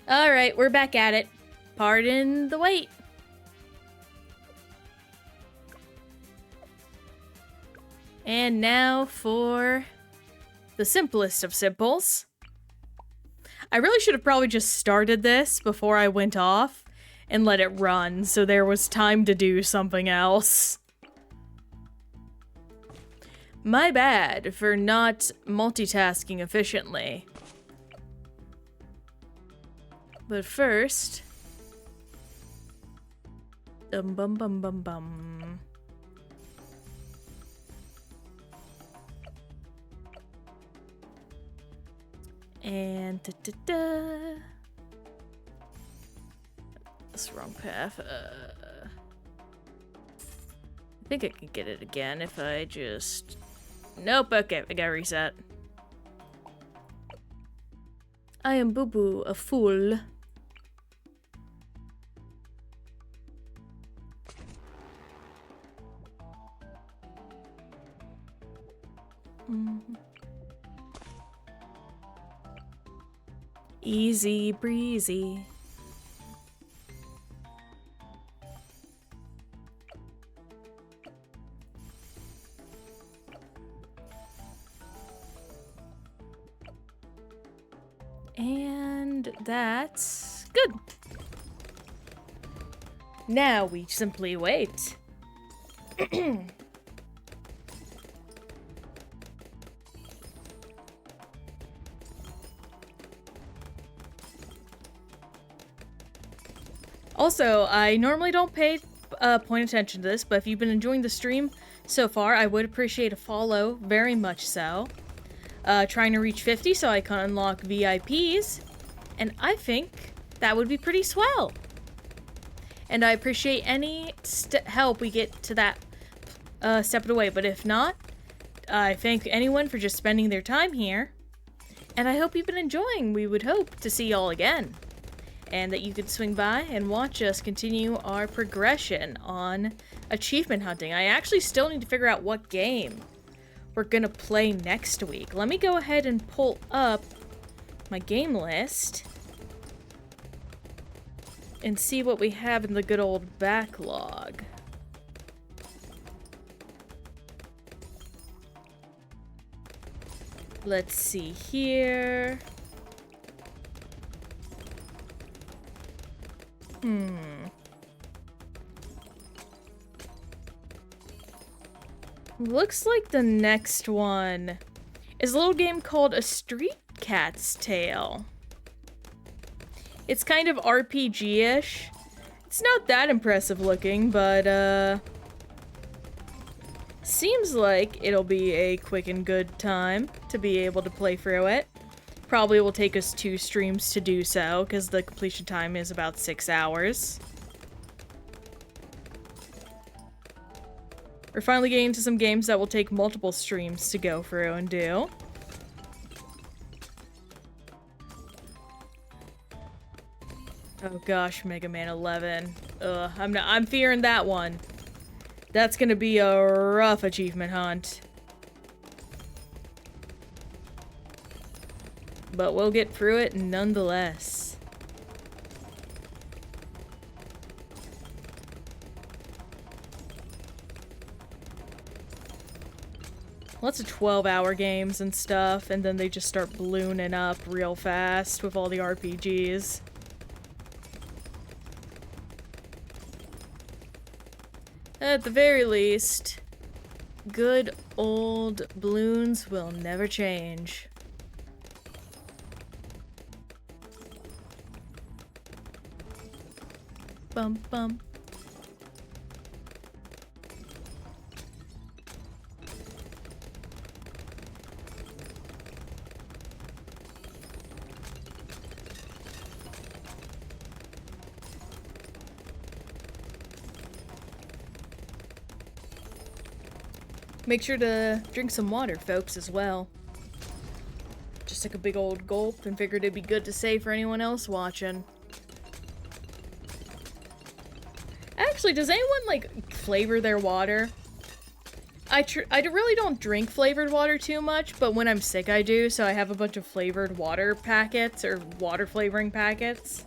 Alright, we're back at it. Pardon the wait. And now for the simplest of simples. I really should have probably just started this before I went off and let it run so there was time to do something else. My bad for not multitasking efficiently. But first... Bum bum bum bum bum. And da-da-da. That's the wrong path. I think I can get it again if I just... Nope, okay, I gotta reset. I am Boo Boo, a fool. Easy breezy. And that's good. Now we simply wait. Also, I normally don't pay point attention to this, but if you've been enjoying the stream so far, I would appreciate a follow, very much so. Trying to reach 50 so I can unlock VIPs, and I think that would be pretty swell. And I appreciate any help we get to that step of the way, but if not, I thank anyone for just spending their time here, and I hope you've been enjoying. We would hope to see y'all again, and that you could swing by and watch us continue our progression on achievement hunting. I actually still need to figure out what game we're gonna play next week. Let me go ahead and pull up my game list and see what we have in the good old backlog. Let's see here. Looks like the next one is a little game called A Street Cat's Tale. It's kind of RPG-ish. It's not that impressive looking, but seems like it'll be a quick and good time to be able to play through it. Probably will take us 2 streams to do so, because the completion time is about 6 hours. We're finally getting into some games that will take multiple streams to go through and do. Oh gosh, Mega Man 11. Ugh, I'm fearing that one. That's gonna be a rough achievement hunt. But we'll get through it nonetheless. Lots of 12-hour games and stuff, and then they just start ballooning up real fast with all the RPGs. At the very least, good old Bloons will never change. Bum bum. Make sure to drink some water, folks, as well. Just took a big old gulp and figured it'd be good to say for anyone else watching. Actually, does anyone, like, flavor their water? I really don't drink flavored water too much, but when I'm sick I do, so I have a bunch of flavored water packets, or water flavoring packets.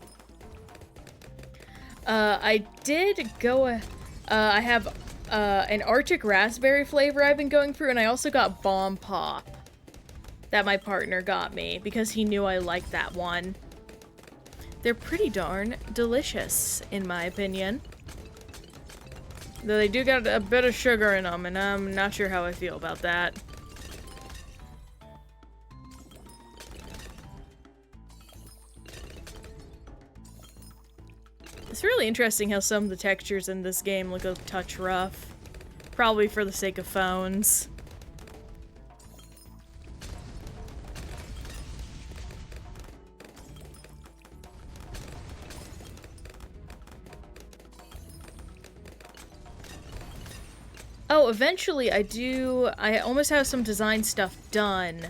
I did go, I have, an Arctic raspberry flavor I've been going through, and I also got Bomb Pop that my partner got me, because he knew I liked that one. They're pretty darn delicious, in my opinion. Though they do got a bit of sugar in them, and I'm not sure how I feel about that. It's really interesting how some of the textures in this game look a touch rough. Probably for the sake of phones. Oh, eventually I almost have some design stuff done.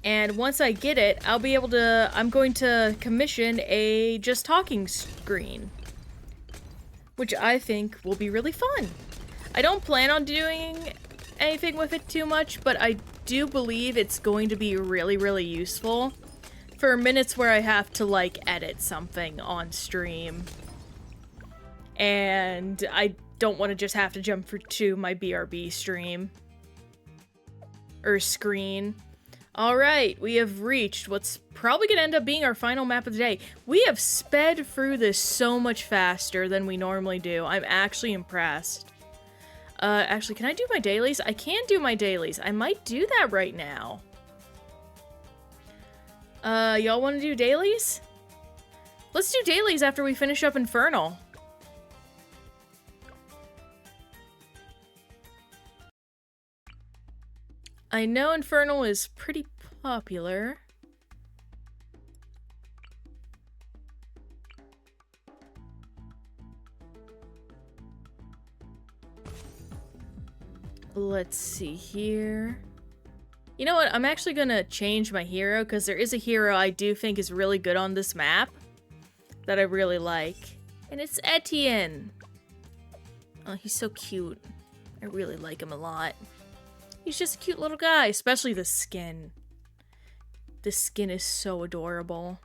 And once I get it, I'm going to commission a just talking screen. Which I think will be really fun. I don't plan on doing anything with it too much, but I do believe it's going to be really, really useful for minutes where I have to, like, edit something on stream. And I don't want to just have to jump to my BRB stream. Or screen. Alright, we have reached what's probably going to end up being our final map of the day. We have sped through this so much faster than we normally do. I'm actually impressed. Actually, can I do my dailies? I can do my dailies. I might do that right now. Y'all want to do dailies? Let's do dailies after we finish up Infernal. I know Infernal is pretty popular. Let's see here. You know what? I'm actually gonna change my hero, because there is a hero I do think is really good on this map that I really like. And it's Etienne. Oh, he's so cute. I really like him a lot. He's just a cute little guy, especially the skin. The skin is so adorable.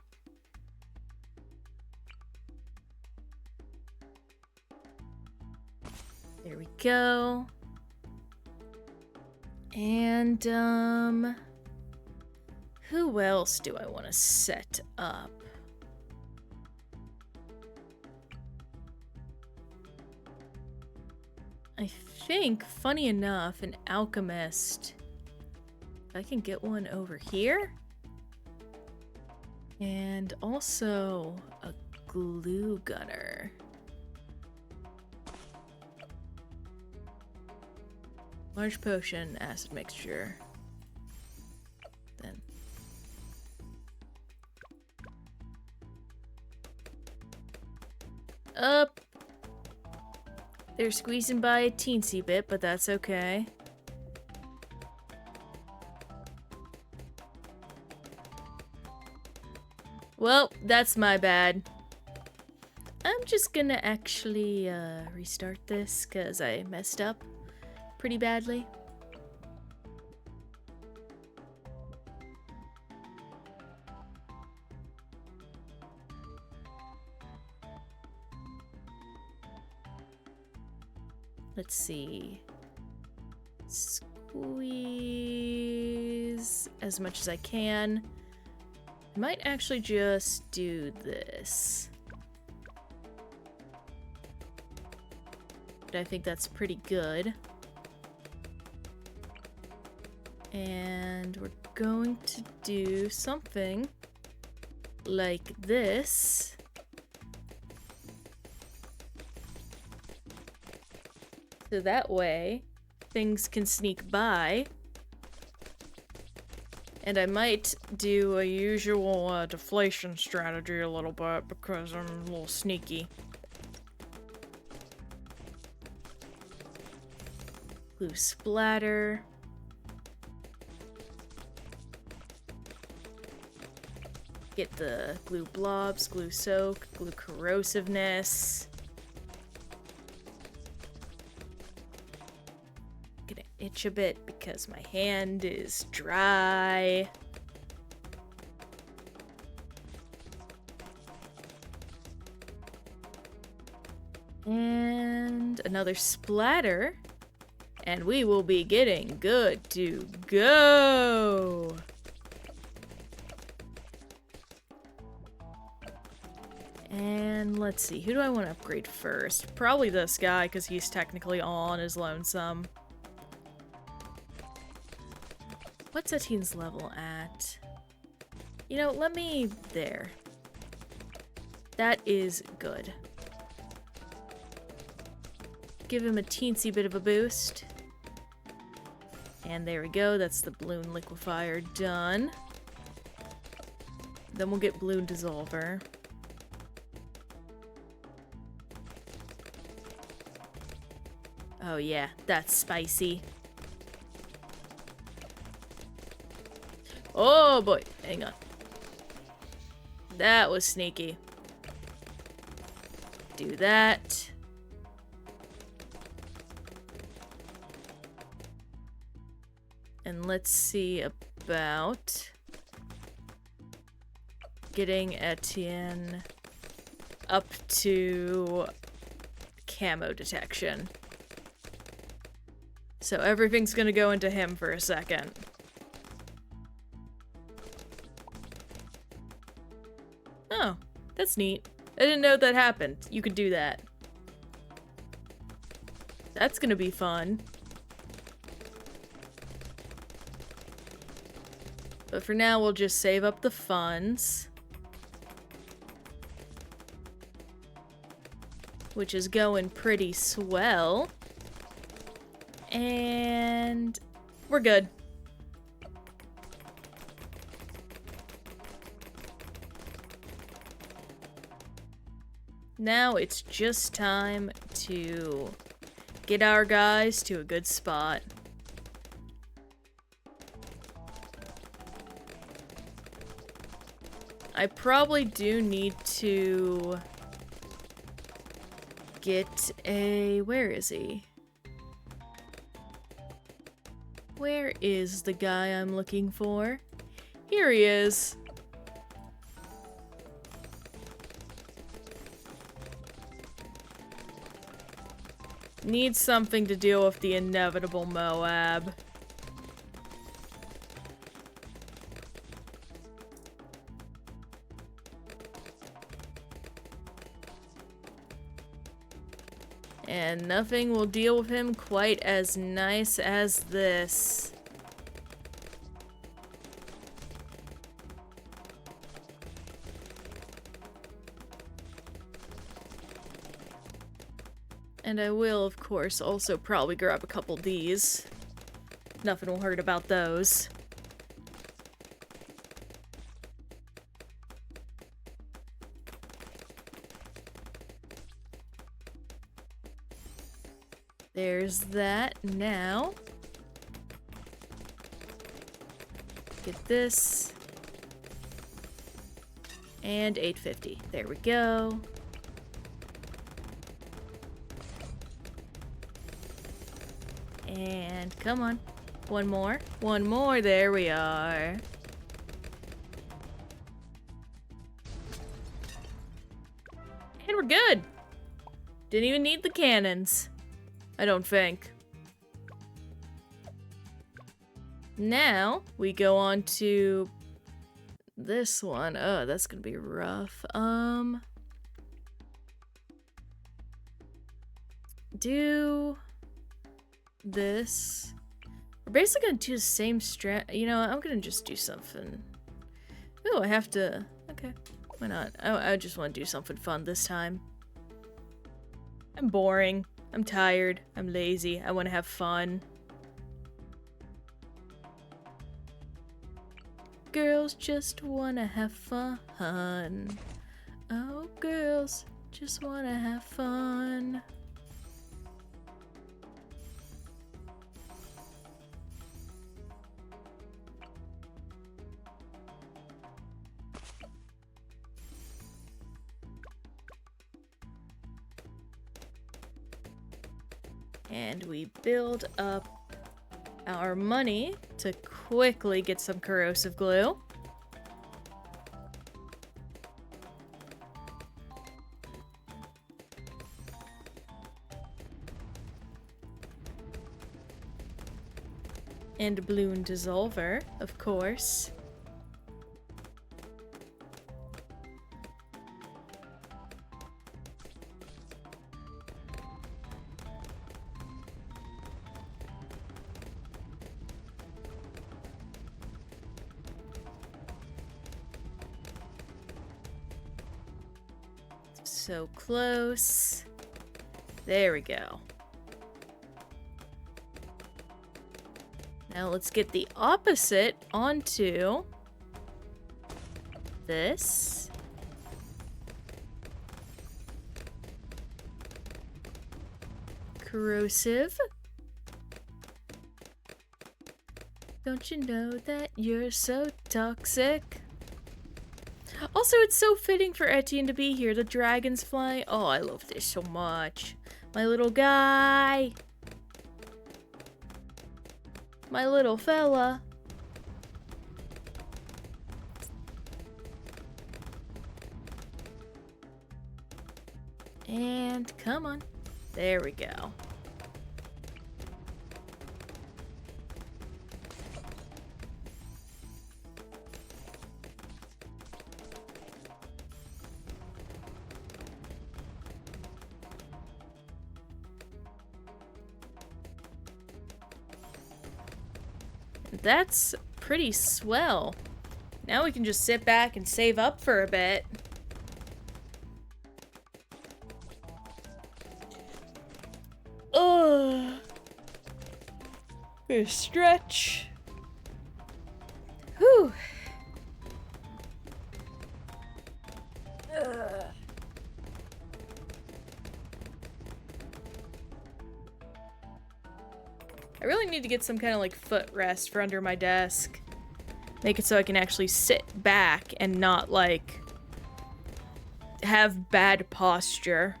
There we go. And, who else do I want to set up? I think, funny enough, an alchemist. I can get one over here. And also a glue gunner. Large potion, acid mixture. Then. Up. They're squeezing by a teensy bit, but that's okay. Well, that's my bad. I'm just gonna actually restart this because I messed up pretty badly. Let's see. Squeeze as much as I can. I might actually just do this. But I think that's pretty good. And we're going to do something like this. So that way, things can sneak by. And I might do a usual deflation strategy a little bit because I'm a little sneaky. Glue splatter. Get the glue blobs, glue soak, glue corrosiveness. Gonna bleach a bit because my hand is dry. And another splatter. And we will be getting good to go. And let's see, who do I want to upgrade first? Probably this guy, because he's technically all on his lonesome. What's Etienne's level at? You know, let me... there. That is good. Give him a teensy bit of a boost. And there we go, that's the Bloon liquefier done. Then we'll get Bloon dissolver. Oh yeah, that's spicy. Oh boy, hang on. That was sneaky. Do that. And let's see about getting Etienne up to camo detection. So everything's gonna go into him for a second. Oh, that's neat. I didn't know that happened. You could do that. That's gonna be fun. But for now, we'll just save up the funds. Which is going pretty swell. And we're good. Now it's just time to get our guys to a good spot. I probably do need to get a... where is he? Where is the guy I'm looking for? Here he is. Need something to deal with the inevitable Moab. And nothing will deal with him quite as nice as this. And I will, of course, also probably grab a couple of these. Nothing will hurt about those. There's that. Now, get this. And 850. There we go. And come on. One more. One more. There we are. And we're good. Didn't even need the cannons. I don't think. Now, we go on to this one. Oh, that's gonna be rough. Do this. We're basically gonna do the same strat. You know, I'm gonna just do something. Oh, I have to. Okay, why not? I just want to do something fun this time. I'm boring. I'm tired. I'm lazy. I want to have fun. Girls just want to have fun. Oh, girls just want to have fun. And we build up our money to quickly get some corrosive glue. And balloon dissolver, of course. So close. There we go. Now let's get the opposite onto this. Corrosive. Don't you know that you're so toxic? Also, it's so fitting for Etienne to be here. The dragons fly. Oh, I love this so much. My little guy. My little fella. And come on. There we go. That's pretty swell. Now we can just sit back and save up for a bit. Ugh. Gonna stretch. Whew. Ugh. I really need to get some kind of like footrest for under my desk. Make it so I can actually sit back and not like have bad posture.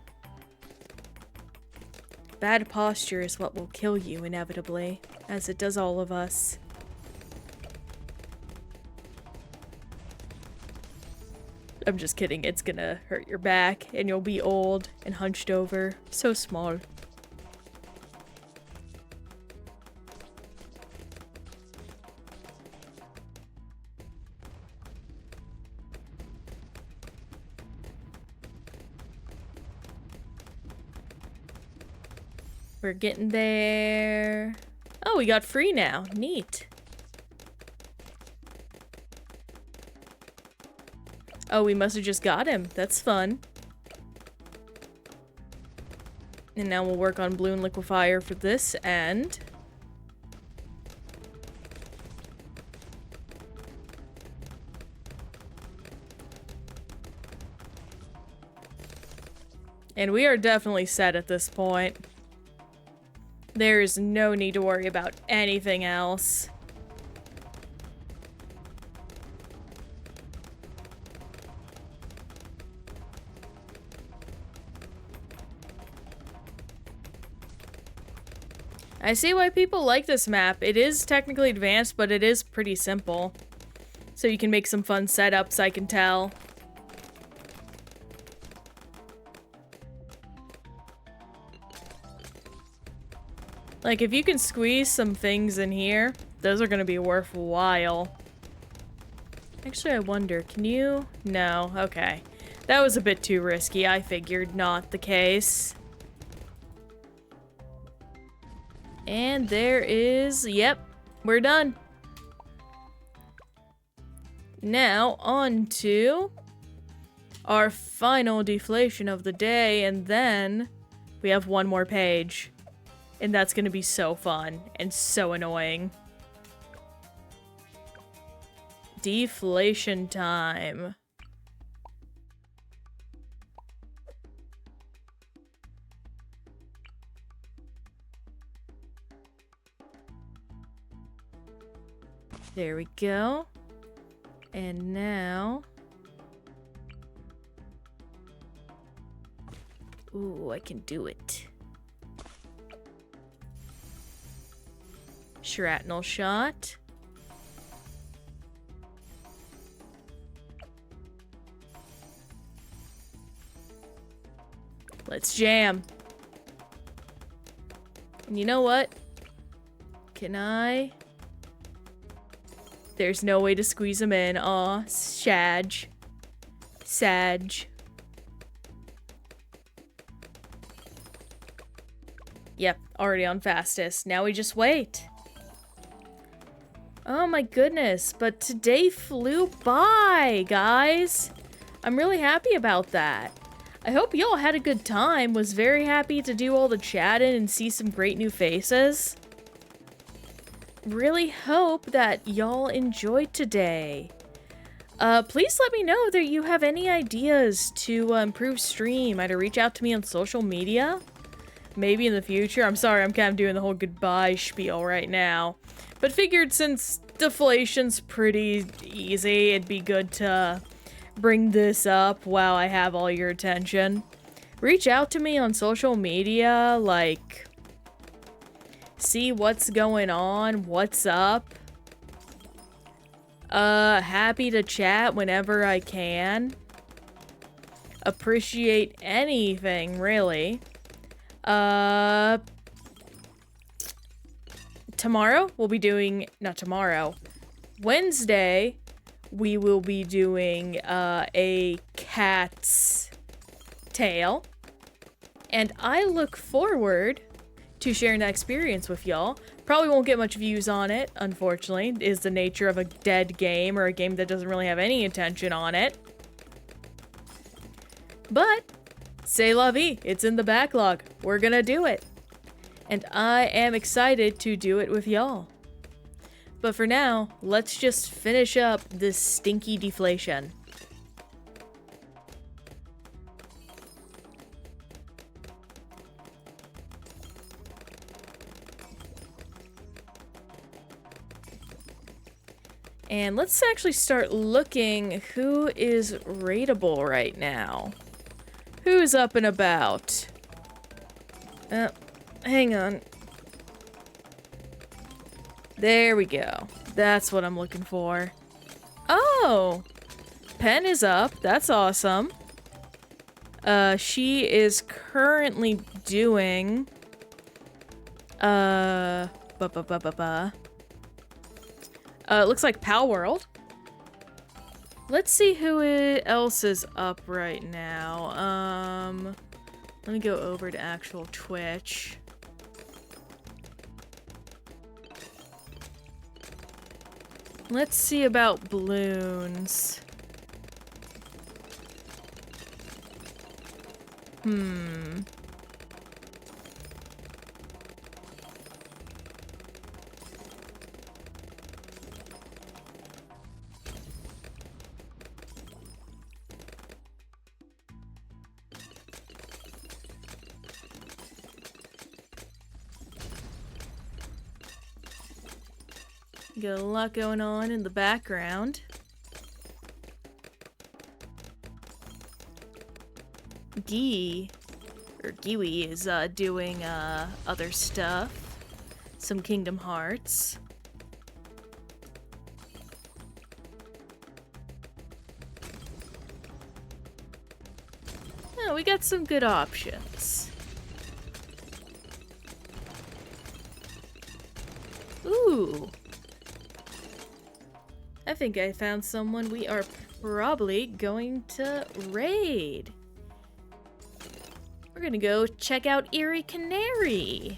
Bad posture is what will kill you inevitably, as it does all of us. I'm just kidding, it's gonna hurt your back and you'll be old and hunched over. So small. We're getting there. Oh, we got free now. Neat. Oh, we must have just got him. That's fun. And now we'll work on Bloon Liquefier for this end. And we are definitely set at this point. There is no need to worry about anything else. I see why people like this map. It is technically advanced, but it is pretty simple. So you can make some fun setups, I can tell. Like, if you can squeeze some things in here, those are gonna be worthwhile. Actually, I wonder, can you? No, okay. That was a bit too risky. I figured not the case. And there is, yep, we're done. Now, on to our final deflation of the day, and then we have one more page. And that's gonna be so fun and so annoying. Deflation time. There we go. And now... Ooh, I can do it. Shrapnel shot. Let's jam. And you know what? Can I? There's no way to squeeze them in. Aw, Sag. Yep, already on fastest. Now we just wait. Oh my goodness, but today flew by, guys. I'm really happy about that. I hope y'all had a good time. Was very happy to do all the chatting and see some great new faces. Really hope that y'all enjoyed today. Please let me know that you have any ideas to improve stream. Either reach out to me on social media. Maybe in the future. I'm sorry, I'm kind of doing the whole goodbye spiel right now. But figured since deflation's pretty easy, it'd be good to bring this up while I have all your attention. Reach out to me on social media, like, see what's going on, what's up. Happy to chat whenever I can. Appreciate anything, really. Tomorrow we'll be doing, not tomorrow, Wednesday we will be doing a cat's tale, and I look forward to sharing that experience with y'all. Probably won't get much views on it, unfortunately. It is the nature of a dead game, or a game that doesn't really have any attention on it. But c'est la vie, it's in the backlog. We're gonna do it. And I am excited to do it with y'all. But for now, let's just finish up this stinky deflation. And let's actually start looking who is rateable right now. Who's up and about? Hang on. There we go. That's what I'm looking for. Oh! Pen is up. That's awesome. She is currently doing... looks like Pal World. Let's see who else is up right now. Let me go over to actual Twitch. Let's see about Bloons. Got a lot going on in the background. Giwi is doing other stuff. Some Kingdom Hearts. Oh, we got some good options. Ooh. I think I found someone we are probably going to raid. We're gonna go check out Eerie Canary.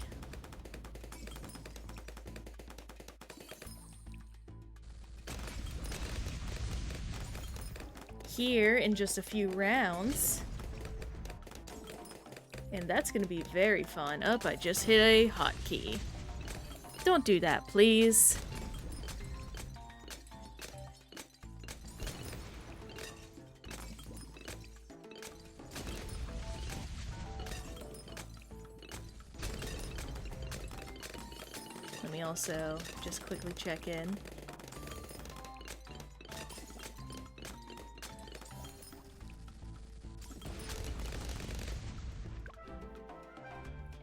Here in just a few rounds. And that's gonna be very fun. Oh, I just hit a hotkey. Don't do that, please. Let me also just quickly check in.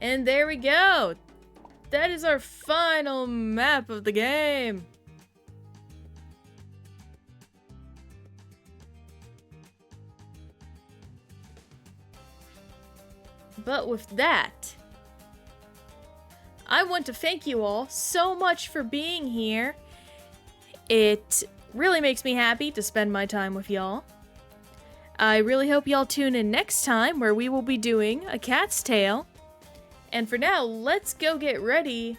And there we go! that is our final map of the game. But with that, I want to thank you all so much for being here. It really makes me happy to spend my time with y'all. I really hope y'all tune in next time where we will be doing A Cat's Tale. And for now, let's go get ready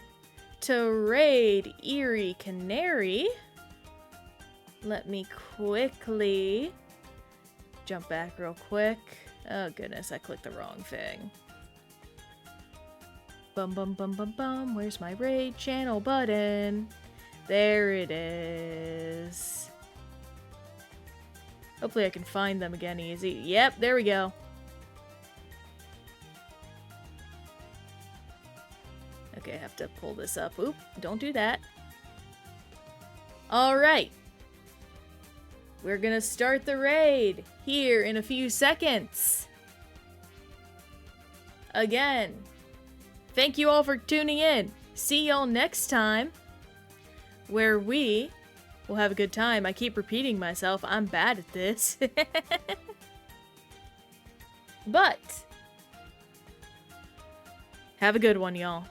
to raid Eerie Canary. Let me quickly jump back real quick. Oh goodness, I clicked the wrong thing. Bum bum bum bum bum, where's my raid channel button? There it is. Hopefully I can find them again easy. Yep, there we go. Okay, I have to pull this up. Oop, don't do that. Alright. We're gonna start the raid here in a few seconds. Again, thank you all for tuning in. See y'all next time, where we will have a good time. I keep repeating myself. I'm bad at this. But have a good one, y'all.